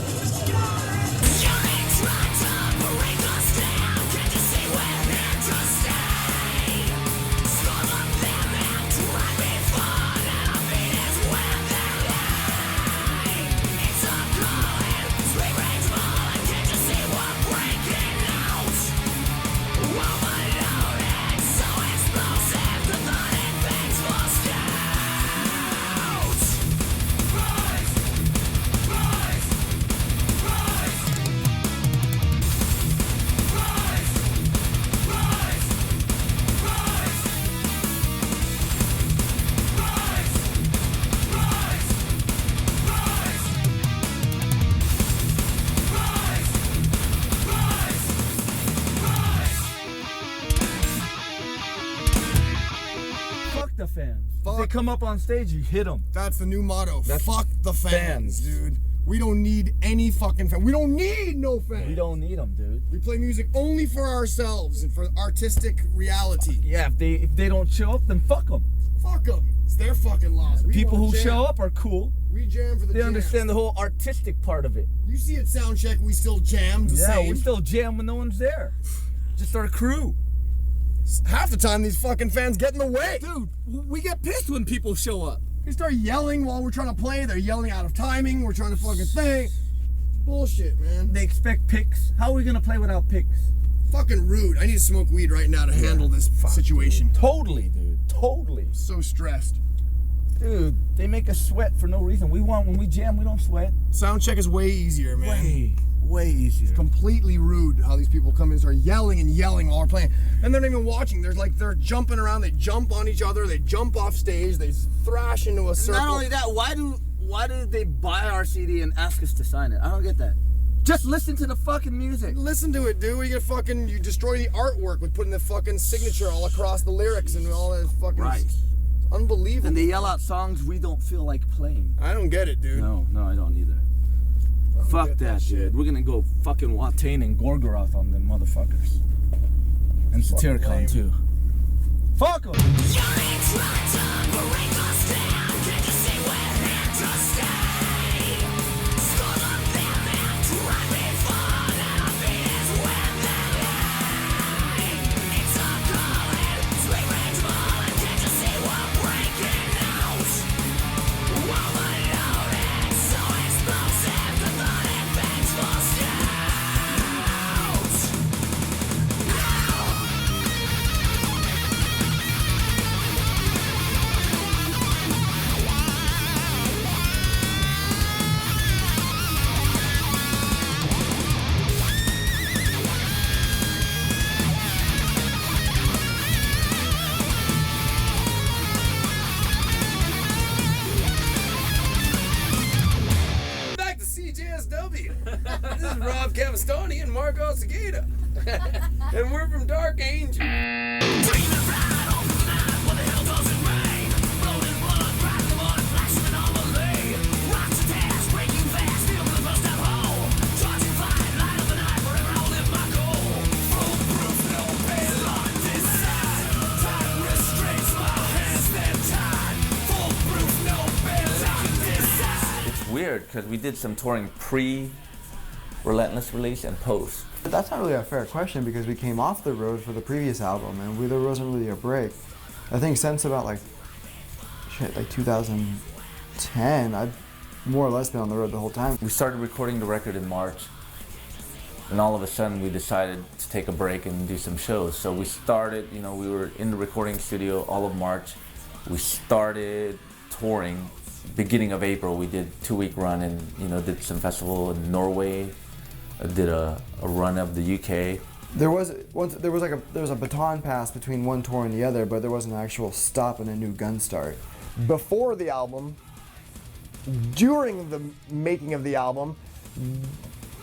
The fans. If they come up on stage, you hit them. That's the new motto. That's Fuck the fans, dude. We don't need any fucking fans. We don't need no fans. We don't need them, dude. We play music only for ourselves and for artistic reality. Yeah, if they don't show up, then fuck them. Fuck them. It's their fucking loss. We People who jam. show up are cool. We jam for the They jam. understand the whole artistic part of it. You see at Soundcheck, we still jam the same. We still jam when no one's there. Just our crew. Half the time, these fucking fans get in the way. Dude, we get pissed when people show up. They start yelling while we're trying to play. They're yelling out of timing. We're trying to fucking thing. Bullshit, man. They expect picks. How are we gonna play without picks? Fucking rude. I need to smoke weed right now to handle this situation. Dude. Totally, dude. Totally. So stressed. Dude, they make us sweat for no reason. When we jam, we don't sweat. Soundcheck is way easier, man. Way easier. It's completely rude how these people come in and start yelling and yelling while we're playing. And they're not even watching. They're jumping around. They jump on each other. They jump off stage. They thrash into a circle. Not only that, why do they buy our CD and ask us to sign it? I don't get that. Just listen to the fucking music. Listen to it, dude. You destroy the artwork with putting the fucking signature all across the lyrics and all that fucking. Right. It's unbelievable. And they yell out songs we don't feel like playing. I don't get it, dude. No, I don't either. Fuck that, dude. We're gonna go fucking Watain and Gorgoroth on them motherfuckers. And Satyricon too. Fuck them! Break us down, can't you see we're here to stay? Savastoni and Margot Sagita. And we're from Dark Angel. Weird, because we did some touring pre-Relentless release and post. But that's not really a fair question because we came off the road for the previous album and there wasn't really a break. I think since about like 2010, I've more or less been on the road the whole time. We started recording the record in March, and all of a sudden we decided to take a break and do some shows. So we started, we were in the recording studio all of March. We started touring. Beginning of April, we did a 2-week run and did some festival in Norway. Did a run of the UK. There was a baton pass between one tour and the other, but there was an actual stop and a new gun start. Before the album, during the making of the album,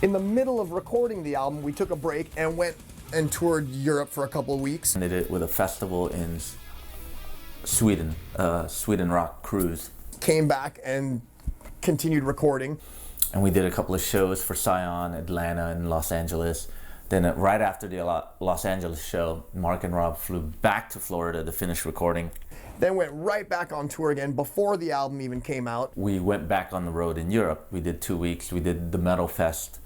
in the middle of recording the album, we took a break and went and toured Europe for a couple of weeks. And did it with a festival in Sweden, Sweden Rock Cruise. Came back and continued recording. And we did a couple of shows for Scion, Atlanta, and Los Angeles. Then right after the Los Angeles show, Mark and Rob flew back to Florida to finish recording. Then went right back on tour again before the album even came out. We went back on the road in Europe. We did 2 weeks. We did the Metal Fest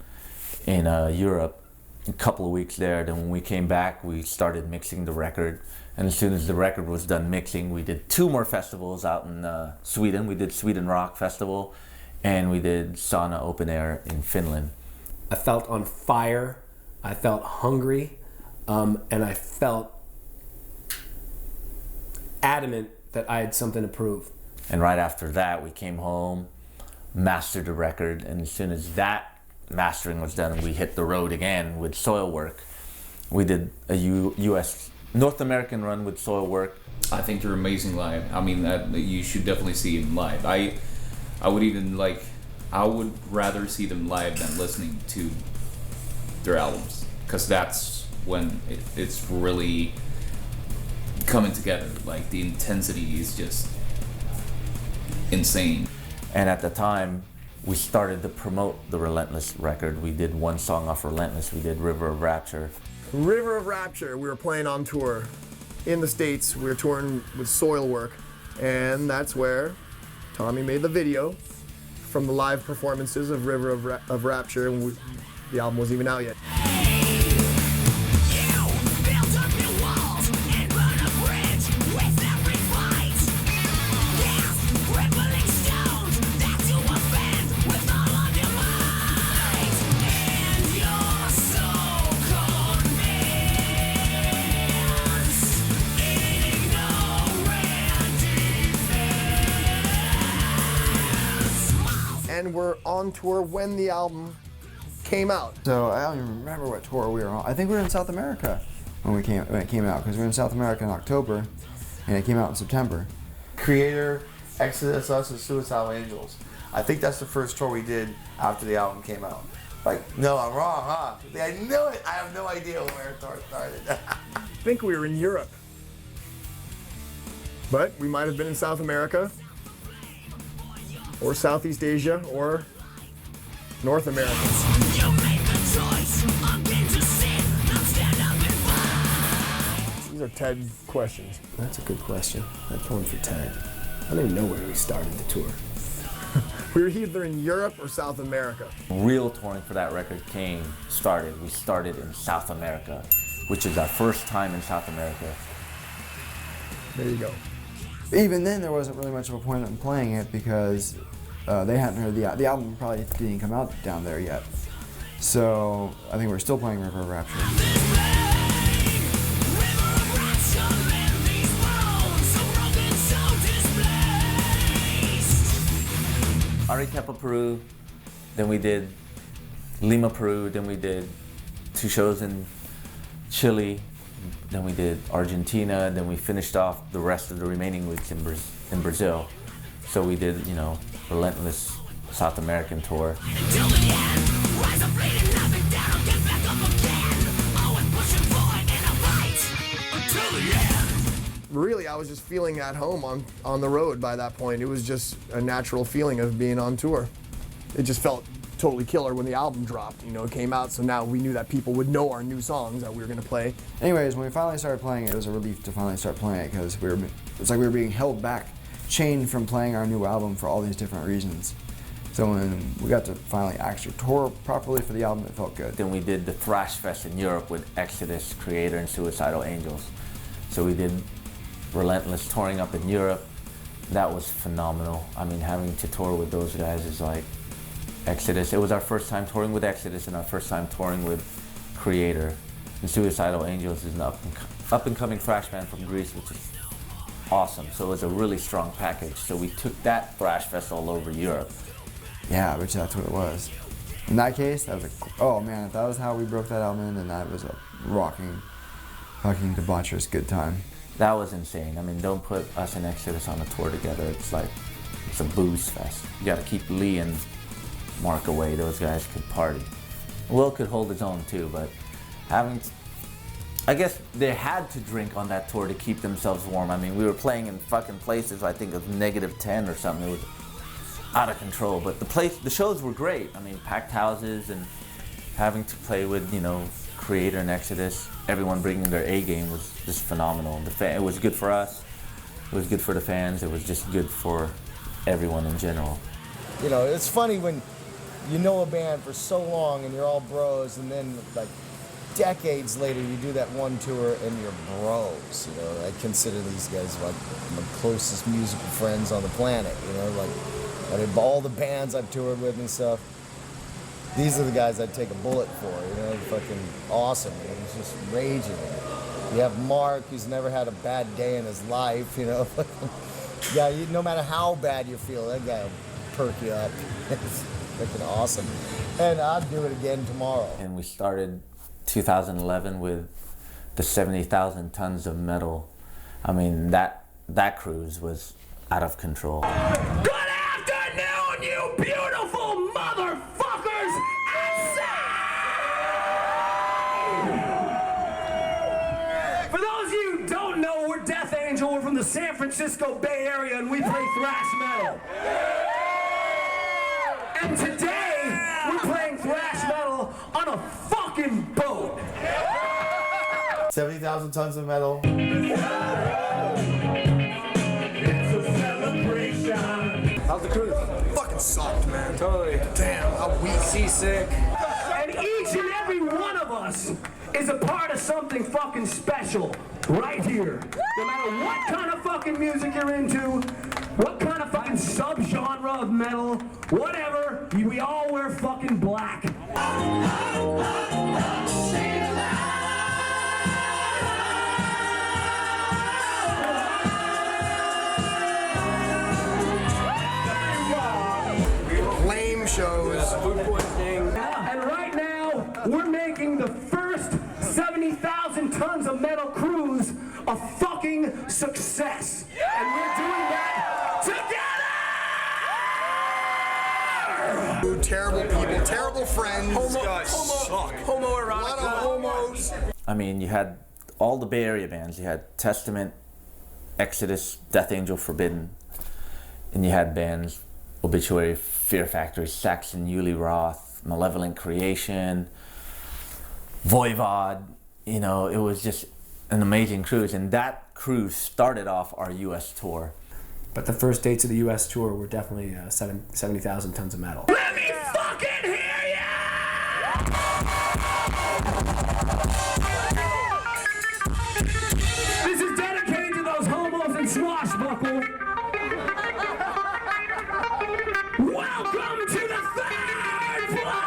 in Europe, a couple of weeks there. Then when we came back, we started mixing the record. And as soon as the record was done mixing, we did 2 more festivals out in Sweden. We did Sweden Rock Festival, and we did Sauna Open Air in Finland. I felt on fire, I felt hungry, and I felt adamant that I had something to prove. And right after that, we came home, mastered the record, and as soon as that mastering was done, we hit the road again with Soilwork. We did a U.S. North American run with Soilwork. I think they're amazing live. I mean, you should definitely see them live. I would rather see them live than listening to their albums, because that's when it's really coming together. Like, the intensity is just insane. And at the time, we started to promote the Relentless record. We did one song off Relentless. We did River of Rapture. River of Rapture, we were playing on tour in the States. We were touring with Soilwork, and that's where Tommy made the video from the live performances of River of Rapture, and the album wasn't even out yet. And we're on tour when the album came out. So I don't even remember what tour we were on. I think we were in South America when it came out, because we were in South America in October, and it came out in September. Creator, Exodus, Us, and Suicidal Angels. I think that's the first tour we did after the album came out. Like, no, I'm wrong, huh? I knew it. I have no idea where it started. I think we were in Europe, but we might have been in South America, or Southeast Asia, or North America. These are Ted questions. That's a good question. That's one for Ted. I don't even know where we started the tour. We were either in Europe or South America. Real touring for that record started. We started in South America, which is our first time in South America. There you go. Even then, there wasn't really much of a point in playing it because they hadn't heard the album probably didn't come out down there yet. So I think we're still playing River of Rapture. Arequipa, Peru, then we did Lima, Peru, then we did 2 shows in Chile, then we did Argentina, then we finished off the rest of the remaining weeks in Brazil. So we did, Relentless South American tour. Until the end, rise up Really, I was just feeling at home on the road by that point. It was just a natural feeling of being on tour. It just felt totally killer when the album dropped, it came out, so now we knew that people would know our new songs that we were gonna play. Anyways, when we finally started playing it was a relief to finally start playing it, because it's like we were being held back, chained from playing our new album for all these different reasons. So when we got to finally actually tour properly for the album, it felt good. Then we did the Thrash Fest in Europe with Exodus, Creator, and Suicidal Angels. So we did Relentless touring up in Europe. That was phenomenal. I mean, having to tour with those guys is like Exodus. It was our first time touring with Exodus and our first time touring with Creator. And Suicidal Angels is an up and coming thrash band from Greece, which is awesome. So it was a really strong package. So we took that Thrash Fest all over Europe. Yeah, which that's what it was. In that case, that was oh man, if that was how we broke that album in, then that was a rocking, fucking debaucherous good time. That was insane. I mean, don't put us and Exodus on a tour together. It's like, it's a booze fest. You gotta keep Lee and Mark away. Those guys could party. Will could hold his own too, but I guess they had to drink on that tour to keep themselves warm. I mean, we were playing in fucking places, I think it was -10 or something. It was out of control, but the shows were great. I mean, packed houses and having to play with, Creator and Exodus, everyone bringing their A game was just phenomenal. It was good for us, it was good for the fans, it was just good for everyone in general. It's funny when you know a band for so long and you're all bros, and then like decades later you do that one tour and you're bros. I consider these guys like my closest musical friends on the planet. Out of all the bands I've toured with and stuff, these are the guys I'd take a bullet for. Fucking awesome. It's just raging. You have Mark, who's never had a bad day in his life. Yeah, no matter how bad you feel, that guy will perk you up. It's freaking awesome. And I'd do it again tomorrow. And we started 2011 with the 70,000 tons of metal. I mean, that cruise was out of control. Good afternoon, you beautiful motherfuckers outside! For those of you who don't know, we're Death Angel. We're from the San Francisco Bay Area, and we play thrash metal. And today, we're playing thrash metal on a fucking boat. 70,000 tons of metal. How's the cruise? Fucking sucked, man. Totally. Damn, how weak. Seasick. And each and every one of us is a part of something fucking special right here. No matter what kind of fucking music you're into, what kind of fucking subgenre of metal, whatever, we all wear fucking black. Lame shows. Food poisoning. And right now, we're making the first 70,000 tons of metal cruise a fucking success. And we're doing that together! Terrible people, terrible friends. Homoerotic. A lot of homos. I mean, you had all the Bay Area bands. You had Testament, Exodus, Death Angel, Forbidden, and you had bands Obituary, Fear Factory, Saxon, Uli Roth, Malevolent Creation, Voivod. It was just an amazing cruise, and that cruise started off our U.S. tour. But the first dates of the U.S. tour were definitely 70,000 tons of metal. Let me fucking hear ya! This is dedicated to those homos and swashbuckle. Welcome to the third floor!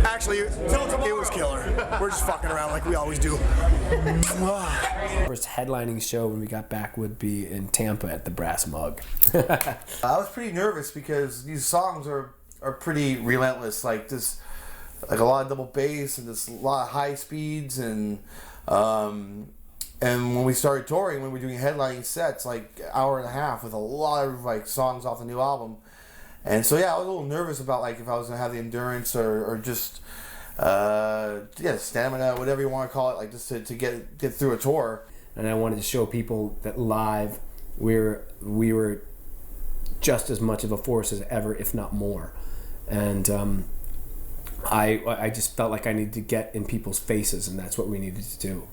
Actually, it was killer. We're just fucking around like we always do. First headlining show when we got back would be in Tampa at the Brass Mug. I was pretty nervous because these songs are pretty relentless, like this, like a lot of double bass and just a lot of high speeds, and when we started touring, when we were doing headlining sets, like hour and a half with a lot of like songs off the new album, And so yeah, I was a little nervous about like if I was gonna have the endurance or just stamina, whatever you want to call it, like just to get through a tour. And I wanted to show people that live we were just as much of a force as ever, if not more. And I just felt like I needed to get in people's faces, and that's what we needed to do.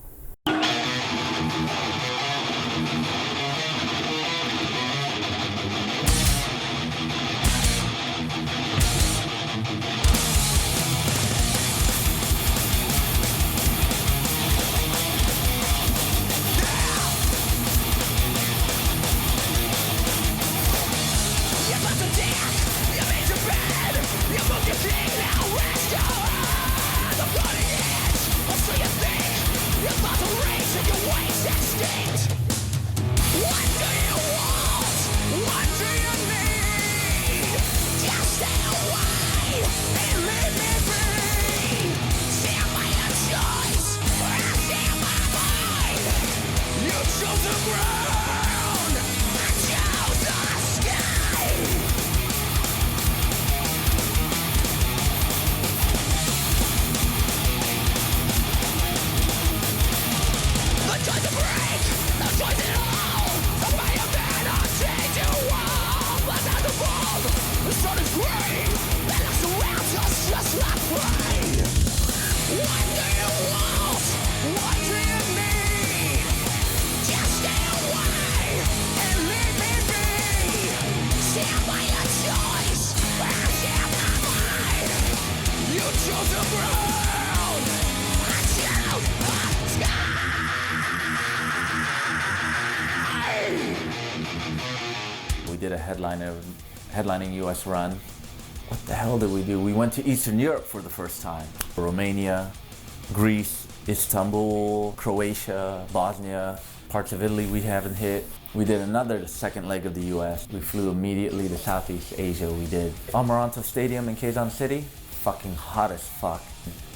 We did a headlining US run. What the hell did we do? We went to Eastern Europe for the first time. Romania, Greece, Istanbul, Croatia, Bosnia, parts of Italy we haven't hit. We did the second leg of the US. We flew immediately to Southeast Asia. We did Amaranto Stadium in Quezon City. Fucking hot as fuck.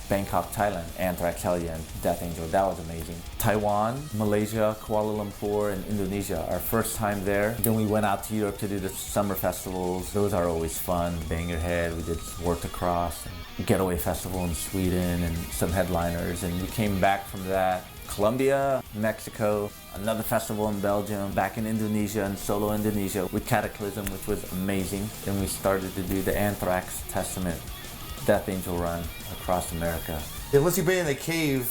Bangkok, Thailand, Anthrax, Hellion, Death Angel, that was amazing. Taiwan, Malaysia, Kuala Lumpur, and Indonesia, our first time there. Then we went out to Europe to do the summer festivals. Those are always fun. Bang Your Head, we did Worked Across, and Getaway Festival in Sweden, and some headliners. And we came back from that. Colombia, Mexico, another festival in Belgium, back in Indonesia, and Solo Indonesia with Cataclysm, which was amazing. Then we started to do the Anthrax, Testament, Death Angel run across America. Unless you've been in a cave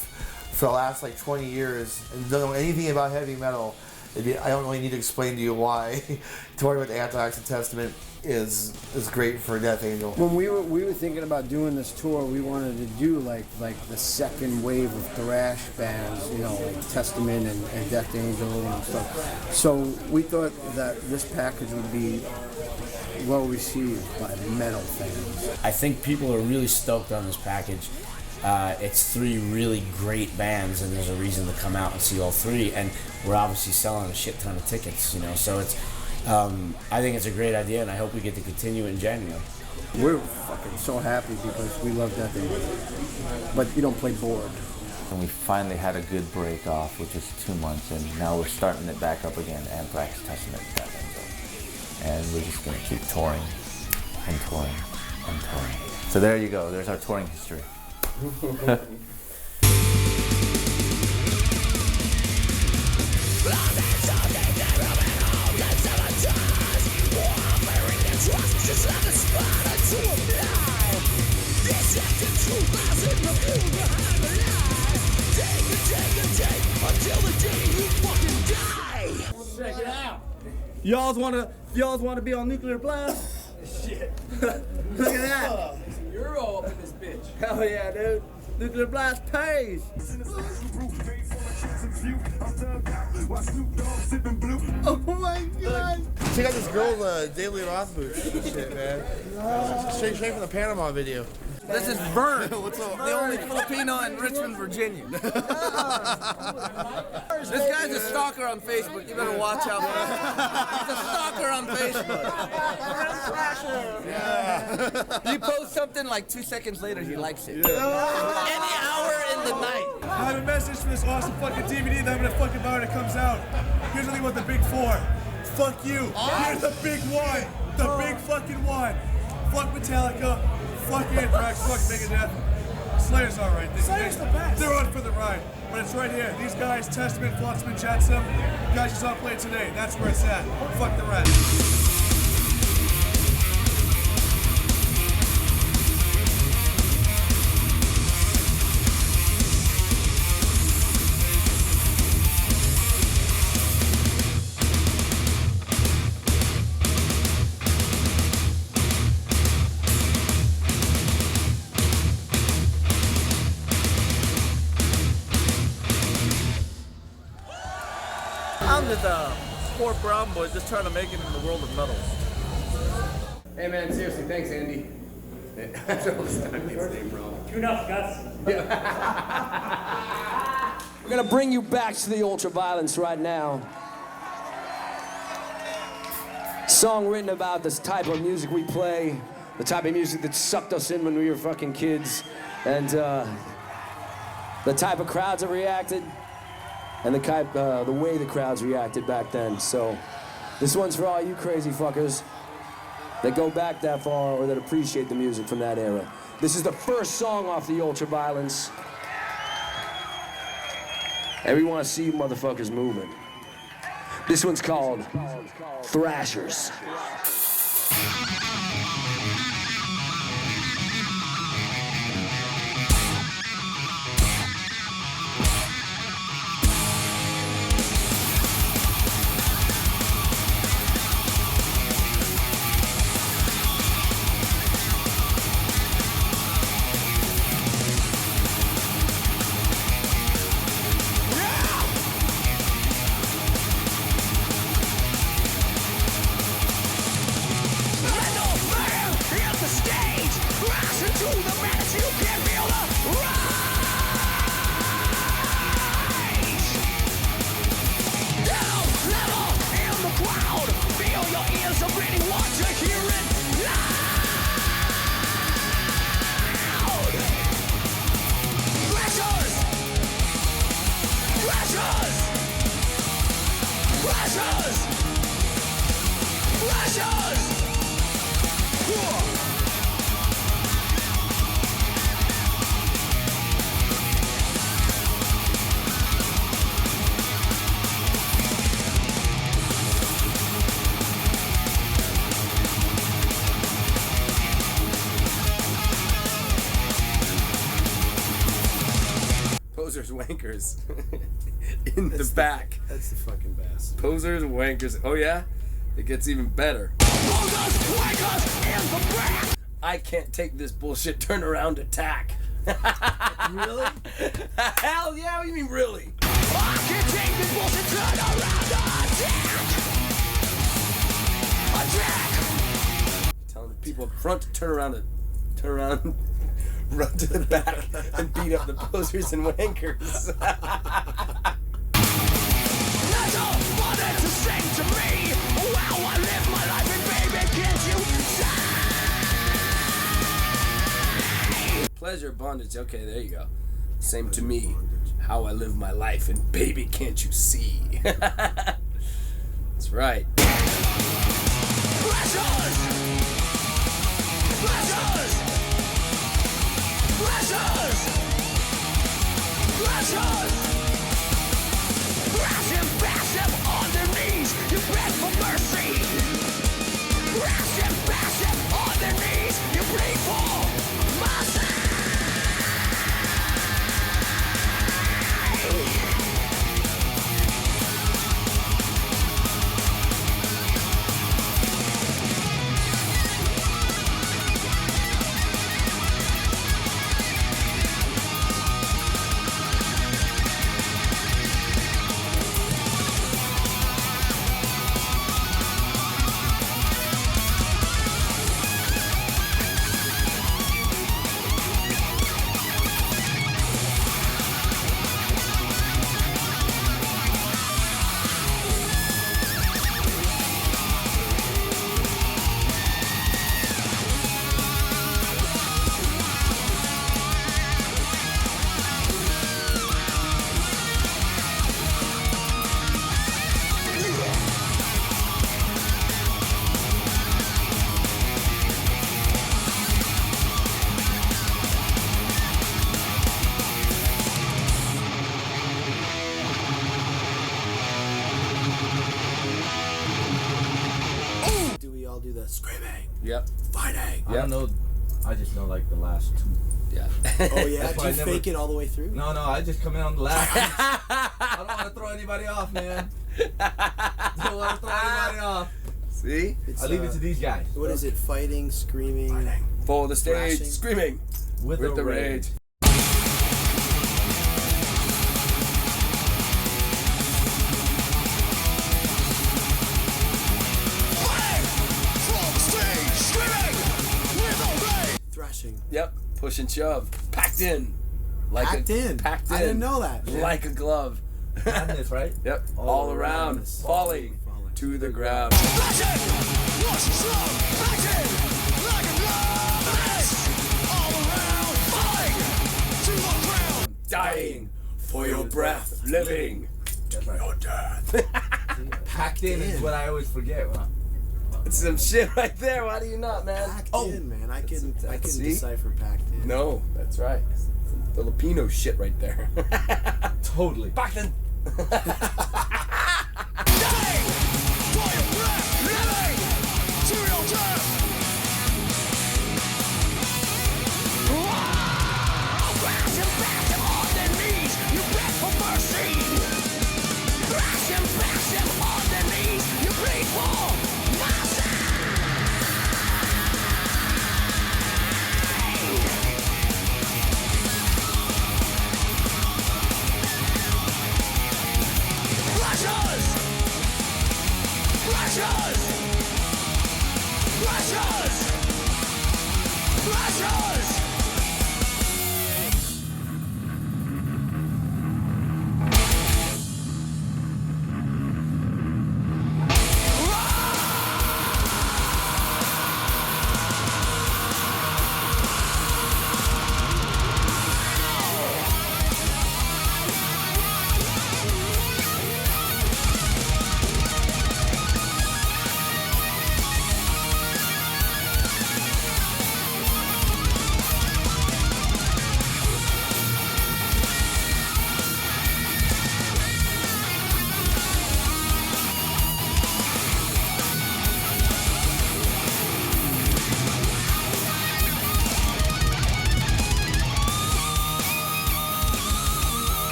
for the last like 20 years and don't know anything about heavy metal, I don't really need to explain to you why touring with Anthrax and Testament is great for Death Angel. When we were thinking about doing this tour, we wanted to do like the second wave of thrash bands, you know, like Testament and Death Angel and stuff. So we thought that this package would be well received by metal fans. I think people are really stoked on this package. It's three really great bands, and there's a reason to come out and see all three. And we're obviously selling a shit ton of tickets, you know. So it's, I think it's a great idea, and I hope we get to continue in January. We're fucking so happy because we love Death Angel, but you don't play bored. And we finally had a good break off, which is 2 months, and now we're starting it back up again. Anthrax, Testament, Death Angel. And we're just going to keep touring and touring and touring. So there you go. There's our touring history. Check it out. Y'all wanna be on Nuclear Blast? Shit. Look at that. You're all up in this bitch. Hell yeah, dude. Nuclear Blast pays. Oh my god! Check out this girl, Daily Roth boots. Shit, man. Straight from the Panama video. This is Vern. What's up? The only Filipino in Richmond, Virginia. This guy's a stalker on Facebook. You better watch out for him. He's a stalker on Facebook. Yeah. You post something like 2 seconds later, he likes it. Yeah. Any hour in the night. I have a message for this awesome fucking DVD that I'm gonna fucking buy when it comes out. Here's the thing about the big four. Fuck you. You're the big one. The big fucking one. Fuck Metallica. Fuck Anthrax. Fuck Megadeth. Slayer's alright. Slayer's the best. They're on for the ride. But it's right here. These guys, Testament, Flotsam, Jetsam, you guys just all play today. That's where it's at. Fuck the rest. I'm just a poor brown boy just trying to make it in the world of metal. Hey man, seriously, thanks Andy. After all this time, his name wrong. Tune up, Gus. We're gonna bring you back to the ultraviolence right now. Song written about this type of music we play, the type of music that sucked us in when we were fucking kids, and the type of crowds that reacted, and the way the crowds reacted back then. So this one's for all you crazy fuckers that go back that far or that appreciate the music from that era. This is the first song off the ultraviolence. And we want to see you motherfuckers moving. This one's called Thrashers. Posers, wankers. In the back. That's the fucking best. Posers, wankers. Oh yeah? It gets even better. I can't take this bullshit turnaround attack. Really? Hell yeah, what do you mean really? I can't take this bullshit turnaround attack. Telling the people up front to turn around, run to the back, and beat up the posers and wankers. That's all wanted to sing to me. Wow, I live my life and baby, can't you say? Pleasure, bondage. Okay, there you go. Same to me. How I live my life, and baby, can't you see? That's right. Pressures! Pressures! Pressures! Pressures! Passive, passive, on their knees, you beg for mercy. Passive, passive, on their knees, you plead for mercy. screaming. Yep. Fighting. I don't know. I just know like the last two. Yeah. Oh yeah, That's do why you I never- fake it all the way through? No, I just come in on the last. I don't want to throw anybody off, man. Don't want to throw anybody off. See? I'll leave it to these guys. What is it? Fighting, screaming, For the stage, thrashing. screaming With the the rage. Thrashing. Yep. Push and shove. Packed in. Packed in. Packed in. I didn't know that. Like a glove. Madness, right? Yep. All around. Falling to the ground. Dying for your breath. Living That's right. your death. Packed in is what I always forget. Huh? It's some shit right there. Why do you not, man? Packed in, man. I can see? decipher packed in. No, that's right. Some Filipino shit right there. Totally. Packed in.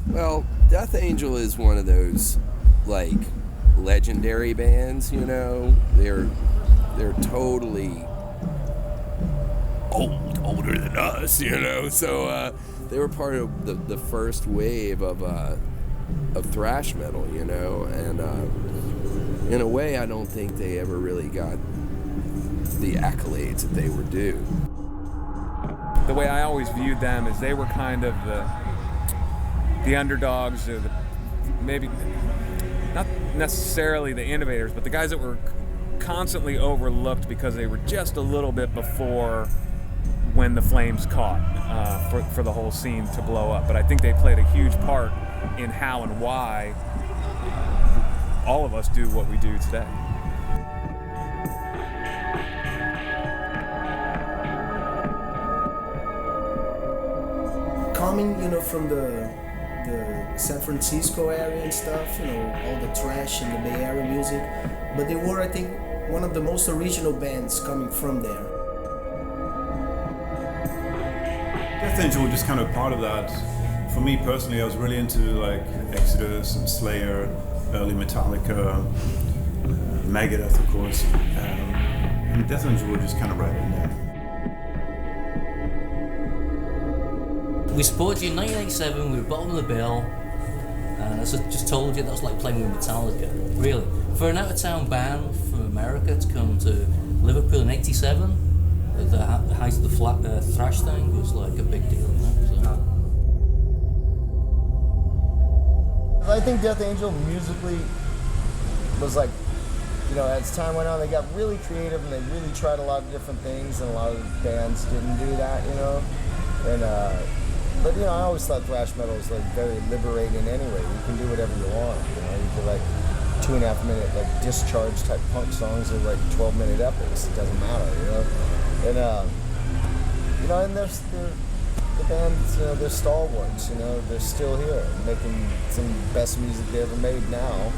Well, Death Angel is one of those, like, legendary bands, you know? They're totally older than us, you know? So, they were part of the first wave of thrash metal, you know? And, in a way, I don't think they ever really got the accolades that they were due. The way I always viewed them is they were kind of the underdogs, or maybe not necessarily the innovators, but the guys that were constantly overlooked because they were just a little bit before when the flames caught for the whole scene to blow up. But I think they played a huge part in how and why all of us do what we do today. Coming, you know, from the San Francisco area and stuff, you know, all the trash and the Bay Area music, but they were, I think, one of the most original bands coming from there. Death Angel were just kind of part of that. For me personally, I was really into like Exodus and Slayer, early Metallica, Megadeth, of course, and Death Angel were just kind of right in there. We supported you in 1987. We were bottom of the bill. And as I just told you, that was like playing with Metallica. Really, for an out-of-town band from America to come to Liverpool in '87, at the height of the thrash thing, was like a big deal. You know? So. I think Death Angel musically was like, you know, as time went on, they got really creative and they really tried a lot of different things, and a lot of bands didn't do that, you know. And but you know, I always thought thrash metal was like very liberating anyway. You can do whatever you want, you know. You could like 2.5 minute like discharge type punk songs or like 12-minute epics. It doesn't matter, you know. And you know, and the bands, you know, they're stalwarts, you know. They're still here making some best music they ever made now,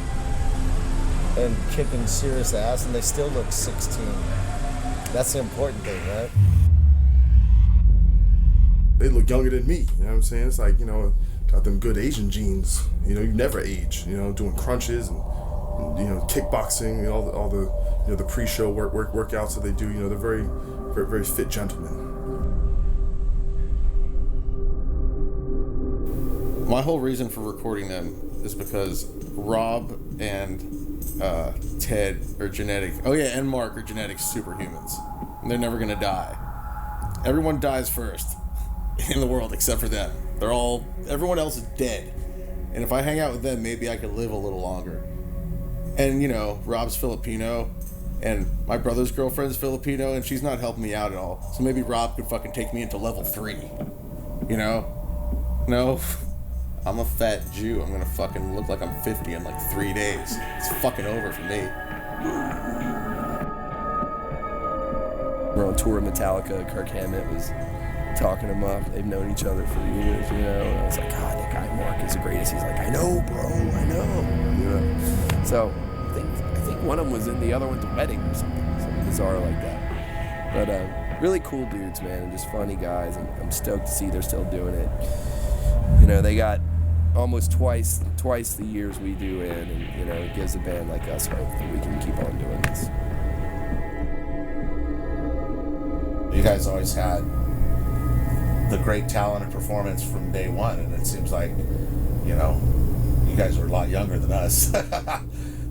and kicking serious ass, and they still look 16. That's the important thing, right? They look younger than me, you know what I'm saying? It's like, you know, got them good Asian genes. You know, you never age, you know, doing crunches and you know, kickboxing, and all the you know, the pre-show workouts that they do, you know, they're very, very, very fit gentlemen. My whole reason for recording them is because Rob and Ted are genetic. Oh yeah, and Mark are genetic superhumans. And they're never gonna die. Everyone dies first in the world except for them. Everyone else is dead. And if I hang out with them, maybe I could live a little longer. And you know, Rob's Filipino, and my brother's girlfriend's Filipino, and she's not helping me out at all. So maybe Rob could fucking take me into level 3. You know? No. I'm a fat Jew. I'm gonna fucking look like I'm 50 in like 3 days. It's fucking over for me. We're on tour with Metallica. Kirk Hammett was talking him up. They've known each other for years, you know. And I was like, God, that guy Mark is the greatest. He's like, I know, bro, I know. You know. So I think one of them was in the other one's wedding or something bizarre like that. But really cool dudes, man, and just funny guys. And I'm stoked to see they're still doing it. You know, they got almost twice the years we do in, and you know, it gives a band like us hope that we can keep on doing this. You guys always had the great talent and performance from day one, and it seems like, you know, you guys are a lot younger than us.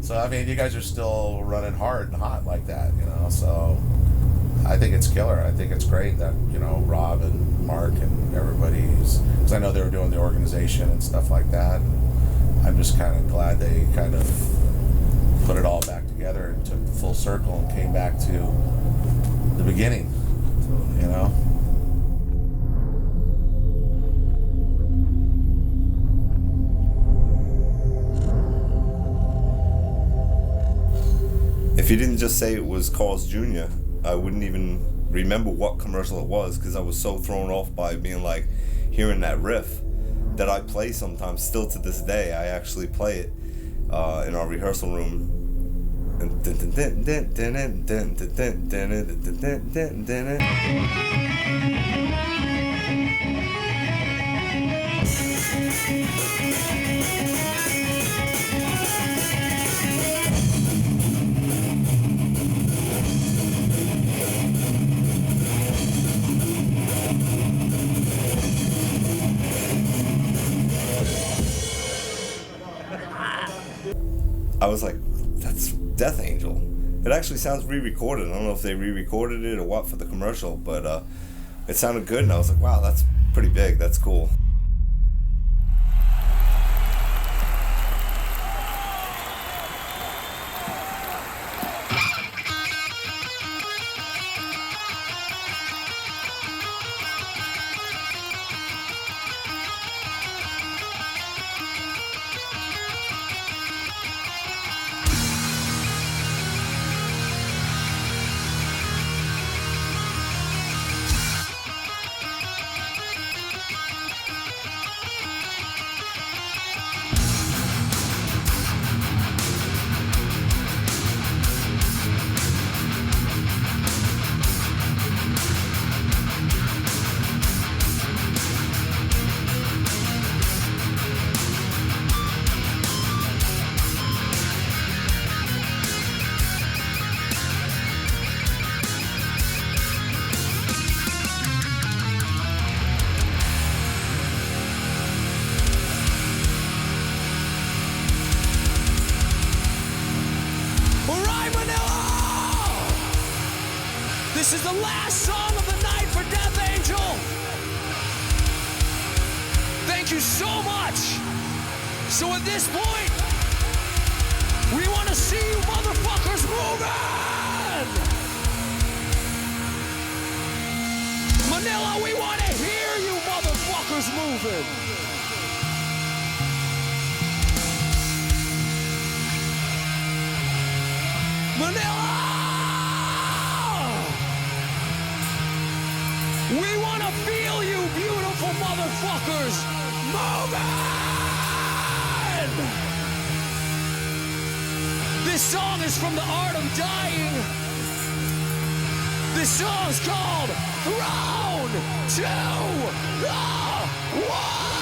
So I mean, you guys are still running hard and hot like that, you know. So I think it's killer. I think it's great that, you know, Rob and Mark and everybody's, because I know they were doing the organization and stuff like that. And I'm just kind of glad they kind of put it all back together and took the full circle and came back to the beginning, you know. If you didn't just say it was Carl's Jr., I wouldn't even remember what commercial it was, because I was so thrown off by being like hearing that riff that I play sometimes. Still to this day, I actually play it in our rehearsal room. I was like, that's Death Angel. It actually sounds re-recorded. I don't know if they re-recorded it or what for the commercial, but it sounded good, and I was like, wow, that's pretty big. That's cool. This is the last song of the night for Death Angel. Thank you so much. So at this point, we want to see you motherfuckers moving. Manila, we want to hear you motherfuckers moving. Manila! We want to feel you, beautiful motherfuckers! Moving! This song is from The Art of Dying. This song's called Thrown to the Walls!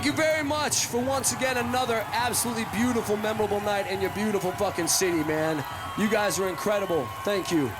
Thank you very much for once again another absolutely beautiful, memorable night in your beautiful fucking city, man. You guys are incredible. Thank you.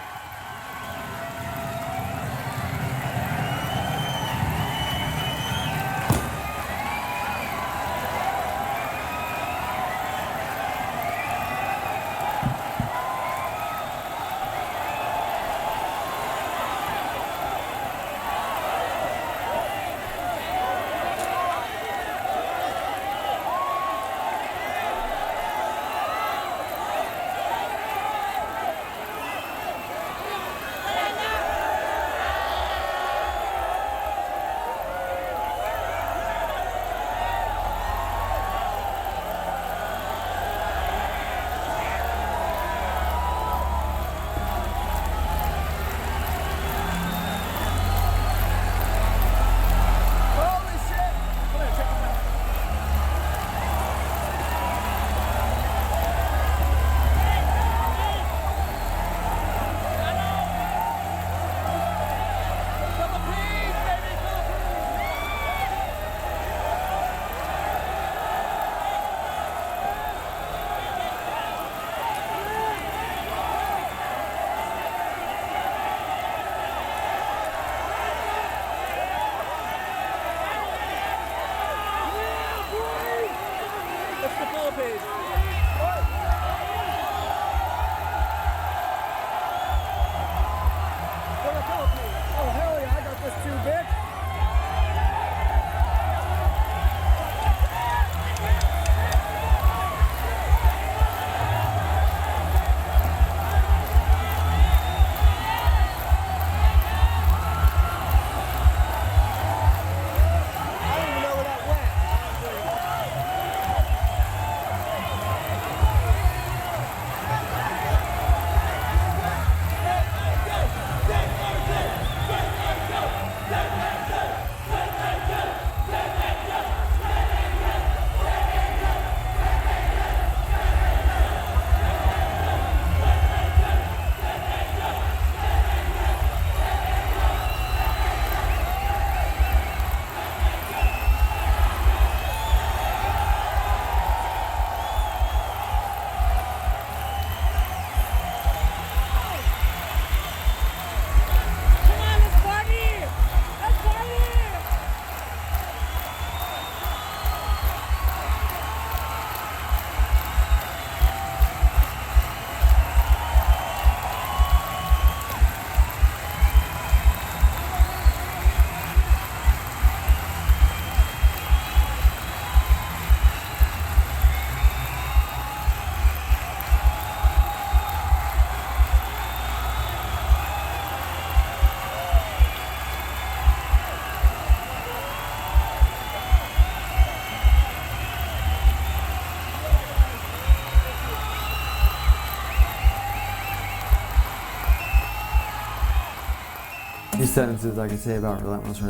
sentences I could say about Relentless.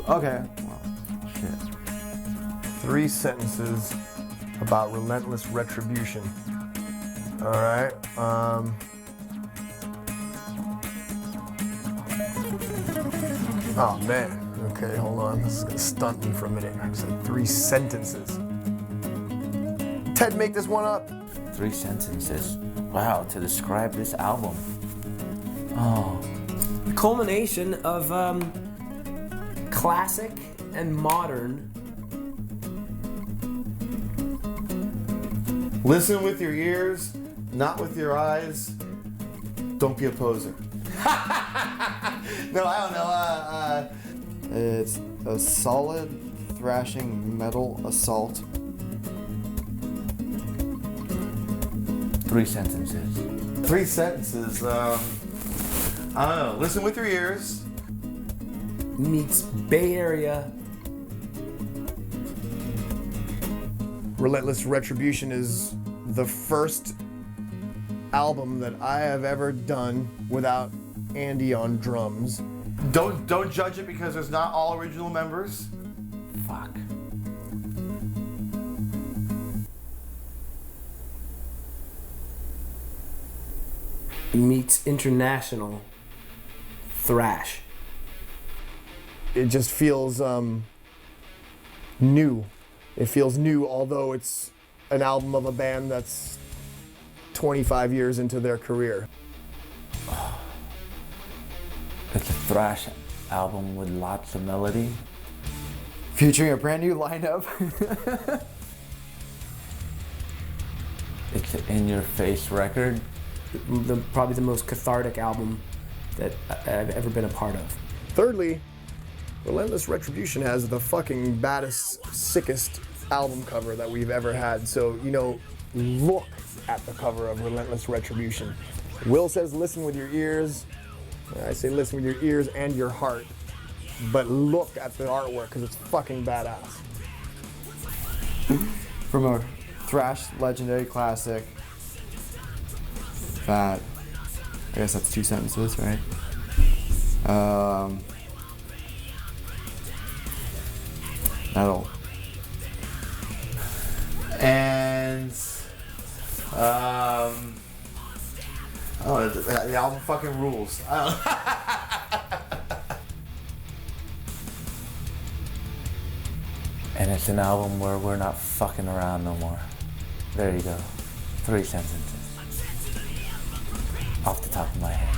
Okay. Well, shit. 3 sentences about relentless retribution. All right. Oh man. Okay, hold on. This is gonna stunt me for a minute. I said 3 sentences. Ted, make this one up. 3 sentences. Wow, to describe this album. Oh. Culmination of classic and modern. Listen with your ears, not with your eyes. Don't be a poser. No, I don't know. It's a solid thrashing metal assault. 3 sentences. 3 sentences. I don't know. Listen with your ears. Meets Bay Area. Relentless Retribution is the first album that I have ever done without Andy on drums. Don't judge it because there's not all original members. Fuck. Meets international thrash. It just feels new. It feels new, although it's an album of a band that's 25 years into their career. It's a thrash album with lots of melody. Featuring a brand new lineup. It's an in-your-face record. Probably the most cathartic album that I've ever been a part of. Thirdly, Relentless Retribution has the fucking baddest, sickest album cover that we've ever had. So, you know, look at the cover of Relentless Retribution. Will says listen with your ears. I say listen with your ears and your heart. But look at the artwork because it's fucking badass. From a thrash legendary classic that, I guess that's 2 sentences, right? Metal. And oh, the album fucking rules. And it's an album where we're not fucking around no more. There you go. 3 sentences. Off the top of my head.